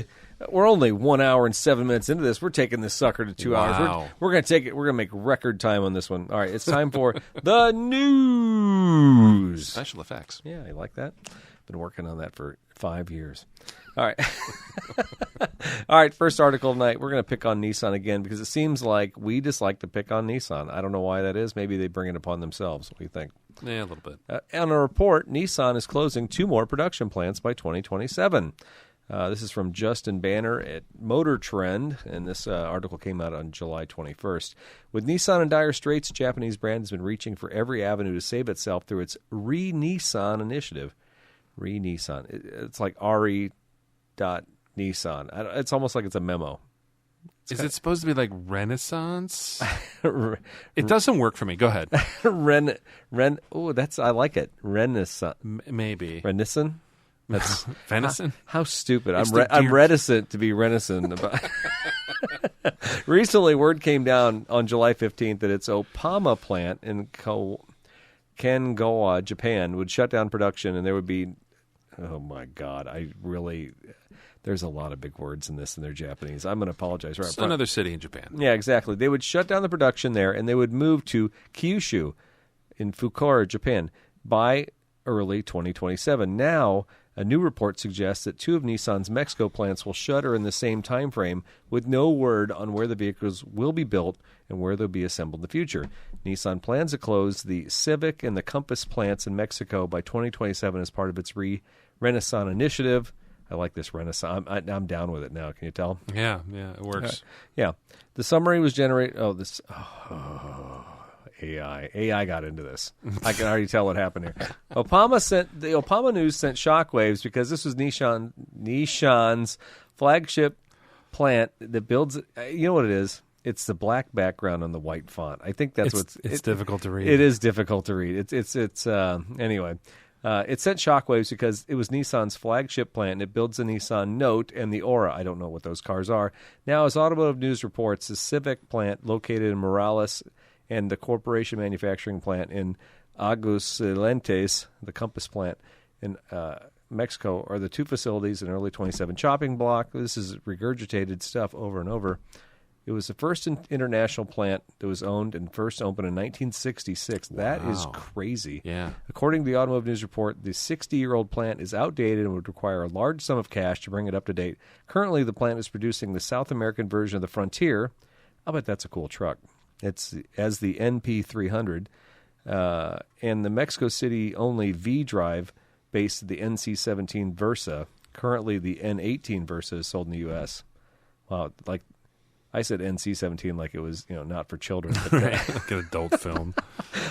we're only 1 hour and 7 minutes into this. We're taking this sucker to 2 hours. We're going to take it. We're going to make record time on this one. All right. It's time for the news. Special effects. Yeah, I like that. Been working on that for 5 years. All right. All right, first article tonight. We're going to pick on Nissan again because it seems like we just like to pick on Nissan. I don't know why that is. Maybe they bring it upon themselves. What do you think? Yeah, a little bit. On a report, Nissan is closing 2 more production plants by 2027. This is from Justin Banner at Motor Trend, and this article came out on July 21st. With Nissan in dire straits, Japanese brand has been reaching for every avenue to save itself through its Re-Nissan initiative. Re-Nissan. It's like Nissan. It's almost like it's a memo. Is it supposed to be like Renaissance? It doesn't work for me. Go ahead. Oh, I like it. Renaissance. Maybe. Renaissance? That's venison. How stupid! I'm reticent to be reticent about. Recently, word came down on July 15th that its Opama plant in Kanagawa, Japan, would shut down production, and there would be. Oh my God! There's a lot of big words in this, and they're Japanese. I'm going to apologize. Right, it's another city in Japan. Yeah, exactly. They would shut down the production there, and they would move to Kyushu in Fukuoka, Japan, by early 2027. Now, A new report suggests that 2 of Nissan's Mexico plants will shutter in the same time frame, with no word on where the vehicles will be built and where they'll be assembled in the future. Nissan plans to close the Civic and the Compass plants in Mexico by 2027 as part of its Renaissance initiative. I like this Renaissance. I'm down with it now. Can you tell? Yeah, it works. Yeah. The summary was generated. AI. AI got into this. I can already tell what happened here. The Opama news sent shockwaves because this was Nissan's flagship plant that builds. You know what it is? It's the black background on the white font. I think that's it's difficult to read. It is difficult to read. Anyway. It sent shockwaves because it was Nissan's flagship plant, and it builds the Nissan Note and the Aura. I don't know what those cars are. Now, as Automotive News reports, the Civic plant located in Morales and the Corporation Manufacturing plant in Aguascalientes, the Compass plant in Mexico, are the 2 facilities in early 27 chopping block. This is regurgitated stuff over and over. It was the first international plant that was owned and first opened in 1966. Wow. That is crazy. Yeah. According to the Automotive News report, the 60-year-old plant is outdated and would require a large sum of cash to bring it up to date. Currently, the plant is producing the South American version of the Frontier. I'll bet that's a cool truck. It's as the NP300. And the Mexico City-only V-Drive based the NC-17 Versa. Currently, the N18 Versa is sold in the U.S. Wow, I said NC-17 like it was, not for children. But like an adult film.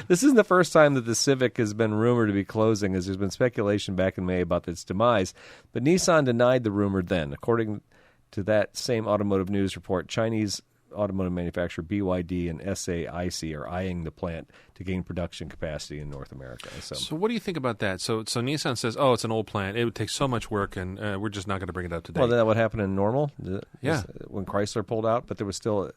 This isn't the first time that the Civic has been rumored to be closing, as there's been speculation back in May about its demise. But Nissan denied the rumor then. According to that same Automotive News report, Chinese automotive manufacturer BYD and SAIC are eyeing the plant to gain production capacity in North America. So what do you think about that? So Nissan says, it's an old plant. It would take so much work, and we're just not going to bring it up to date. Well, that what happened in Normal? Yeah. When Chrysler pulled out, but there was still...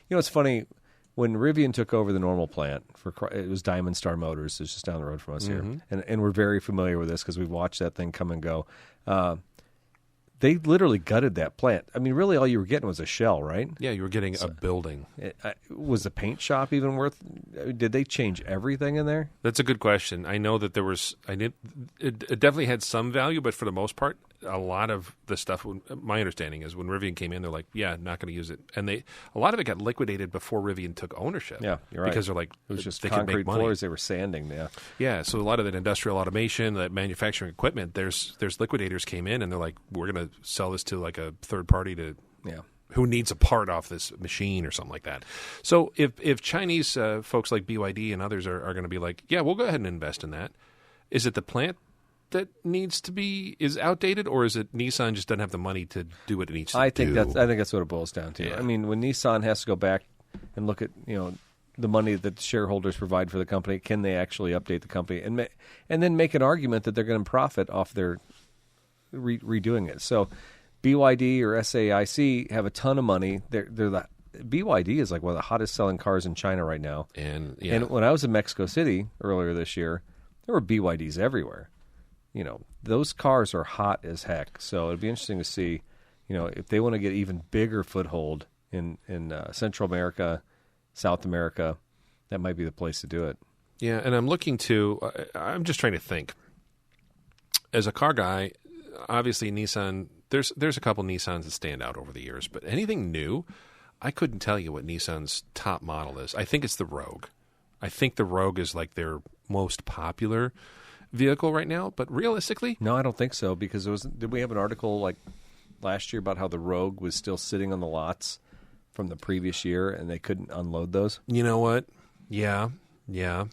it's funny. When Rivian took over the Normal plant, it was Diamond Star Motors. It's just down the road from us here. And we're very familiar with this because we've watched that thing come and go. They literally gutted that plant. I mean, really, all you were getting was a shell, right? Yeah, you were getting a building. Was the paint shop even worth? Did they change everything in there? That's a good question. I know that there was. It definitely had some value, but for the most part, a lot of the stuff. My understanding is when Rivian came in, they're like, "Yeah, not going to use it," and a lot of it got liquidated before Rivian took ownership. Yeah, you're right. Because they're like, it was just they concrete can make money. Floors they were sanding. Yeah, yeah. So a lot of that industrial automation, that manufacturing equipment, there's liquidators came in and they're like, "We're going to sell this to like a third party to who needs a part off this machine or something like that." So if Chinese folks like BYD and others are going to be like, "Yeah, we'll go ahead and invest in that," is it the plant that is outdated, or is it Nissan just doesn't have the money to do what it needs to do? I think that's what it boils down to. Yeah. I mean, when Nissan has to go back and look at the money that the shareholders provide for the company, can they actually update the company and then make an argument that they're going to profit off their redoing it? So BYD or SAIC have a ton of money. BYD is like one of the hottest selling cars in China right now. And when I was in Mexico City earlier this year, there were BYDs everywhere. Those cars are hot as heck. So it'd be interesting to see, if they want to get even bigger foothold in Central America, South America, that might be the place to do it. Yeah, and I'm just trying to think. As a car guy, obviously Nissan, there's a couple Nissans that stand out over the years, but anything new, I couldn't tell you what Nissan's top model is. I think it's the Rogue. I think the Rogue is like their most popular vehicle right now, but realistically, no, I don't think so, because did we have an article like last year about how the Rogue was still sitting on the lots from the previous year and they couldn't unload those? You know what? Yeah.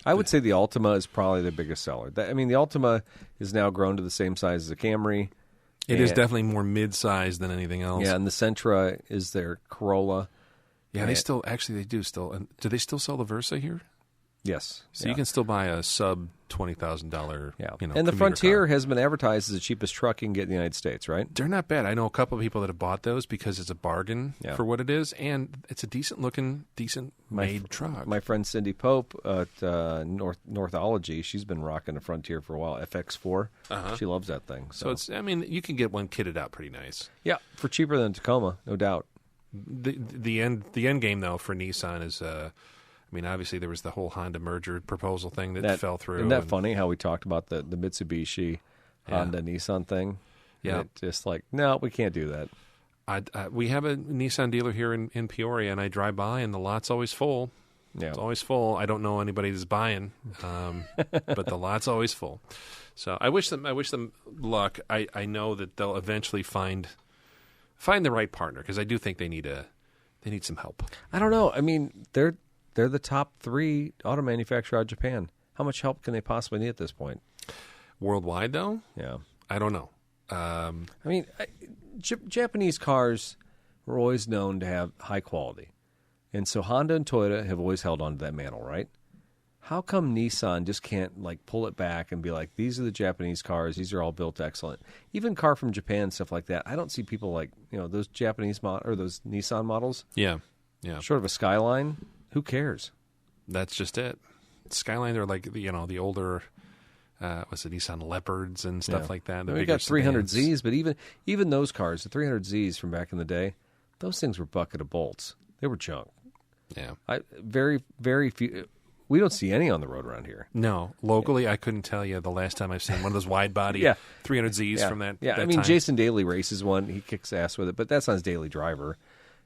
I would say the Altima is probably the biggest seller. The Altima is now grown to the same size as the Camry. It is definitely more mid-sized than anything else. Yeah, and the Sentra is their Corolla. Yeah, they do still. Do they still sell the Versa here? Yes. So you can still buy a sub $20,000. Yeah. And the Frontier has been advertised as the cheapest truck you can get in the United States, right? They're not bad. I know a couple of people that have bought those because it's a bargain for what it is, and it's a decent made truck. My friend Cindy Pope at Northology, she's been rocking a Frontier for a while. FX4. She loves that thing. So you can get one kitted out pretty nice. Yeah, for cheaper than Tacoma, no doubt. The end game though for Nissan is. Obviously there was the whole Honda merger proposal thing that fell through. Isn't that funny how we talked about the Mitsubishi Honda Nissan thing. Yeah. Just like, no, we can't do that. We have a Nissan dealer here in Peoria, and I drive by, and the lot's always full. Yeah. It's always full. I don't know anybody that's buying, but the lot's always full. So I wish them luck. I know that they'll eventually find the right partner, because I do think they need some help. I don't know. I mean, they're the top 3 auto manufacturer out of Japan. How much help can they possibly need at this point? Worldwide, though? Yeah. I don't know. I mean, Japanese cars were always known to have high quality. And so Honda and Toyota have always held on to that mantle, right? How come Nissan just can't like pull it back and be like, these are the Japanese cars, these are all built excellent? Even car from Japan, stuff like that. I don't see people like, those Japanese or those Nissan models. Yeah. Short of a Skyline, who cares? That's just it. Skyline, they're like the older, what's it, Nissan Leopards and stuff like that. We got 300Zs, but even those cars, the 300Zs from back in the day, those things were bucket of bolts. They were junk. Yeah. Very, very few. We don't see any on the road around here. No. Locally, I couldn't tell you the last time I've seen one of those wide-body 300Zs from that Yeah, that I mean, time. Jason Daly races one. He kicks ass with it, but that's not his daily driver.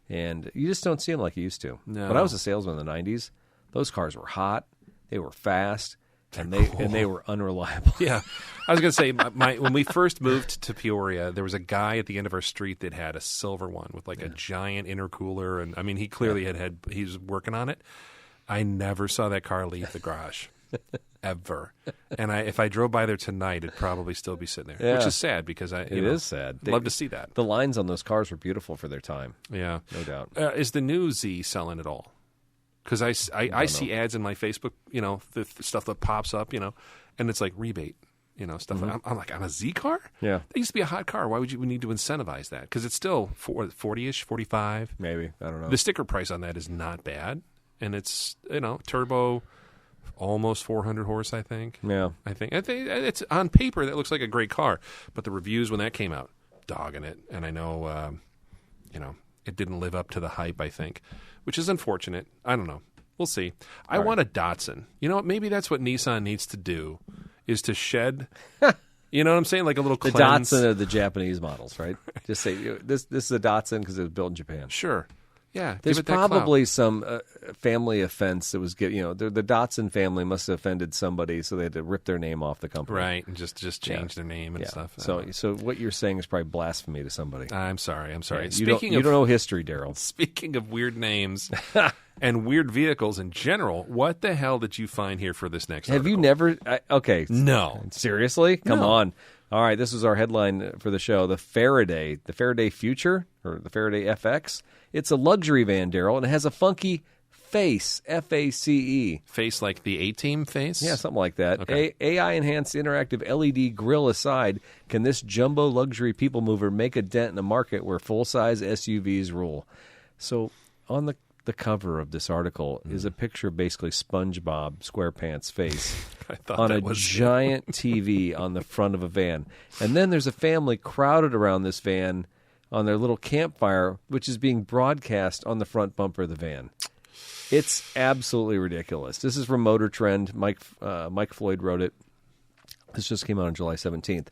And you just don't see him like you used to. No. When I was a salesman in the 90s, those cars were hot. They were fast. And they were unreliable. Yeah. I was going to say, when we first moved to Peoria, there was a guy at the end of our street that had a silver one with like a giant intercooler. And I mean, he clearly he was working on it. I never saw that car leave the garage. Ever. And if I drove by there tonight, it'd probably still be sitting there, which is sad, because it is sad. Love to see that. The lines on those cars were beautiful for their time. Yeah. No doubt. Is the new Z selling at all? Because I see ads in my Facebook, the stuff that pops up, and it's like rebate, stuff. Mm-hmm. I'm like, on a Z car? Yeah. That used to be a hot car. Why would we need to incentivize that? Because it's still 40-ish, 45. Maybe. I don't know. The sticker price on that is not bad. And it's, turbo, almost 400 horse, I think. Yeah. I think it's on paper, that looks like a great car. But the reviews when that came out, dogging it. And I know, it didn't live up to the hype, I think, which is unfortunate. I don't know. We'll see. I want a Datsun. You know what? Maybe that's what Nissan needs to do, is to shed, you know what I'm saying? Like a little the cleanse. Datsun are the Japanese models, right? Just say, this is a Datsun because it was built in Japan. Sure. Yeah. There's give it that probably some family offense that was the Datsun family must have offended somebody, so they had to rip their name off the company. Right, and just change their name and stuff. So what you're saying is probably blasphemy to somebody. I'm sorry. Yeah, you don't know history, Daryl. Speaking of weird names and weird vehicles in general, what the hell did you find here for this next Have article? you never... okay. No. Seriously? Come No. on. All right, this is our headline for the show. The Faraday Future, or the Faraday FX. It's a luxury van, Daryl, and it has a funky face, F.A.C.E. Face like the A-Team face? Yeah, something like that. Okay. AI-enhanced interactive LED grill aside, can this jumbo luxury people mover make a dent in a market where full-size SUVs rule? So on the cover of this article is a picture of basically SpongeBob SquarePants' face on a giant TV on the front of a van. And then there's a family crowded around this van on their little campfire, which is being broadcast on the front bumper of the van. It's absolutely ridiculous. This is from Motor Trend. Mike Floyd wrote it. This just came out on July 17th.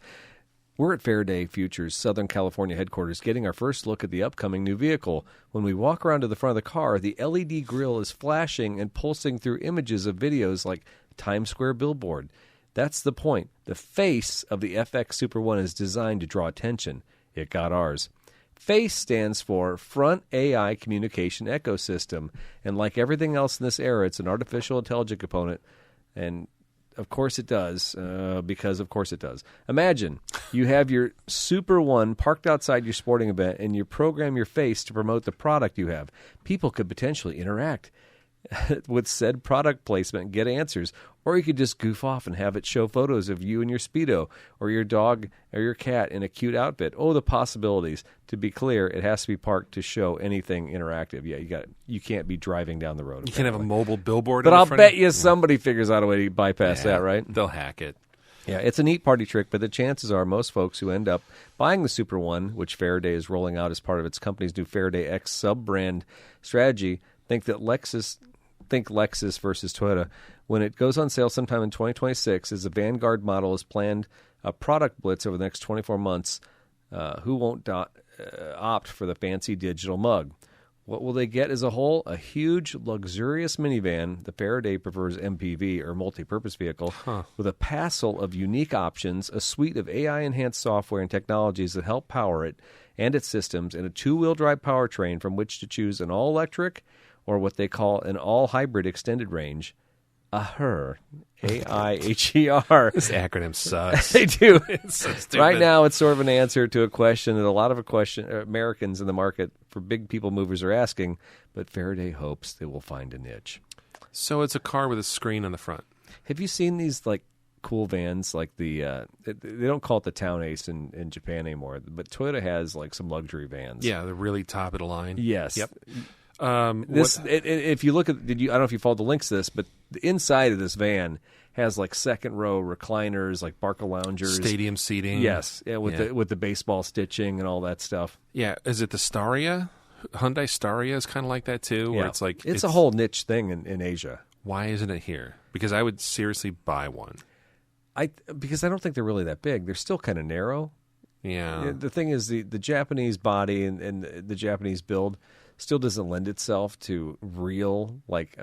We're at Faraday Future's Southern California headquarters getting our first look at the upcoming new vehicle. When we walk around to the front of the car, the LED grill is flashing and pulsing through images of videos like Times Square billboard. That's the point. The face of the FX Super One is designed to draw attention. It got ours. FACE stands for Front AI Communication Ecosystem. And like everything else in this era, it's an artificial intelligence component. And of course it does, because of course it does. Imagine you have your Super One parked outside your sporting event and you program your face to promote the product you have. People could potentially interact with said product placement and get answers. Or you could just goof off and have it show photos of you and your Speedo or your dog or your cat in a cute outfit. Oh, the possibilities. To be clear, it has to be parked to show anything interactive. Yeah, you can't be driving down the road. You can't have a mobile billboard. But in I'll front bet of you somebody figures out a way to bypass that, right? They'll hack it. Yeah, it's a neat party trick, but the chances are most folks who end up buying the Super One, which Faraday is rolling out as part of its company's new Faraday X sub-brand strategy, think Lexus versus Toyota. When it goes on sale sometime in 2026, as the Vanguard model is planned a product blitz over the next 24 months. Who won't opt for the fancy digital mug? What will they get as a whole? A huge, luxurious minivan, the Faraday prefers MPV or multi-purpose vehicle, with a passel of unique options, a suite of AI-enhanced software and technologies that help power it and its systems, and a two-wheel drive powertrain from which to choose an all-electric or what they call an all-hybrid extended range. AIHER. AIHER. This acronym sucks. They do. It's so stupid. Right now, it's sort of an answer to a question that a lot of Americans in the market for big people movers are asking, but Faraday hopes they will find a niche. So it's a car with a screen on the front. Have you seen these like cool vans like they don't call it the Town Ace in Japan anymore, but Toyota has like some luxury vans. Yeah, the really top of the line. Yes. Yep. If you look at I don't know if you followed the links to this, but the inside of this van has like second row recliners, like Barca loungers, Stadium seating. Yes, with the baseball stitching and all that stuff. Yeah, is it the Staria? Hyundai Staria is kind of like that too, where it's like it's a whole niche thing in Asia. Why isn't it here? Because I would seriously buy one. Because I don't think they're really that big. They're still kind of narrow. Yeah. The thing is, the Japanese body and the Japanese build still doesn't lend itself to real like.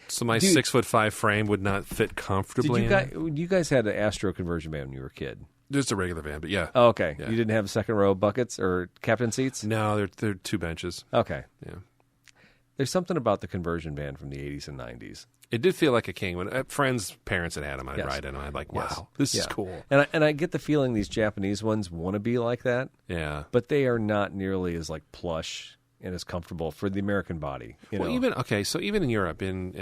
So my 6'5" frame would not fit comfortably. You guys had an Astro conversion van when you were a kid? Just a regular van, but yeah. Oh, okay. Yeah. You didn't have second row buckets or captain seats? No, they're two benches. Okay. Yeah. There's something about the conversion van from the 80s and 90s. It did feel like a king. When friends' parents had them, I'd ride in them. I'd like, wow, this is cool. And I get the feeling these Japanese ones want to be like that. Yeah. But they are not nearly as like plush and as comfortable for the American body. So even in Europe, in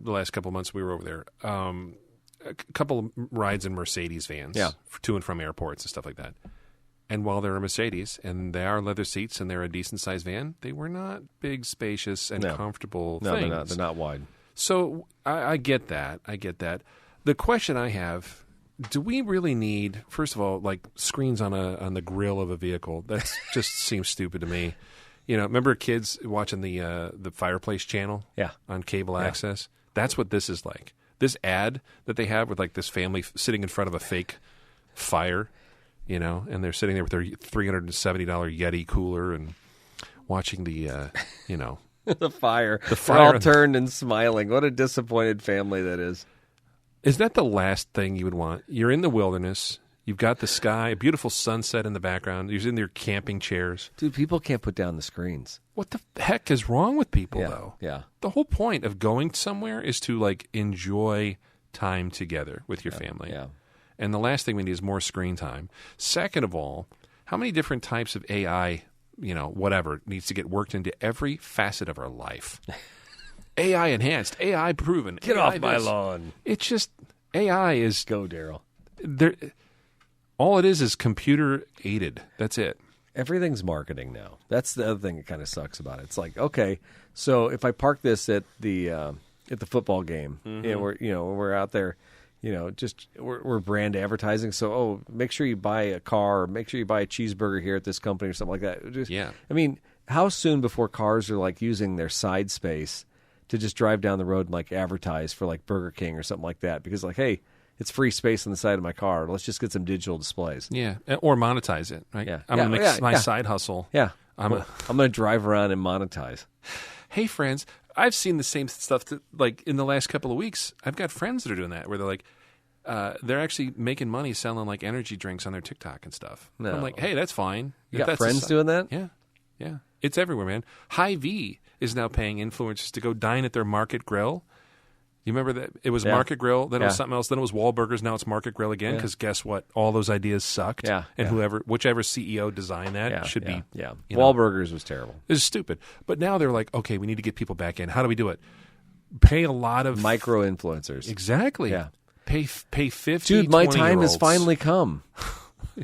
the last couple of months we were over there, a couple of rides in Mercedes vans to and from airports and stuff like that. And while they're a Mercedes and they are leather seats and they're a decent-sized van, they were not big, spacious, and comfortable things. No, they're not wide. So I get that. The question I have, do we really need, first of all, like screens on the grill of a vehicle? That just seems stupid to me. You know, remember kids watching the Fireplace channel on cable access? That's what this is like. This ad that they have with like this family sitting in front of a fake fire, you know, and they're sitting there with their $370 Yeti cooler and watching the, the fire. They're all turned and smiling. What a disappointed family that is. Is that the last thing you would want? You're in the wilderness. You've got the sky, a beautiful sunset in the background. You're in your camping chairs. Dude, people can't put down the screens. What the heck is wrong with people, though? Yeah. The whole point of going somewhere is to, like, enjoy time together with your family. Yeah. And the last thing we need is more screen time. Second of all, how many different types of AI, whatever, needs to get worked into every facet of our life? AI enhanced, AI proven. Get AI off my lawn. It's just, AI is... Go, Daryl. All it is computer aided. That's it. Everything's marketing now. That's the other thing that kind of sucks about it. It's like, okay, so if I park this at the football game, and we're out there, we're brand advertising. So, make sure you buy a car, or make sure you buy a cheeseburger here at this company or something like that. I mean, how soon before cars are like using their side space to just drive down the road and like advertise for like Burger King or something like that? Because like, hey, it's free space on the side of my car. Let's just get some digital displays. Yeah, or monetize it. Right? Yeah. I'm going to make my side hustle. Yeah, I'm going to drive around and monetize. Hey, friends, I've seen the same stuff like in the last couple of weeks. I've got friends that are doing that where they're like, they're actually making money selling like energy drinks on their TikTok and stuff. No. I'm like, hey, that's fine. You got friends doing that? Yeah. It's everywhere, man. Hy-Vee is now paying influencers to go dine at their Market Grill. You remember that? It was Market Grill, then it was something else, then it was Wahlburgers, now it's Market Grill again, because guess what? All those ideas sucked. And whichever CEO designed that should be... Yeah, Wahlburgers was terrible. It was stupid. But now they're like, okay, we need to get people back in. How do we do it? Pay a lot of... Micro-influencers. Exactly. Yeah. Pay 50, Dude, my time has 20-year-olds. finally come.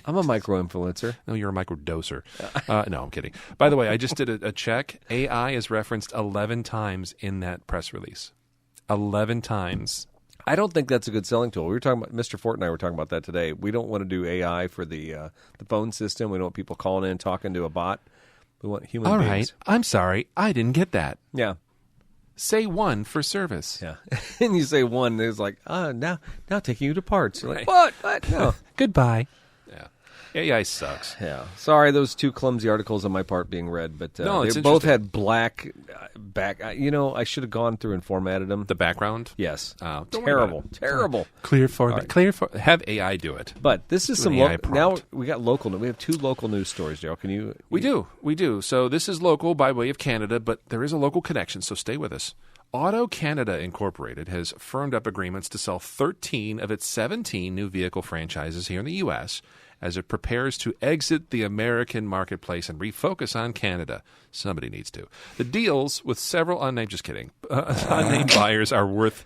I'm a micro-influencer. No, you're a micro-doser. No, I'm kidding. By the way, I just did a check. AI is referenced 11 times in that press release. 11 times. I don't think that's a good selling tool. We were talking about, Mr. Fort and I were talking about that today. We don't want to do AI for the phone system. We don't want people calling in, talking to a bot. We want human beings. All right. I'm sorry. I didn't get that. Yeah. Say 1 for service. Yeah. And you say 1, there's like, now taking you to parts. You're Right. like, what? No. Goodbye. Yeah. AI sucks. Yeah. Sorry, those 2 clumsy articles on my part being read, but No, it's they both interesting. had black back. I should have gone through and formatted them. The background? Yes. Oh, don't worry about it. Terrible. Clear for have AI do it. But this is Do some an AI now prompt. we got local. We have 2 local news stories, Daryl. Can you? We do. So this is local by way of Canada, but there is a local connection, so stay with us. Auto Canada Incorporated has firmed up agreements to sell 13 of its 17 new vehicle franchises here in the U.S. as it prepares to exit the American marketplace and refocus on Canada. Somebody needs to. The deals with several unnamed buyers are worth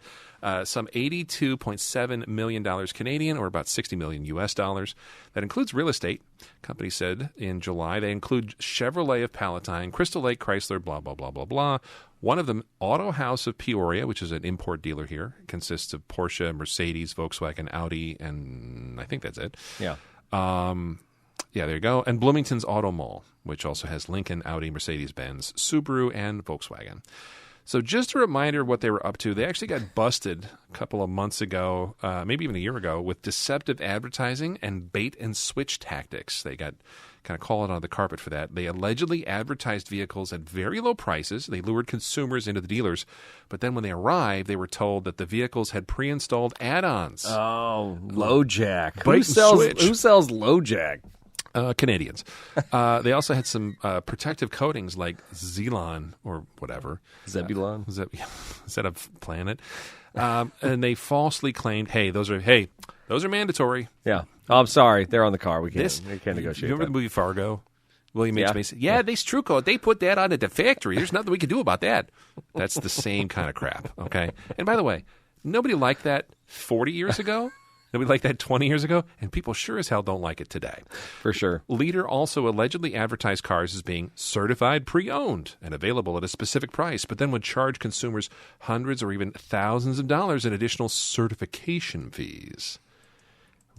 some $82.7 million Canadian, or about $60 million US dollars. That includes real estate. Company said in July they include Chevrolet of Palatine, Crystal Lake Chrysler, blah, blah, blah, blah, blah. One of them, Auto House of Peoria, which is an import dealer here, consists of Porsche, Mercedes, Volkswagen, Audi, and I think that's it. Yeah. Yeah, there you go. And Bloomington's Auto Mall, which also has Lincoln, Audi, Mercedes-Benz, Subaru, and Volkswagen. So just a reminder of what they were up to. They actually got busted a couple of months ago, maybe even a year ago, with deceptive advertising and bait-and-switch tactics. They got kind of called on the carpet for that. They allegedly advertised vehicles at very low prices. They lured consumers into the dealers. But then when they arrived, they were told that the vehicles had pre-installed add-ons. Oh, low jack. Bait and switch. Who sells low jack? Canadians. They also had some protective coatings like Zelon or whatever. Zebulon? Is that a planet? And they falsely claimed, those are mandatory. Yeah. Oh, I'm sorry. They're on the car. We can't negotiate. You remember the movie Fargo? William H. Yeah. Macy. Yeah, these Truco, they put that on at the factory. There's nothing we can do about that. That's the same kind of crap, okay? And by the way, nobody liked that 40 years ago. Nobody liked that 20 years ago, and people sure as hell don't like it today. For sure. Leader also allegedly advertised cars as being certified pre-owned and available at a specific price, but then would charge consumers hundreds or even thousands of dollars in additional certification fees.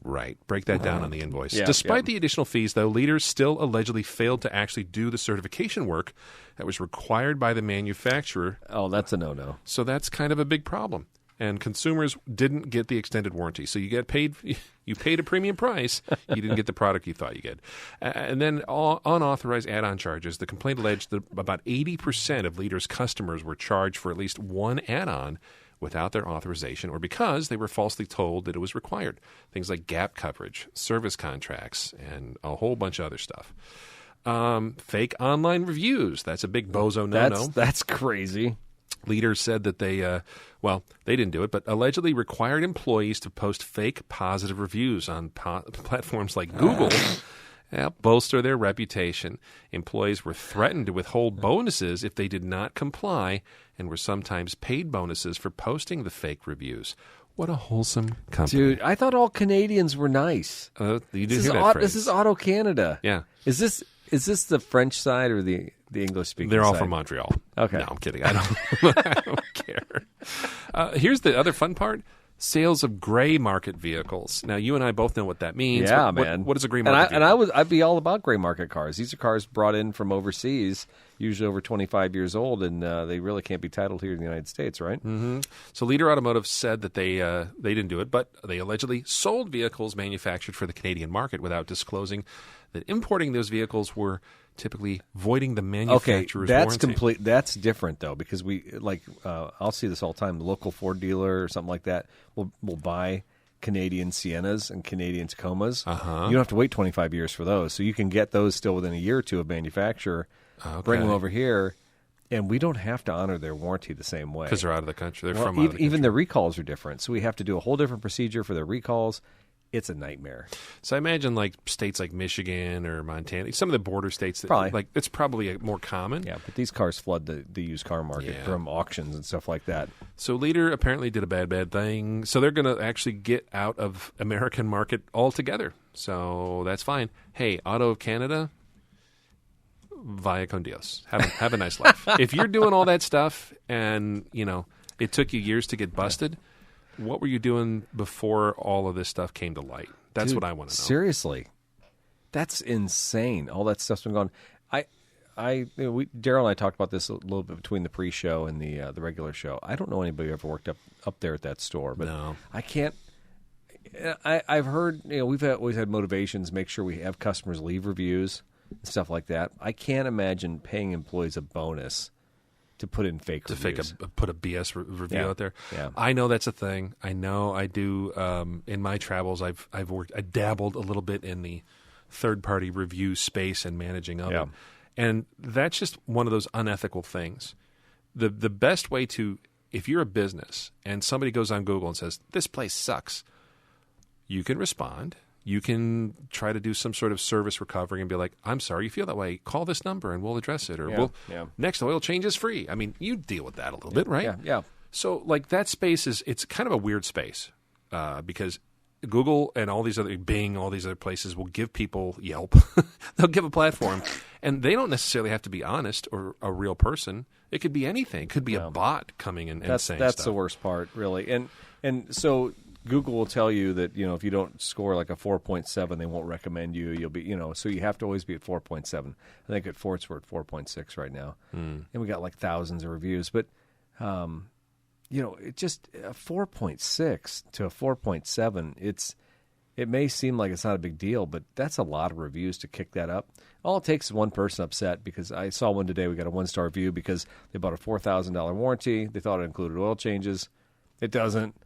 Right. Break that down on the invoice. Yeah, Despite the additional fees, though, Leader still allegedly failed to actually do the certification work that was required by the manufacturer. Oh, that's a no-no. So that's kind of a big problem. And consumers didn't get the extended warranty. So you paid a premium price. You didn't get the product you thought you get. And then unauthorized add-on charges. The complaint alleged that about 80% of Leader's customers were charged for at least one add-on without their authorization or because they were falsely told that it was required. Things like gap coverage, service contracts, and a whole bunch of other stuff. Fake online reviews. That's a big bozo no-no. That's crazy. Leaders said that they didn't do it, but allegedly required employees to post fake positive reviews on platforms like Google to bolster their reputation. Employees were threatened to withhold bonuses if they did not comply and were sometimes paid bonuses for posting the fake reviews. What a wholesome company. Dude, I thought all Canadians were nice. You did hear that phrase. This is Auto Canada. Yeah. Is this the French side or the English-speaking They're all side? from Montreal. Okay. No, I'm kidding. I don't care. Here's the other fun part. Sales of gray market vehicles. Now, you and I both know what that means. Yeah, man. What is a gray and market vehicle? I'd be all about gray market cars. These are cars brought in from overseas, usually over 25 years old, and they really can't be titled here in the United States, right? Mm-hmm. So Leader Automotive said that they didn't do it, but they allegedly sold vehicles manufactured for the Canadian market without disclosing that importing those vehicles were typically voiding the manufacturer's warranty. That's different though, because I'll see this all the time. The local Ford dealer or something like that will buy Canadian Siennas and Canadian Tacomas. Uh-huh. You don't have to wait 25 years for those, so you can get those still within a year or two of manufacture. Okay. Bring them over here, and we don't have to honor their warranty the same way because they're out of the country. They're from out of the country. Even the recalls are different, so we have to do a whole different procedure for their recalls. It's a nightmare. So I imagine like states like Michigan or Montana, some of the border states, it's probably more common. Yeah, but these cars flood the used car market from auctions and stuff like that. So Leader apparently did a bad thing. So they're going to actually get out of American market altogether. So that's fine. Hey, Auto of Canada, vaya con Dios. Have a nice life. If you're doing all that stuff and, it took you years to get busted, what were you doing before all of this stuff came to light? That's what I want to know. Seriously. That's insane. All that stuff's been going. Daryl and I talked about this a little bit between the pre-show and the regular show. I don't know anybody who ever worked up there at that store, but No. I can't. I've heard, we've always had motivations, make sure we have customers leave reviews and stuff like that. I can't imagine paying employees a bonus to put in fake reviews. Put a BS review out there. Yeah. I know that's a thing. I know I do. In my travels, I dabbled a little bit in the third-party review space and managing of it. And that's just one of those unethical things. The best way to, if you're a business and somebody goes on Google and says, this place sucks, you can respond. You can try to do some sort of service recovery and be like, I'm sorry you feel that way. Call this number and we'll address it. Or next oil change is free. I mean, you deal with that a little bit, right? Yeah. So like that space it's kind of a weird space because Google and all these other, Bing, all these other places will give people Yelp. They'll give a platform. And they don't necessarily have to be honest or a real person. It could be anything. It could be a bot coming in and saying that's stuff. the worst part, really. And so Google will tell you that, if you don't score like a 4.7, they won't recommend you. You'll be, so you have to always be at 4.7. I think at Forts we're at 4.6 right now. And we got like thousands of reviews. But, it just a 4.6 to a 4.7, it may seem like it's not a big deal, but that's a lot of reviews to kick that up. All it takes is one person upset, because I saw one today. We got a 1-star review because they bought a $4,000 warranty. They thought it included oil changes. It doesn't.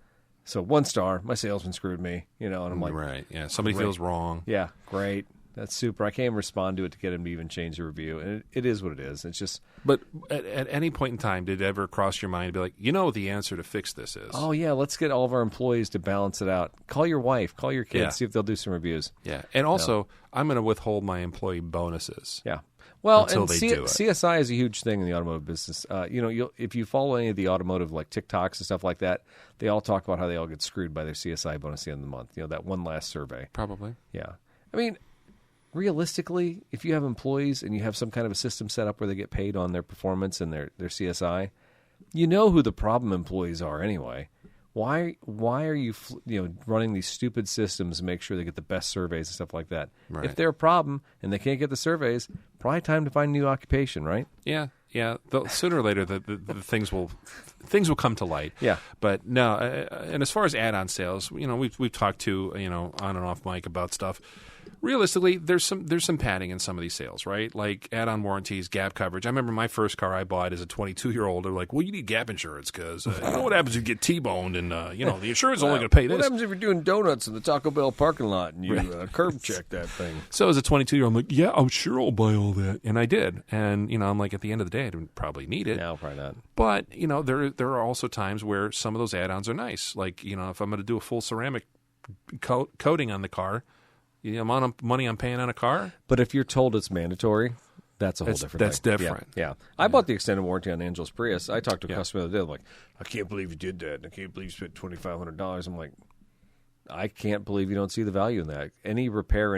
So 1 star, my salesman screwed me, and I'm like, right, yeah, somebody feels wrong. Yeah, great. That's super. I can't even respond to it to get him to even change the review. And it is what it is. It's just. But at any point in time, did it ever cross your mind to be like, the answer to fix this is? Oh, yeah, let's get all of our employees to balance it out. Call your wife, call your kids, see if they'll do some reviews. Yeah, and also, I'm going to withhold my employee bonuses. Yeah. Well, until and they do it. CSI is a huge thing in the automotive business. If you follow any of the automotive like TikToks and stuff like that, they all talk about how they all get screwed by their CSI bonus at the end of the month. That one last survey. Probably. Yeah. I mean, realistically, if you have employees and you have some kind of a system set up where they get paid on their performance and their CSI, you know who the problem employees are anyway. Why are you running these stupid systems to make sure they get the best surveys and stuff like that? Right. If they're a problem and they can't get the surveys, probably time to find a new occupation, right? Yeah. Sooner or later, the things will come to light. Yeah. But no, and as far as add-on sales, we've talked to on and off mic about stuff. Realistically, there's some padding in some of these sales, right? Like add-on warranties, gap coverage. I remember my first car I bought as a 22-year-old. They're like, well, you need gap insurance because you know what happens if you get T-boned and the insurance is only going to pay this. What happens if you're doing donuts in the Taco Bell parking lot and you curb check that thing? So as a 22-year-old, I'm like, yeah, I'm sure I'll buy all that, and I did. And I'm like, at the end of the day, I didn't probably need it. No, probably not. But there are also times where some of those add-ons are nice. Like if I'm going to do a full ceramic coating on the car. Amount of money I'm paying on a car. But if you're told it's mandatory, that's a whole different thing. That's different. Yeah. I bought the extended warranty on Angel's Prius. I talked to a customer the other day. I'm like, I can't believe you did that. I can't believe you spent $2,500. I'm like, I can't believe you don't see the value in that. Any repair,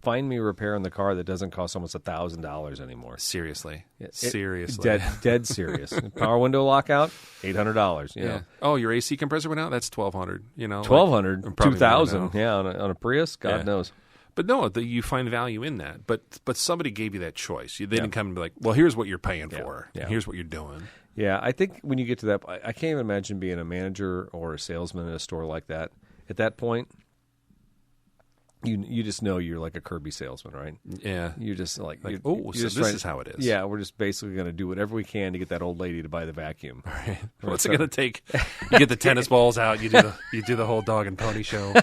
find me a repair in the car that doesn't cost almost $1,000 anymore. Seriously. Dead serious. Power window lockout, $800. Yeah. Oh, your AC compressor went out? That's $1,200. $1,200, $2,000. Yeah, on a Prius. God knows. But no, you find value in that. But somebody gave you that choice. They didn't come and be like, well, here's what you're paying for. Yeah. Here's what you're doing. Yeah, I think when you get to that, I can't even imagine being a manager or a salesman in a store like that. At that point, you just know you're like a Kirby salesman, right? Yeah. You're just like so this is how it is. Yeah, we're just basically going to do whatever we can to get that old lady to buy the vacuum. Right. What's it going to take? You get the tennis balls out. You do the whole dog and pony show,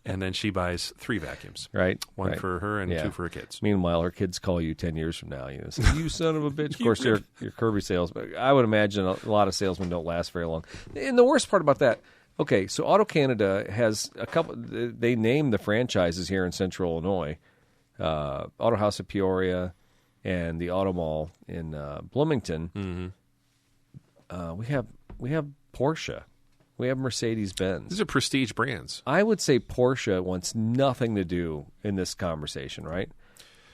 and then she buys 3 vacuums. Right. One for her and 2 for her kids. Meanwhile, her kids call you 10 years from now. Say, you son of a bitch. Of course, you're Kirby salesman. I would imagine a lot of salesmen don't last very long. And the worst part about that. Okay, so AutoCanada has a couple. They name the franchises here in Central Illinois, Auto House of Peoria, and the Auto Mall in Bloomington. Mm-hmm. We have Porsche, we have Mercedes-Benz. These are prestige brands. I would say Porsche wants nothing to do in this conversation, right?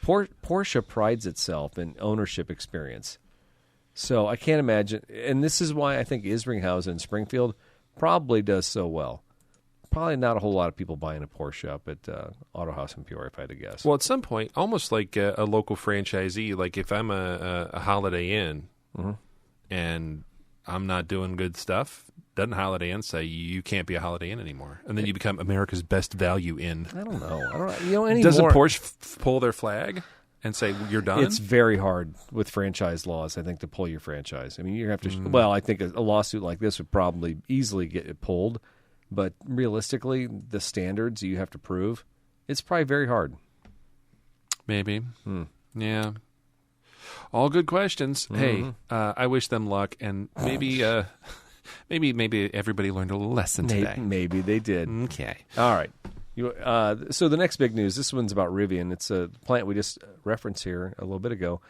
Porsche prides itself in ownership experience, so I can't imagine. And this is why I think Isringhausen and Springfield probably does so well. probably not a whole lot of people buying a Porsche up at Auto House in Peoria, if I had to guess. Well, at some point, almost like a local franchisee, like if I'm a Holiday Inn and I'm not doing good stuff, doesn't Holiday Inn say you can't be a Holiday Inn anymore? And then you become America's best value inn. I don't know. Anymore. Doesn't Porsche pull their flag and say you're done? It's very hard with franchise laws, I think, to pull your franchise. I mean, you have to. Well, I think a lawsuit like this would probably easily get it pulled, but realistically, the standards you have to prove, it's probably very hard. Maybe. Yeah. All good questions. Hey, I wish them luck, and maybe everybody learned a lesson today. Maybe they did. Okay. All right. So the next big news, this one's about Rivian. It's a plant we just referenced here a little bit ago,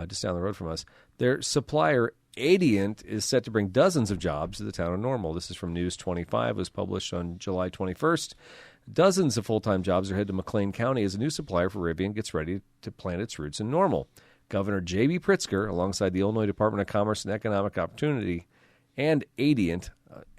just down the road from us. Their supplier, Aiden, is set to bring dozens of jobs to the town of Normal. This is from News 25. It was published on July 21st. Dozens of full-time jobs are headed to McLean County as a new supplier for Rivian gets ready to plant its roots in Normal. Governor J.B. Pritzker, alongside the Illinois Department of Commerce and Economic Opportunity, and Adient.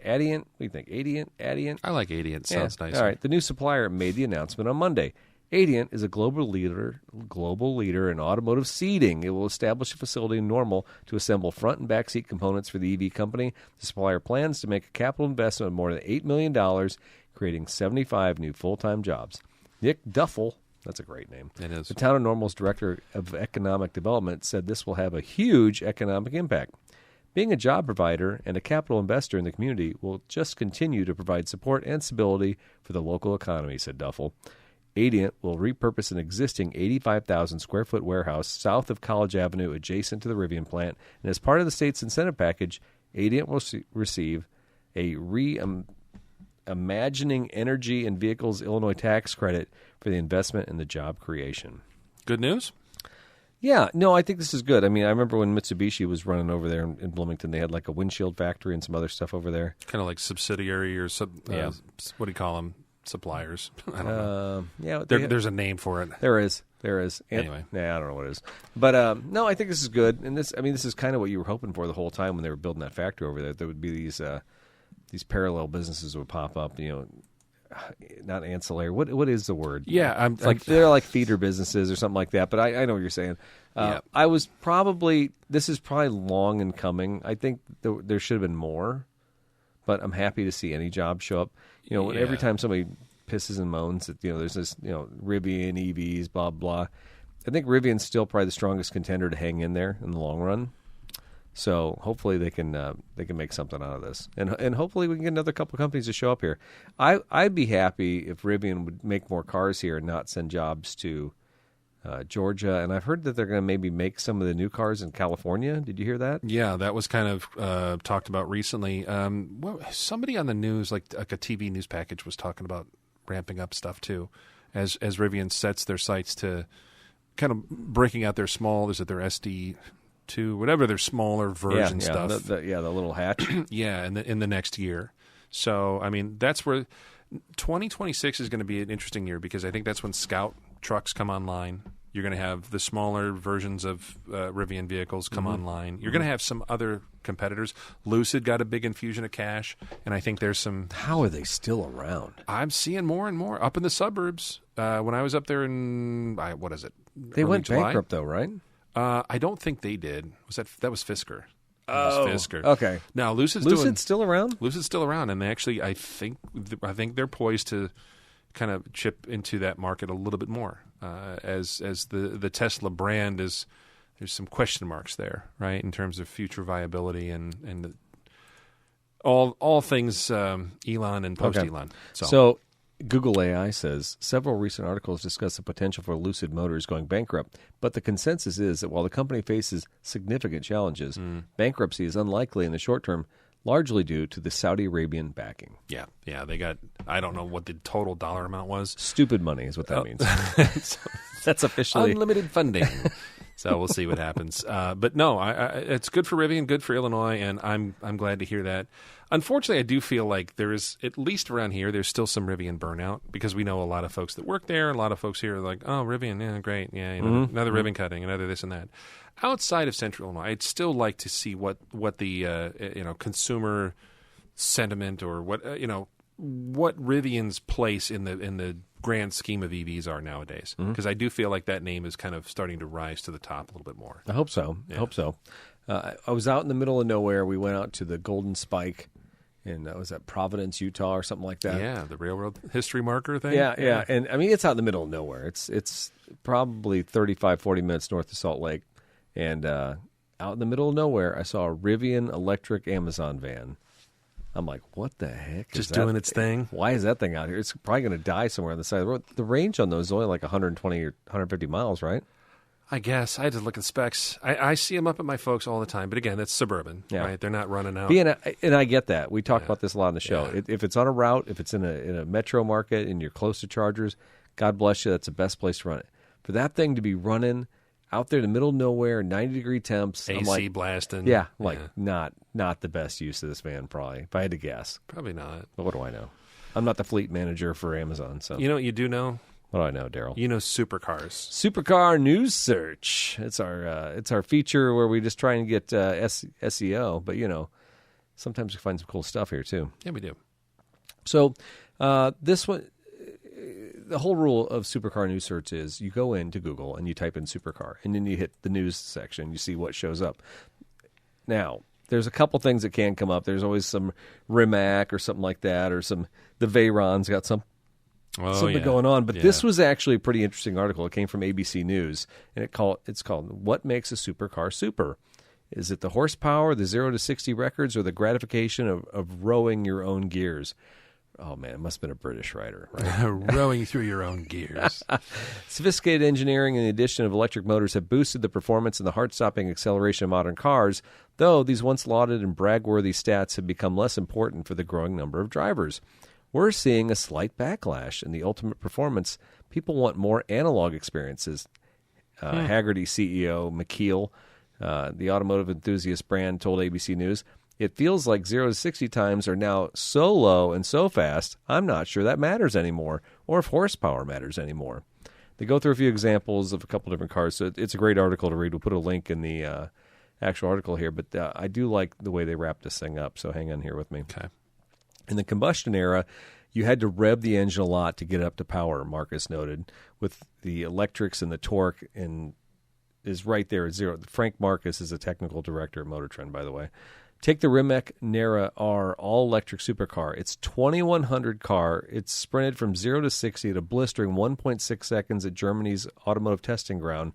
Adient? What do you think? Adient? I like Adient. Sounds nice. All right. The new supplier made the announcement on Monday. Adient is a global leader in automotive seating. It will establish a facility in Normal to assemble front and back seat components for the EV company. The supplier plans to make a capital investment of more than $8 million, creating 75 new full-time jobs. Nick Duffel, that's a great name. It is. The town of Normal's director of economic development said this will have a huge economic impact. Being a job provider and a capital investor in the community will just continue to provide support and stability for the local economy, said Duffel. Adient will repurpose an existing 85,000 square foot warehouse south of College Avenue adjacent to the Rivian plant, and as part of the state's incentive package, Adient will receive a Reimagining Energy and Vehicles Illinois tax credit for the investment in the job creation. Good news? Yeah, no, I think this is good. I mean, I remember when Mitsubishi was running over there in Bloomington, they had like a windshield factory and some other stuff over there. Kind of like subsidiary or what do you call them? Suppliers. I don't know. Yeah, there's a name for it. There is. Anyway. I don't know what it is. But no, I think this is good. And this is kind of what you were hoping for the whole time when they were building that factory over there. There would be these parallel businesses would pop up, not ancillary. What is the word? Yeah, they're like feeder businesses or something like that. But I know what you're saying. Yeah. This is probably long in coming. I think there should have been more, but I'm happy to see any job show up. Every time somebody pisses and moans that there's this Rivian EVs, blah blah. I think Rivian's still probably the strongest contender to hang in there in the long run. So hopefully they can make something out of this, and hopefully we can get another couple of companies to show up here. I'd be happy if Rivian would make more cars here and not send jobs to Georgia. And I've heard that they're going to maybe make some of the new cars in California. Did you hear that? Yeah, that was kind of talked about recently. Somebody on the news, like a TV news package, was talking about ramping up stuff too, as Rivian sets their sights to kind of breaking out their small. Is it their SD? Whatever their smaller version stuff. The little hatch. Yeah, in the next year. So, I mean, that's where 2026 is going to be an interesting year because I think that's when Scout trucks come online. You're going to have the smaller versions of Rivian vehicles come online. You're going to have some other competitors. Lucid got a big infusion of cash, and I think there's some... How are they still around? I'm seeing more and more up in the suburbs. When I was up there in, what is it? They went July? bankrupt, though, right? I don't think they did. That was Fisker? Oh, Fisker. Okay. Now Lucid's still around. Lucid's still around, and they actually, I think they're poised to kind of chip into that market a little bit more. As the Tesla brand there's some question marks there, right, in terms of future viability and all things Elon and post Elon. So Google AI says several recent articles discuss the potential for Lucid Motors going bankrupt, but the consensus is that while the company faces significant challenges, bankruptcy is unlikely in the short term, largely due to the Saudi Arabian backing. Yeah, they got, I don't know what the total dollar amount was. Stupid money is what that means. That's officially... Unlimited funding. So we'll see what happens. But no, it's good for Rivian, good for Illinois, and I'm glad to hear that. Unfortunately, I do feel like there is, at least around here, there's still some Rivian burnout because we know a lot of folks that work there. A lot of folks here are like, oh, Rivian, yeah, great. Yeah, another ribbon cutting, another this and that. Outside of Central Illinois, I'd still like to see what the consumer sentiment or what what Rivian's place in the grand scheme of EVs are nowadays. Because I do feel like that name is kind of starting to rise to the top a little bit more. I hope so. Yeah. I hope so. I was out in the middle of nowhere. We went out to the Golden Spike in, was that Providence, Utah or something like that? Yeah, the railroad history marker thing. Yeah. And I mean, it's out in the middle of nowhere. It's probably 35, 40 minutes north of Salt Lake. And out in the middle of nowhere, I saw a Rivian electric Amazon van. I'm like, what the heck? Just doing its thing. Why is that thing out here? It's probably going to die somewhere on the side of the road. The range on those is only like 120 or 150 miles, right? I guess. I had to look at specs. I see them up at my folks all the time. But again, that's suburban, right? They're not running out. And I get that. We talked about this a lot on the show. Yeah. If it's on a route, if it's in a metro market and you're close to chargers, God bless you, that's the best place to run it. For that thing to be running out there in the middle of nowhere, 90-degree temps. AC I'm like, blasting. Yeah, not the best use of this van, probably, if I had to guess. Probably not. But what do I know? I'm not the fleet manager for Amazon. So You know what you do know? What do I know, Daryl? You know supercars. Supercar News Search. It's our feature where we just try and get SEO, but sometimes we find some cool stuff here too. Yeah, we do. So this one, the whole rule of Supercar News Search is you go into Google and you type in supercar, and then you hit the news section. You see what shows up. Now, there's a couple things that can come up. There's always some Rimac or something like that, or the Veyron's got something going on. But this was actually a pretty interesting article. It came from ABC News, and it's called "What Makes a Supercar Super." Is it the horsepower, the 0 to 60 records, or the gratification of rowing your own gears? Oh, man, it must have been a British writer, right? Rowing through your own gears. Sophisticated engineering and the addition of electric motors have boosted the performance and the heart-stopping acceleration of modern cars, though these once lauded and brag-worthy stats have become less important for the growing number of drivers. We're seeing a slight backlash in the ultimate performance. People want more analog experiences. Haggerty CEO McKeel, the automotive enthusiast brand, told ABC News, "It feels like 0 to 60 times are now so low and so fast, I'm not sure that matters anymore, or if horsepower matters anymore." They go through a few examples of a couple different cars, so it's a great article to read. We'll put a link in the actual article here, but I do like the way they wrap this thing up, so hang on here with me. Okay. In the combustion era, you had to rev the engine a lot to get up to power, Marcus noted, with the electrics and the torque is right there at zero. Frank Marcus is a technical director at Motor Trend, by the way. Take the Rimac Nera R all-electric supercar. It's 2,100 car. It's sprinted from 0 to 60 at a blistering 1.6 seconds at Germany's automotive testing ground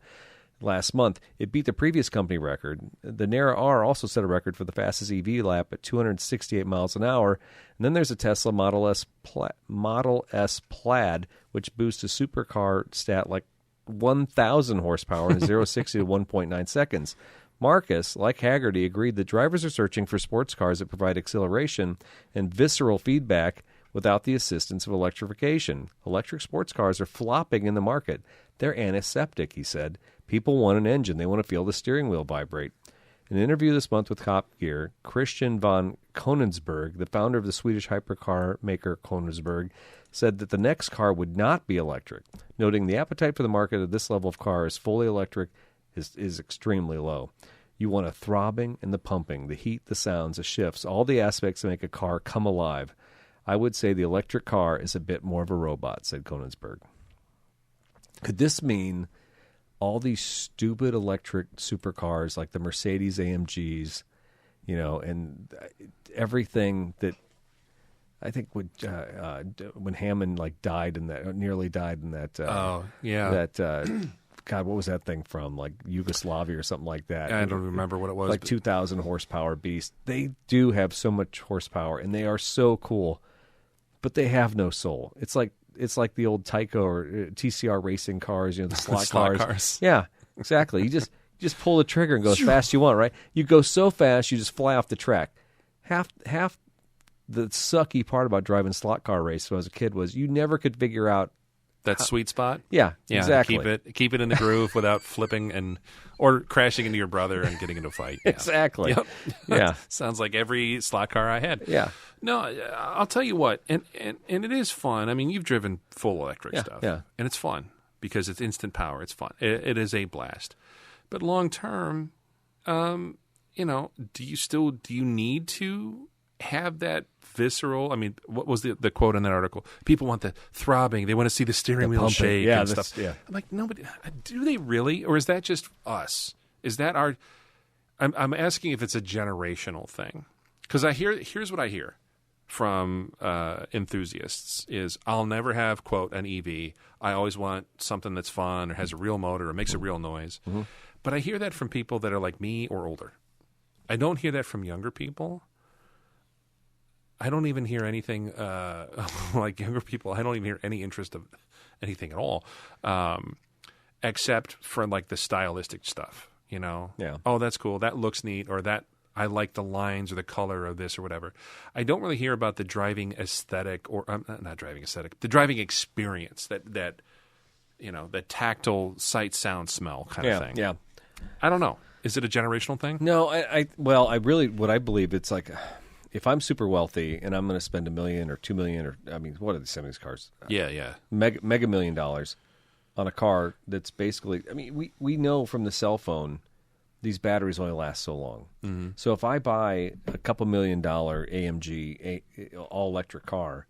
last month. It beat the previous company record. The Nera R also set a record for the fastest EV lap at 268 miles an hour. And then there's a Tesla Model S Plaid, which boosts a supercar stat like 1,000 horsepower in 0 to 60 to 1.9 seconds. Marcus, like Haggerty, agreed that drivers are searching for sports cars that provide acceleration and visceral feedback without the assistance of electrification. Electric sports cars are flopping in the market. They're antiseptic, he said. People want an engine. They want to feel the steering wheel vibrate. In an interview this month with Top Gear, Christian von Koenigsberg, the founder of the Swedish hypercar maker Koenigsberg, said that the next car would not be electric, noting the appetite for the market of this level of car is fully electric is extremely low. You want a throbbing and the pumping, the heat, the sounds, the shifts, all the aspects that make a car come alive. I would say the electric car is a bit more of a robot, said Koenigsberg. Could this mean all these stupid electric supercars like the Mercedes AMGs, and everything that I think when Hammond nearly died in that. God, what was that thing from? Like Yugoslavia or something like that. I don't remember what it was. Like 2,000 horsepower beast. They do have so much horsepower, and they are so cool, but they have no soul. It's like the old Tyco or TCR racing cars, the slot cars. Yeah, exactly. You just pull the trigger and go as fast as you want, right? You go so fast, you just fly off the track. Half the sucky part about driving slot car race when I was a kid was you never could figure out that sweet spot. Yeah, exactly. Keep it in the groove without flipping or crashing into your brother and getting into a fight. Yeah. Exactly. Yep. Yeah. Sounds like every slot car I had. Yeah. No, I'll tell you what, and it is fun. I mean, you've driven full electric stuff. Yeah. And it's fun because it's instant power. It's fun. It is a blast. But long term, do you need to have that visceral. I mean, what was the quote in that article? People want the throbbing. They want to see the steering wheel pumping. shake Yeah, and stuff. yeah. I'm like, nobody. Do they really, or is that just us? Is that our? I'm asking if it's a generational thing, because here's what I hear from enthusiasts is I'll never have, quote, an EV. I always want something that's fun or has a real motor or makes a real noise. Mm-hmm. But I hear that from people that are like me or older. I don't hear that from younger people. I don't even hear anything like younger people. I don't even hear any interest of anything at all, except for like the stylistic stuff, you know? Yeah. Oh, that's cool. That looks neat. Or that I like the lines or the color of this or whatever. I don't really hear about the driving aesthetic or not driving aesthetic, the driving experience that you know, the tactile sight, sound, smell kind of thing. Yeah. I don't know. Is it a generational thing? No, I what I believe it's like, if I'm super wealthy and I'm going to spend $1 million or $2 million or, I mean, what are some of these cars? Yeah. Mega $1 million on a car that's basically, I mean, we know from the cell phone, these batteries only last so long. Mm-hmm. So if I buy a couple $1 million AMG all electric car,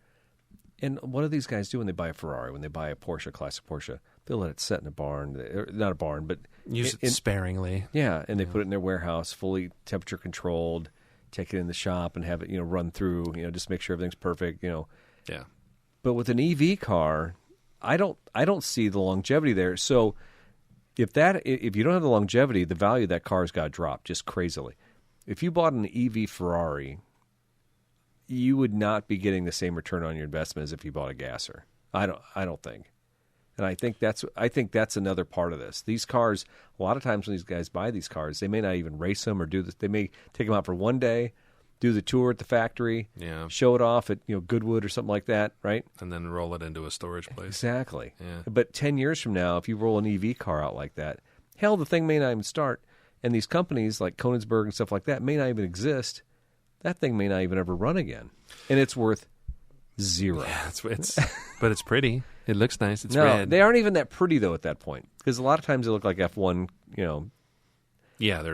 and what do these guys do when they buy a Ferrari, when they buy a Porsche, classic Porsche? They'll let it sit in a barn, not a barn, but use it sparingly. Yeah, and they put it in their warehouse, fully temperature controlled, take it in the shop and have it, run through, just make sure everything's perfect, Yeah. But with an EV car, I don't see the longevity there. So if you don't have the longevity, the value of that car's got to drop just crazily. If you bought an EV Ferrari, you would not be getting the same return on your investment as if you bought a gasser. I don't think. And I think that's another part of this. These cars, a lot of times when these guys buy these cars, they may not even race them or do this. They may take them out for one day, do the tour at the factory, show it off at Goodwood or something like that, right? And then roll it into a storage place. Exactly. Yeah. But 10 years from now, if you roll an EV car out like that, hell, the thing may not even start. And these companies like Koenigsberg and stuff like that may not even exist. That thing may not even ever run again. And it's worth zero. Yeah, but it's pretty. It looks nice. It's no, red. They aren't even that pretty, though, at that point. Because a lot of times they look like F1, Yeah, they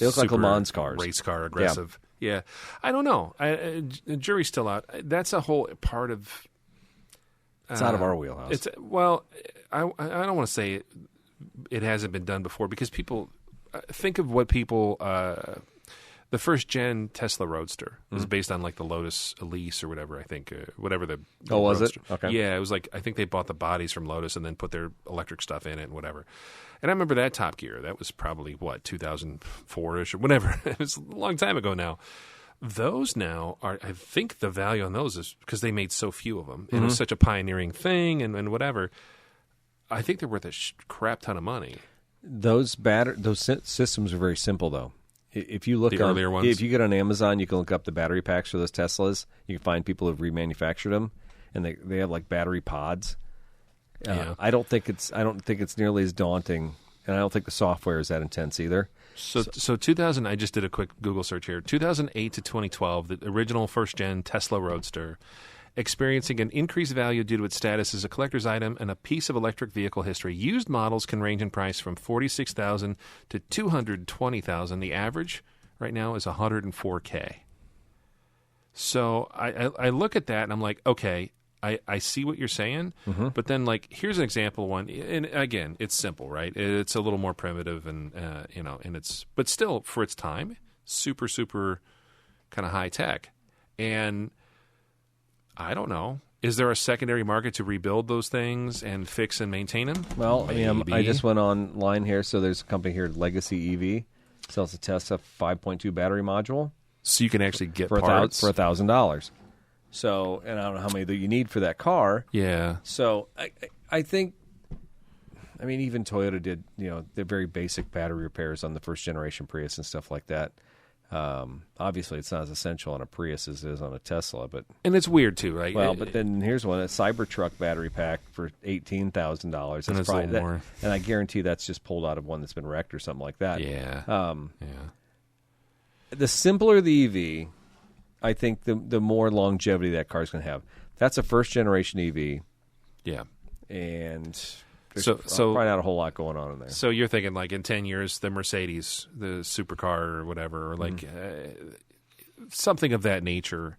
look like Le Mans cars. Race car aggressive. Yeah. I don't know. The jury's still out. That's a whole part of... It's out of our wheelhouse. I don't want to say it hasn't been done before because people... think of what people... the first gen Tesla Roadster was based on like the Lotus Elise or whatever, I think. Whatever the was Roadster. it? Okay. Yeah, it was like, I think they bought the bodies from Lotus and then put their electric stuff in it and whatever. And I remember that Top Gear. That was probably, 2004-ish or whatever. It was a long time ago now. Those now are, I think the value on those is because they made so few of them. And it was such a pioneering thing and whatever. I think they're worth a crap ton of money. Those systems are very simple, though. If you look the earlier ones. If you get on Amazon, you can look up the battery packs for those Teslas. You can find people who've remanufactured them, and they have like battery pods. I don't think it's nearly as daunting, and I don't think the software is that intense either. So 2000, I just did a quick Google search here. 2008 to 2012, the original first-gen Tesla Roadster, experiencing an increased value due to its status as a collector's item and a piece of electric vehicle history. Used models can range in price from $46,000 to $220,000. The average right now is $104K. So I look at that and I'm like, okay, I see what you're saying, but then like here's an example of one. And again, it's simple, right? It's a little more primitive and and it's but still for its time, super super kind of high tech. And I don't know. Is there a secondary market to rebuild those things and fix and maintain them? Well, I just went online here. So there's a company here, Legacy EV, sells a Tesla 5.2 battery module. So you can actually get for parts for $1,000. So, and I don't know how many that you need for that car. Yeah. So I think, even Toyota did, their very basic battery repairs on the first generation Prius and stuff like that. Obviously, it's not as essential on a Prius as it is on a Tesla, and it's weird too, right? Well, but then here's one: a Cybertruck battery pack for $18,000. That's probably a little more. And I guarantee that's just pulled out of one that's been wrecked or something like that. Yeah. The simpler the EV, I think the more longevity that car's going to have. That's a first generation EV. Yeah. And there's so probably not a whole lot going on in there. So you're thinking like in 10 years, the Mercedes, the supercar or whatever, or like something of that nature,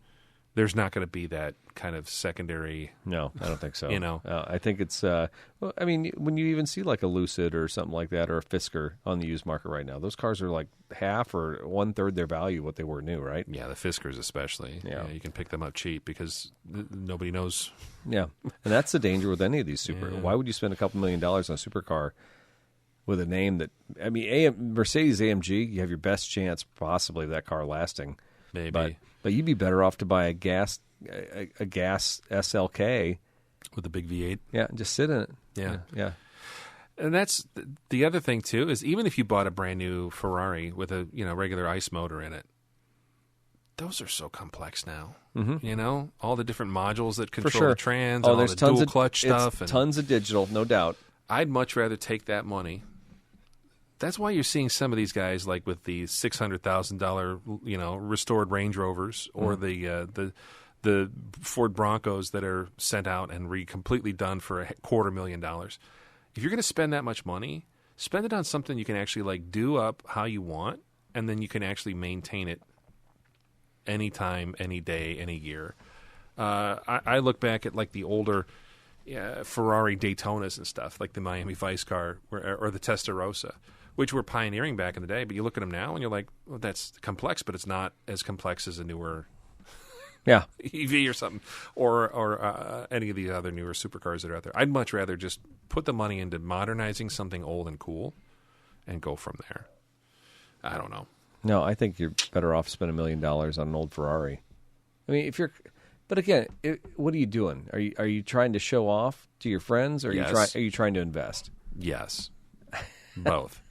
there's not going to be that kind of secondary. No, I don't think so. I think it's. Well, I mean, when you even see like a Lucid or something like that, or a Fisker on the used market right now, those cars are like half or 1/3 their value what they were new, right? Yeah, the Fiskers especially. Yeah, you can pick them up cheap because nobody knows. Yeah, and that's the danger with any of these super. Why would you spend a couple $1 million on a supercar with a name that? I mean, Mercedes AMG, you have your best chance possibly of that car lasting. Maybe. But you'd be better off to buy a gas SLK with a big V8. Yeah, and just sit in it. Yeah. And that's the other thing too, is even if you bought a brand new Ferrari with a regular ICE motor in it, those are so complex now. Mm-hmm. All the different modules that control the trans, and all the dual clutch stuff, and tons of digital, no doubt. I'd much rather take that money. That's why you're seeing some of these guys like with the $600,000, restored Range Rovers, or the Ford Broncos that are sent out and completely done for $250,000. If you're going to spend that much money, spend it on something you can actually like do up how you want, and then you can actually maintain it anytime, any day, any year. I look back at like the older Ferrari Daytonas and stuff, like the Miami Vice car or the Testarossa, which were pioneering back in the day. But you look at them now and you're like, well, that's complex, but it's not as complex as a newer EV or something, or any of the other newer supercars that are out there. I'd much rather just put the money into modernizing something old and cool and go from there. I don't know. No, I think you're better off spending $1 million on an old Ferrari. I mean, but again, what are you doing? Are you trying to show off to your friends, or are you trying to invest? Yes, both.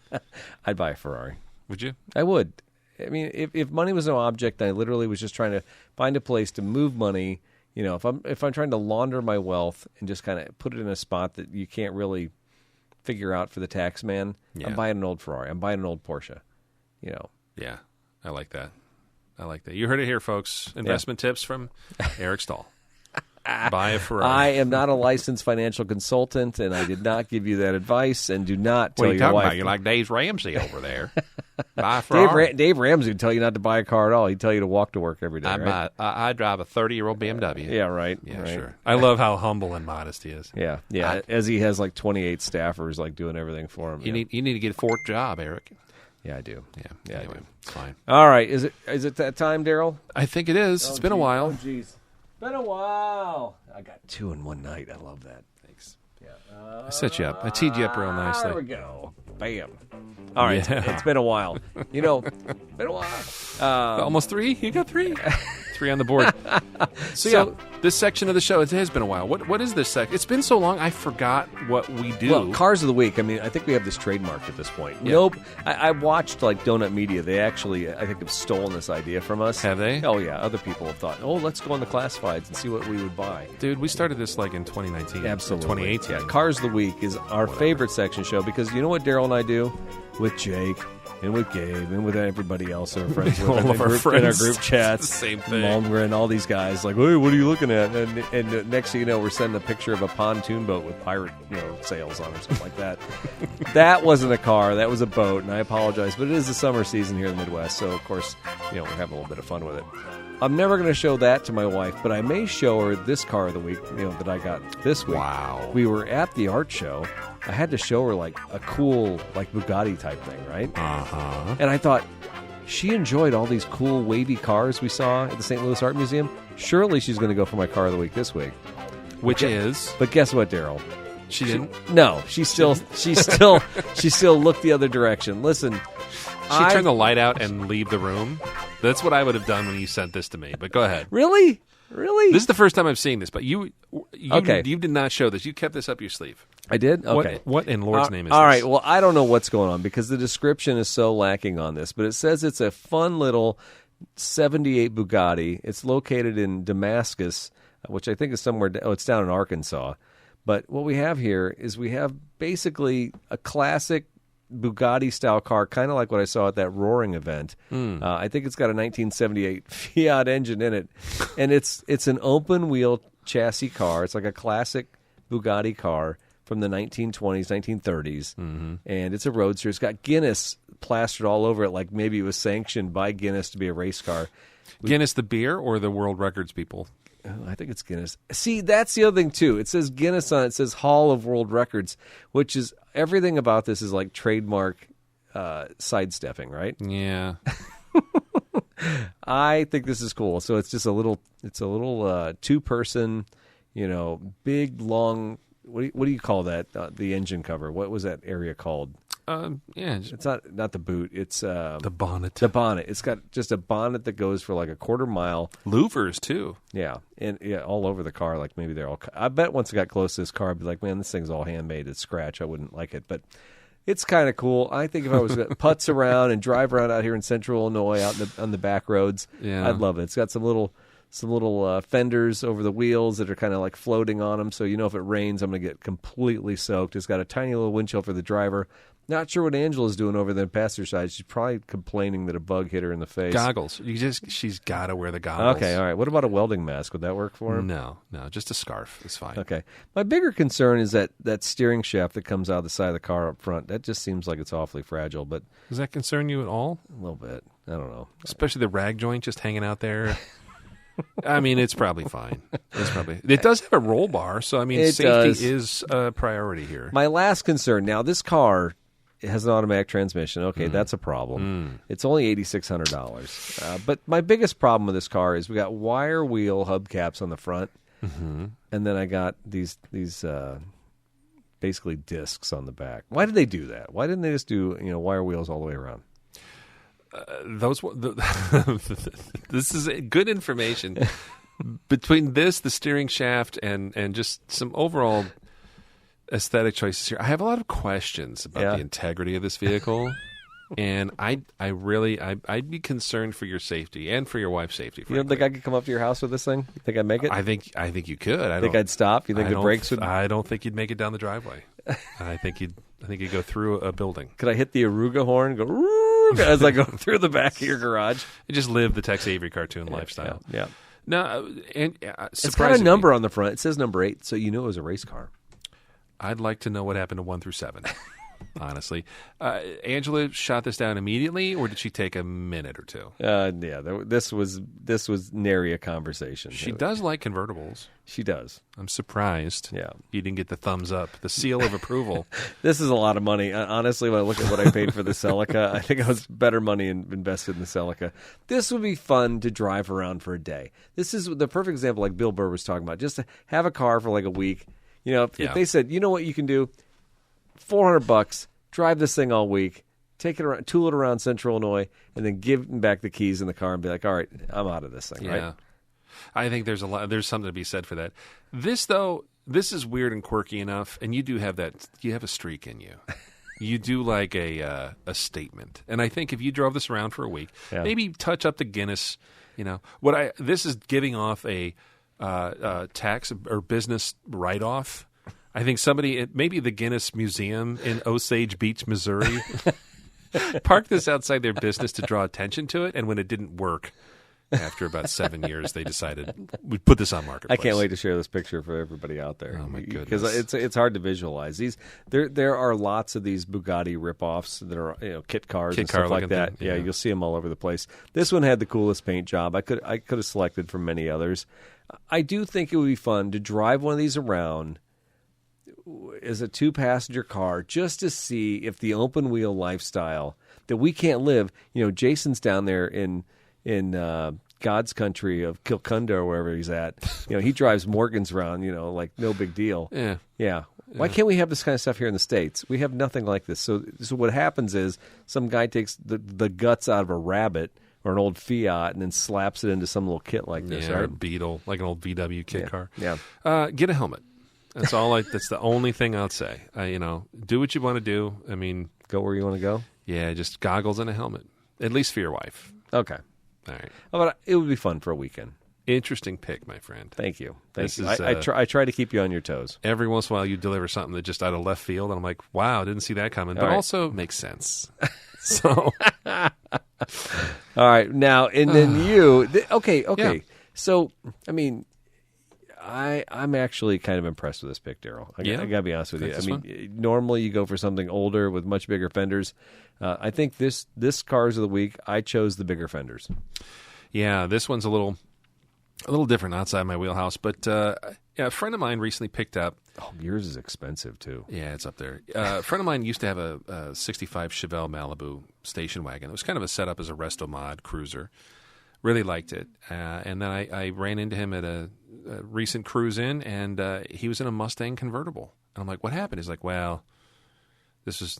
I'd buy a Ferrari. Would you? I would. I mean, if money was no object, I literally was just trying to find a place to move money. If I'm trying to launder my wealth and just kind of put it in a spot that you can't really figure out for the tax man, I'm buying an old Ferrari. I'm buying an old Porsche. Yeah, I like that. You heard it here, folks. Investment tips from Eric Stahl. Buy a Ferrari. I am not a licensed financial consultant, and I did not give you that advice, and do not tell your wife. What are you talking about? You're like Dave Ramsey over there. Buy a Ferrari. Dave Ramsey would tell you not to buy a car at all. He'd tell you to walk to work every day. I drive a 30-year-old BMW. Yeah, right. Yeah, right. Sure. I love how humble and modest he is. Yeah. As he has like 28 staffers like doing everything for him. You need to get a fourth job, Eric. Yeah, I do. Yeah. Anyway, it's fine. All right. Is it that time, Daryl? I think it is. It's been a while. Oh, jeez. Been a while. I got 2 in one night. I love that. Thanks. Yeah. I set you up. I teed you up real nicely. There we go. Bam. All right. It's been a while. Been a while. Almost 3? You got 3? 3 on the board. So this section of the show, it has been a while. What is this section? It's been so long, I forgot what we do. Well, Cars of the Week. I mean, I think we have this trademarked at this point. Yeah. Nope. I watched like Donut Media. They actually, I think, have stolen this idea from us. Have they? Oh, yeah. Other people have thought, let's go on the classifieds and see what we would buy. Dude, we started this like in 2019. Absolutely. 2018. Yeah. Cars of the Week is our favorite section show because you know what Daryl and I do with Jake and with Gabe and with everybody else that are friends with all of our friends in our group chats. It's the same thing. Malmgren, all these guys like, hey, what are you looking at? And next thing you know, we're sending a picture of a pontoon boat with pirate sails on or something like that. That wasn't a car. That was a boat, and I apologize. But it is the summer season here in the Midwest, so of course, we're having a little bit of fun with it. I'm never going to show that to my wife, but I may show her this car of the week, that I got this week. Wow. We were at the art show. I had to show her like a cool like Bugatti type thing, right? Uh-huh. And I thought she enjoyed all these cool wavy cars we saw at the St. Louis Art Museum. Surely she's going to go for my car of the week this week. Which is? But guess what, Daryl? She didn't? No, she still looked the other direction. Listen, she turned the light out and leave the room. That's what I would have done when you sent this to me. But go ahead. Really? This is the first time I've seen this. But you did not show this. You kept this up your sleeve. I did? Okay. What in Lord's name is all this? All right. Well, I don't know what's going on because the description is so lacking on this. But it says it's a fun little 78 Bugatti. It's located in Damascus, which I think is somewhere. It's down in Arkansas. But what we have here is we have basically a classic Bugatti-style car, kind of like what I saw at that Roaring event. I think it's got a 1978 Fiat engine in it. And it's an open-wheel chassis car. It's like a classic Bugatti car from the 1920s, 1930s. Mm-hmm. And it's a roadster. It's got Guinness plastered all over it like maybe it was sanctioned by Guinness to be a race car. Guinness the beer or the world records people? I think it's Guinness. See, that's the other thing, too. It says Guinness on it. It says Hall of World Records, which is everything about this is like trademark sidestepping, right? Yeah. I think this is cool. So it's just a little two-person, big, long, what do you call that? The engine cover. What was that area called? It's not the boot. It's the bonnet. The bonnet. It's got just a bonnet that goes for like a quarter mile. Louvers too. Yeah, and all over the car. Like maybe they're all. I bet once I got close to this car, I'd be like, man, this thing's all handmade. It's scratch. I wouldn't like it, but it's kind of cool. I think if I was going to putz around and drive around out here in Central Illinois, out on the back roads, I'd love it. It's got some little fenders over the wheels that are kind of like floating on them. So if it rains, I'm going to get completely soaked. It's got a tiny little windshield for the driver. Not sure what Angela's doing over there on the passenger side. She's probably complaining that a bug hit her in the face. Goggles. She's got to wear the goggles. Okay, all right. What about a welding mask? Would that work for him? No, just a scarf is fine. Okay. My bigger concern is that steering shaft that comes out the side of the car up front. That just seems like it's awfully fragile. But does that concern you at all? A little bit. I don't know. Especially the rag joint just hanging out there. I mean, it's probably fine. It does have a roll bar, so I mean, safety is a priority here. My last concern. Now, this car. It has an automatic transmission. Okay, that's a problem. It's only $8,600. But my biggest problem with this car is we got wire wheel hubcaps on the front, and then I got these basically discs on the back. Why did they do that? Why didn't they just do wire wheels all the way around? This is good information. Between this, the steering shaft, and just some overall aesthetic choices here, I have a lot of questions about the integrity of this vehicle, and I'd be concerned for your safety and for your wife's safety. Frankly. You don't think I could come up to your house with this thing? You think I'd make it? I think you could. I think I'd stop. You think the brakes would? I don't think you'd make it down the driveway. I think you'd go through a building. Could I hit the Aruga horn? Go as I go through the back of your garage. You just live the Tex Avery cartoon lifestyle. Yeah. No, and it's got a number on the front. It says number 8, so you knew it was a race car. I'd like to know what happened to 1 through 7, honestly. Angela shot this down immediately, or did she take a minute or two? This was nary a conversation. She does like convertibles. She does. I'm surprised. Yeah, you didn't get the thumbs up, the seal of approval. This is a lot of money. Honestly, when I look at what I paid for the Celica, I think I was better money invested in the Celica. This would be fun to drive around for a day. This is the perfect example, like Bill Burr was talking about. Just to have a car for like a week. If they said, you know what you can do, $400, drive this thing all week, take it around, tool it around Central Illinois, and then give them back the keys in the car and be like, all right, I'm out of this thing. Yeah, right? I think there's something to be said for that. This is weird and quirky enough, and you do have that. You have a streak in you. You do like a statement, and I think if you drove this around for a week, maybe touch up the Guinness. This is giving off a tax or business write-off. I think maybe the Guinness Museum in Osage Beach, Missouri, parked this outside their business to draw attention to it, and when it didn't work, after about 7 years, they decided we'd put this on Marketplace. I can't wait to share this picture for everybody out there. Oh my goodness! Because it's hard to visualize these. There are lots of these Bugatti ripoffs that are kit cars and stuff like that. Yeah, you'll see them all over the place. This one had the coolest paint job. I could have selected from many others. I do think it would be fun to drive one of these around as a 2-passenger car just to see if the open wheel lifestyle that we can't live. Jason's down there in God's country of Kilcunda or wherever he's at. He drives Morgans around, like no big deal. Yeah. Why can't we have this kind of stuff here in the States? We have nothing like this. So what happens is some guy takes the guts out of a Rabbit or an old Fiat and then slaps it into some little kit like this, right? Or a Beetle, like an old VW kit car. Yeah. Get a helmet. That's all. That's the only thing I'd say. Do what you want to do. I mean, go where you want to go. Yeah, just goggles and a helmet, at least for your wife. Okay. All right. But it would be fun for a weekend. Interesting pick, my friend. Thank you. I try to keep you on your toes. Every once in a while, you deliver something that just out of left field, and I'm like, wow, didn't see that coming. But also makes sense. So, all right, now and then you. Okay. Yeah. So, I mean, I'm actually kind of impressed with this pick, Daryl. I got to be honest with you. Normally you go for something older with much bigger fenders. I think this Cars of the Week, I chose the bigger fenders. Yeah, this one's a little different outside my wheelhouse. But a friend of mine recently picked up. Oh, yours is expensive too. Yeah, it's up there. A friend of mine used to have a 65 Chevelle Malibu station wagon. It was kind of a setup as a resto mod cruiser. Really liked it. And then I ran into him at a recent cruise in, and he was in a Mustang convertible. And I'm like, what happened? He's like, well, this was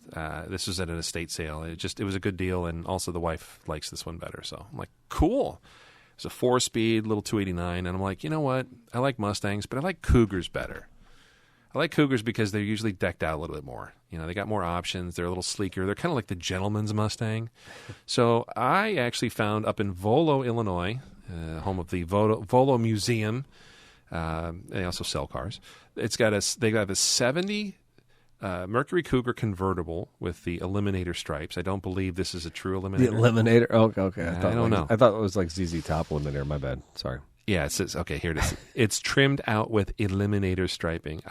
at an estate sale. It was a good deal, and also the wife likes this one better. So I'm like, cool. It's a 4-speed, little 289, and I'm like, you know what? I like Mustangs, but I like Cougars better. I like Cougars because they're usually decked out a little bit more. You know, they got more options. They're a little sleeker. They're kind of like the gentleman's Mustang. So I actually found up in Volo, Illinois, home of the Volo Museum. They also sell cars. They got a 70 Mercury Cougar convertible with the Eliminator stripes. I don't believe this is a true Eliminator. The Eliminator? Oh, okay. I don't know. I thought it was like ZZ Top Eliminator. My bad. Sorry. Yeah, it says, okay, here it is. It's trimmed out with Eliminator striping.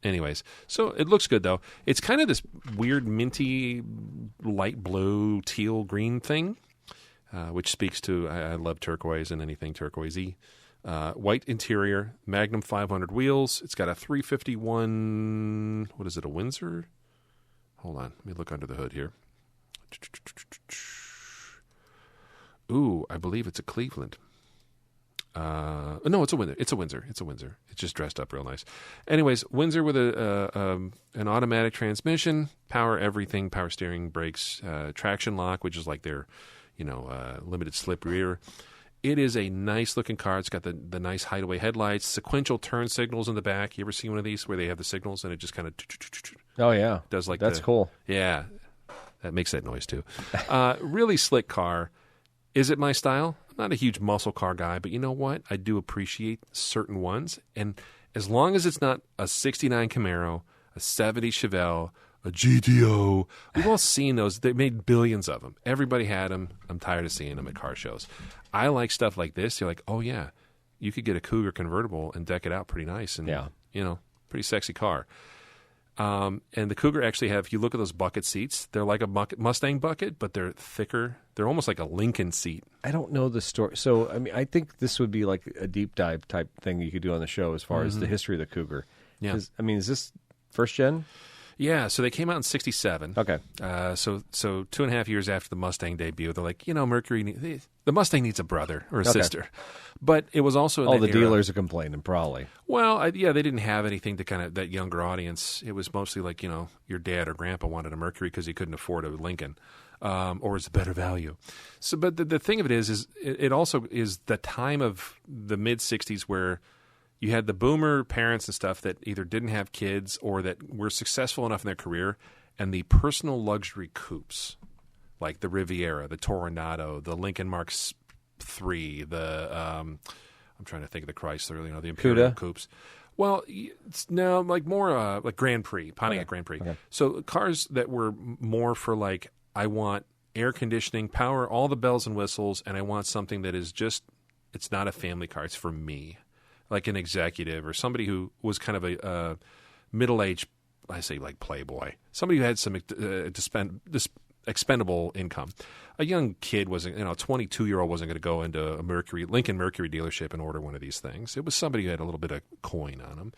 Anyways. So it looks good, though. It's kind of this weird minty, light blue, teal green thing, which speaks to, I love turquoise and anything turquoisey. White interior, Magnum 500 wheels. It's got a 351, what is it, a Windsor? Hold on, let me look under the hood here. Ooh, I believe it's a Cleveland. No, it's a Windsor. It's a Windsor. It's just dressed up real nice. Anyways, Windsor with an automatic transmission, power everything, power steering, brakes, traction lock, which is like their, limited slip rear. It is a nice looking car. It's got the nice hideaway headlights, sequential turn signals in the back. You ever see one of these where they have the signals and it just kind of oh yeah does like that's cool. Yeah, that makes that noise too. Really slick car. Is it my style? I'm not a huge muscle car guy, but you know what? I do appreciate certain ones. And as long as it's not a 69 Camaro, a 70 Chevelle, a GTO, we've all seen those. They made billions of them. Everybody had them. I'm tired of seeing them at car shows. I like stuff like this. You're like, oh, yeah, you could get a Cougar convertible and deck it out pretty nice. And, pretty sexy car. And the Cougar actually if you look at those bucket seats, they're like a Mustang bucket, but they're thicker. They're almost like a Lincoln seat. I don't know the story. So, I mean, I think this would be like a deep dive type thing you could do on the show as far as the history of the Cougar. Yeah. Is this first gen? Yeah, so they came out in 67. Okay. So 2.5 years after the Mustang debut, they're like, Mercury, the Mustang needs a brother or a sister. But it was also all the dealers are complaining, probably. Well, they didn't have anything to kind of that younger audience. It was mostly like, your dad or grandpa wanted a Mercury because he couldn't afford a Lincoln, or it's a better value. So, but the thing of it is it also is the time of the mid 60s where you had the boomer parents and stuff that either didn't have kids or that were successful enough in their career, and the personal luxury coupes, like the Riviera, the Toronado, the Lincoln Mark III, I'm trying to think of the Chrysler, the Imperial coupes. Well, it's now like more like Grand Prix, Pontiac Grand Prix. Okay. So cars that were more for like, I want air conditioning, power, all the bells and whistles, and I want something that is just, it's not a family car, it's for me. Like an executive or somebody who was kind of a middle-aged, I say like playboy, somebody who had some expendable income. A young kid wasn't, a 22-year-old wasn't going to go into a Lincoln Mercury dealership and order one of these things. It was somebody who had a little bit of coin on him.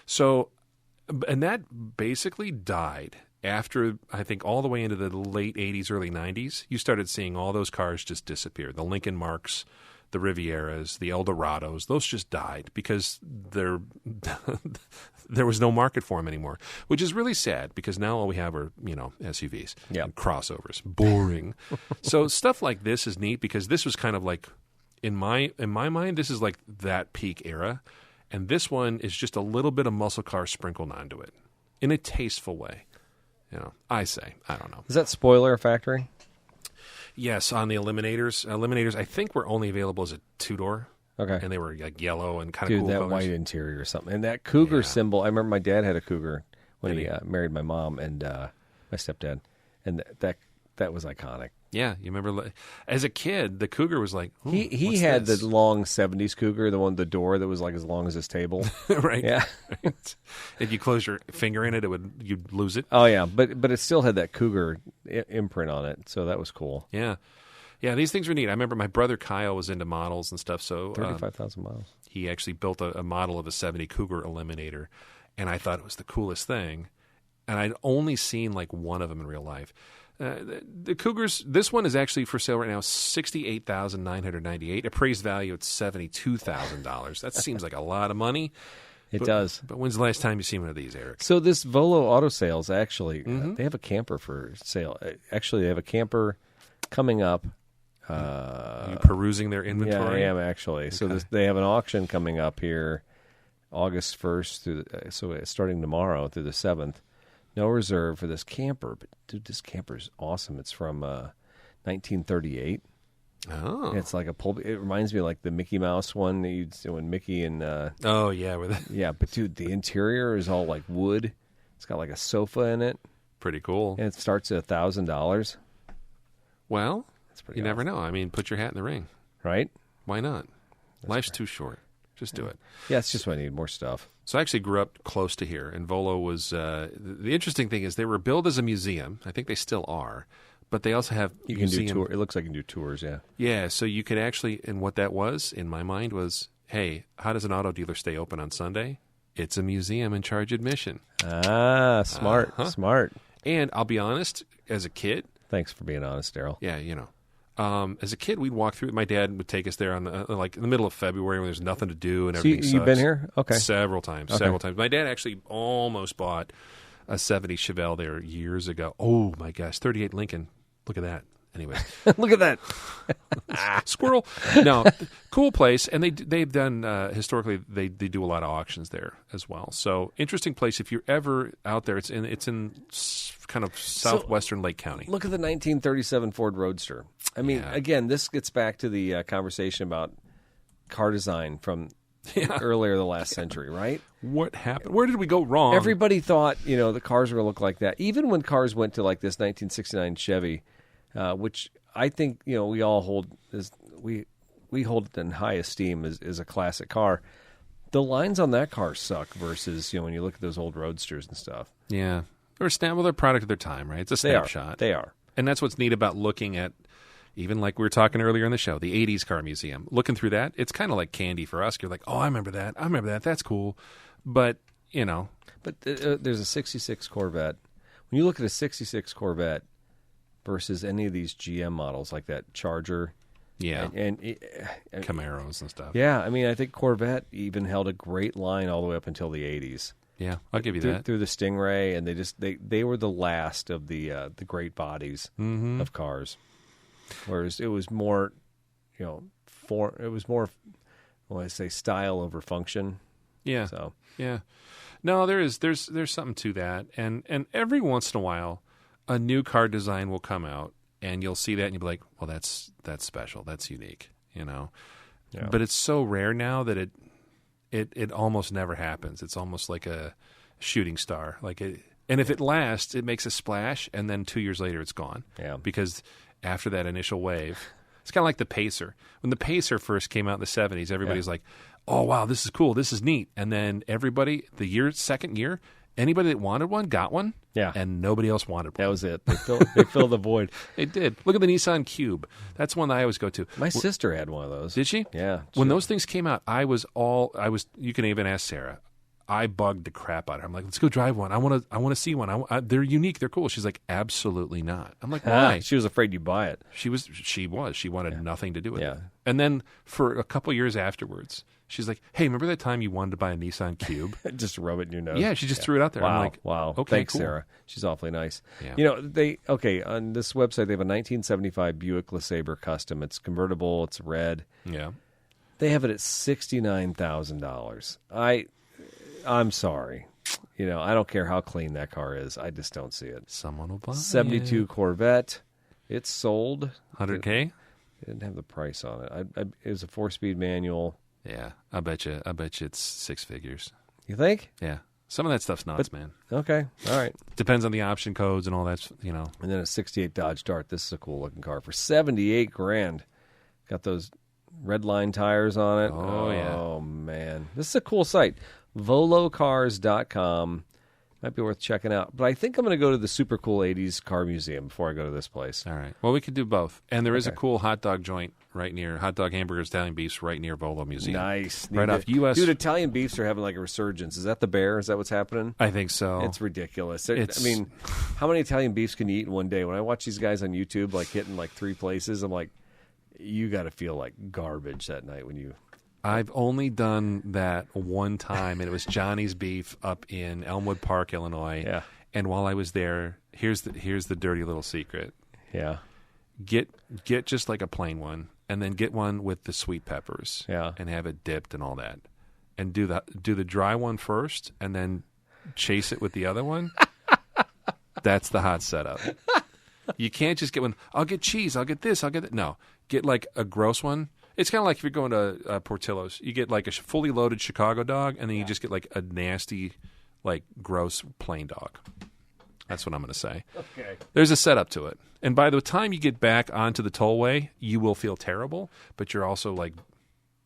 So, and that basically died after, I think, all the way into the late 80s, early 90s. You started seeing all those cars just disappear. The Lincoln Marks, the Rivieras, the Eldorados, those just died because there was no market for them anymore, which is really sad because now all we have are, SUVs and crossovers. Boring. So stuff like this is neat because this was kind of like, in my mind, this is like that peak era. And this one is just a little bit of muscle car sprinkled onto it in a tasteful way. I don't know. Is that spoiler factory? Yes, on the Eliminators. Eliminators, I think, were only available as a two-door. Okay. And they were like yellow and kind of cool that colors. white interior or something. And that Cougar symbol, I remember my dad had a Cougar when he married my mom and my stepdad. And that was iconic. Yeah, you remember as a kid, the Cougar was like, he had the long 70s Cougar, the one with the door that was like as long as his table. Right. Yeah. Right. If you close your finger in it, you'd lose it. Oh yeah, but it still had that Cougar imprint on it, so that was cool. Yeah. Yeah, these things are neat. I remember my brother Kyle was into models and stuff, so 35,000 miles. he actually built a model of a 70 Cougar Eliminator, and I thought it was the coolest thing. And I'd only seen like one of them in real life. The Cougars, this one is actually for sale right now, $68,998. Appraised value at $72,000. That seems like a lot of money. It does. But when's the last time you seen one of these, Eric? So this Volo Auto Sales, actually, they have a camper for sale. Actually, they have a camper coming up. Are you perusing their inventory? Yeah, I am, actually. Okay. So they have an auction coming up here August 1st, so starting tomorrow through the 7th. No reserve for this camper, but dude, this camper is awesome. It's from 1938. Oh, and it's like a pulp. It reminds me of like the Mickey Mouse one that you'd see when Mickey and oh yeah, yeah. But dude, the interior is all like wood. It's got like a sofa in it. Pretty cool. And it starts at $1,000. Well, that's pretty. You never know. I mean, put your hat in the ring, right? Why not? Life's too short. Just do it. Yeah, it's just when I need more stuff. So I actually grew up close to here, and Volo was the interesting thing is they were billed as a museum. I think they still are, but they also have you can do tour. It looks like you can do tours. Yeah, yeah. So you could actually, and what that was in my mind was, hey, how does an auto dealer stay open on Sunday? It's a museum and charge admission. Ah, smart, smart. And I'll be honest, as a kid, thanks for being honest, Daryl. Yeah, you know. As a kid, we'd walk through. My dad would take us there on like in the middle of February when there's nothing to do and everything. So you've been here? Okay, several times. My dad actually almost bought a '70 Chevelle there years ago. Oh my gosh, '38 Lincoln. Look at that. Anyways, look at that squirrel. No, cool place, and they've done historically. They do a lot of auctions there as well. So interesting place. If you're ever out there, it's in kind of southwestern Lake County. Look at the 1937 Ford Roadster. I mean, again, this gets back to the conversation about car design from earlier the last century, right? What happened? Where did we go wrong? Everybody thought the cars were going to look like that. Even when cars went to like this 1969 Chevy. Which I think we all hold we hold it in high esteem as a classic car. The lines on that car suck versus when you look at those old Roadsters and stuff. Yeah, they're a product of their time, right? It's a snapshot. They are, and that's what's neat about looking at. Even like we were talking earlier in the show, the 80s car museum. Looking through that, it's kind of like candy for us. You're like, oh, I remember that. That's cool. But But there's a 66 Corvette. When you look at a 66 Corvette versus any of these GM models like that Charger, and Camaros and stuff. Yeah, I mean, I think Corvette even held a great line all the way up until the 80s. Yeah, I'll give you that. Through the Stingray, and they were the last of the great bodies of cars. Whereas it was more, I say style over function. Yeah. So yeah, no, there's something to that, and every once in a while, a new car design will come out, and you'll see that, and you'll be like, well, that's special, that's unique, Yeah. But it's so rare now that it almost never happens. It's almost like a shooting star, and if it lasts, it makes a splash, and then 2 years later, it's gone. Yeah. Because after that initial wave, it's kind of like the Pacer. When the Pacer first came out in the 70s, everybody's like, oh, wow, this is cool, this is neat. And then everybody, second year, anybody that wanted one got one. Yeah. And nobody else wanted one. That was it. They filled the void. They did. Look at the Nissan Cube. That's one that I always go to. My sister had one of those. Did she? Yeah. When those things came out, you can even ask Sarah. I bugged the crap out of her. I'm like, let's go drive one. I want to see one. They're unique. They're cool. She's like, absolutely not. I'm like, why? She was afraid you'd buy it. She wanted nothing to do with it. Yeah. And then for a couple years afterwards, she's like, hey, remember that time you wanted to buy a Nissan Cube? Just rub it in your nose. Yeah, she just threw it out there. Wow. I'm like, wow. Okay, thanks, cool. Sarah. She's awfully nice. Yeah. On this website, they have a 1975 Buick LeSabre Custom. It's convertible. It's red. Yeah. They have it at $69,000. I'm sorry. I don't care how clean that car is. I just don't see it. Someone will buy 72 it. Corvette. It's sold. $100K? It didn't have the price on it. It was a 4-speed manual. Yeah, I bet you it's six figures. You think? Yeah. Some of that stuff's nuts, man. Okay. All right. Depends on the option codes and all that, And then a 68 Dodge Dart. This is a cool looking car for $78,000. Got those red line tires on it. Oh, yeah. Oh, man. This is a cool site. Volocars.com. Might be worth checking out. But I think I'm going to go to the super cool 80s car museum before I go to this place. All right. Well, we could do both. And there is a cool hot dog joint right near, hot dog hamburgers, Italian beefs right near Volo Museum. Nice. Right off U.S. Dude, Italian beefs are having like a resurgence. Is that the bear? Is that what's happening? I think so. It's ridiculous. I mean, how many Italian beefs can you eat in one day? When I watch these guys on YouTube like hitting like 3 places, I'm like, you got to feel like garbage that night when you... I've only done that one time, and it was Johnny's Beef up in Elmwood Park, Illinois. Yeah. And while I was there, here's the dirty little secret. Yeah. Get just like a plain one, and then get one with the sweet peppers. Yeah. And have it dipped and all that. And do the dry one first, and then chase it with the other one. That's the hot setup. You can't just get one. I'll get cheese. I'll get this. I'll get that. No. Get like a gross one. It's kind of like if you're going to Portillo's. You get like a fully loaded Chicago dog, and then you just get like a nasty, like gross plain dog. That's what I'm going to say. Okay. There's a setup to it. And by the time you get back onto the tollway, you will feel terrible, but you're also like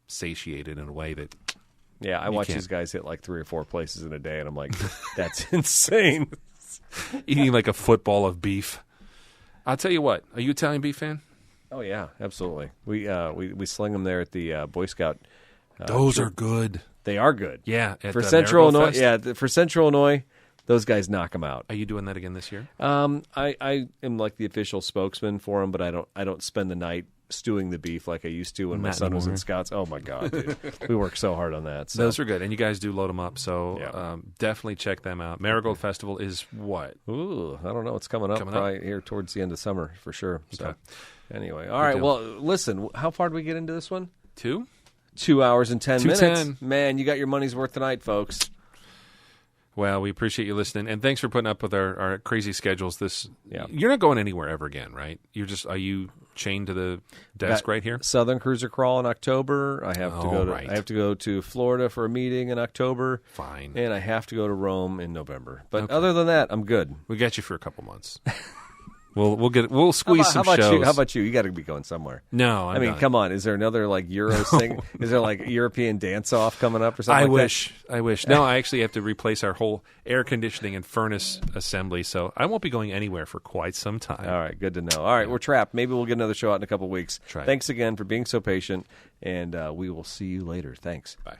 satiated in a way that... Yeah, I watch these guys hit like 3 or 4 places in a day, and I'm like, that's insane. Eating like a football of beef. I'll tell you what. Are you an Italian beef fan? Oh yeah, absolutely. We sling them there at the Boy Scout. Those are good. They are good. Yeah, for Central Illinois. For Central Illinois, those guys knock them out. Are you doing that again this year? I am like the official spokesman for them, but I don't spend the night stewing the beef like I used to when my son was in Scouts. Oh my God, dude. We worked so hard on that. So. Those are good, and you guys do load them up. So definitely check them out. Marigold Festival is what? Ooh, I don't know. It's coming up probably here towards the end of summer for sure. So. Okay. Anyway, all right. Well, listen, how far did we get into this one? 2 hours and 10 minutes. 2:10. Man, you got your money's worth tonight, folks. Well, we appreciate you listening, and thanks for putting up with our crazy schedules. You're not going anywhere ever again, right? Are you chained to the desk right here? Southern Cruiser Crawl in October. I have to go to Florida for a meeting in October. Fine. And I have to go to Rome in November. But other than that, I'm good. We got you for a couple months. We'll squeeze some shows. How about you? You got to be going somewhere. No, I mean, come on. Is there another like Euro thing? Is there like European dance off coming up or something? I wish. No, I actually have to replace our whole air conditioning and furnace assembly, so I won't be going anywhere for quite some time. All right, good to know. All right, we're trapped. Maybe we'll get another show out in a couple weeks. Thanks again for being so patient, and we will see you later. Thanks. Bye.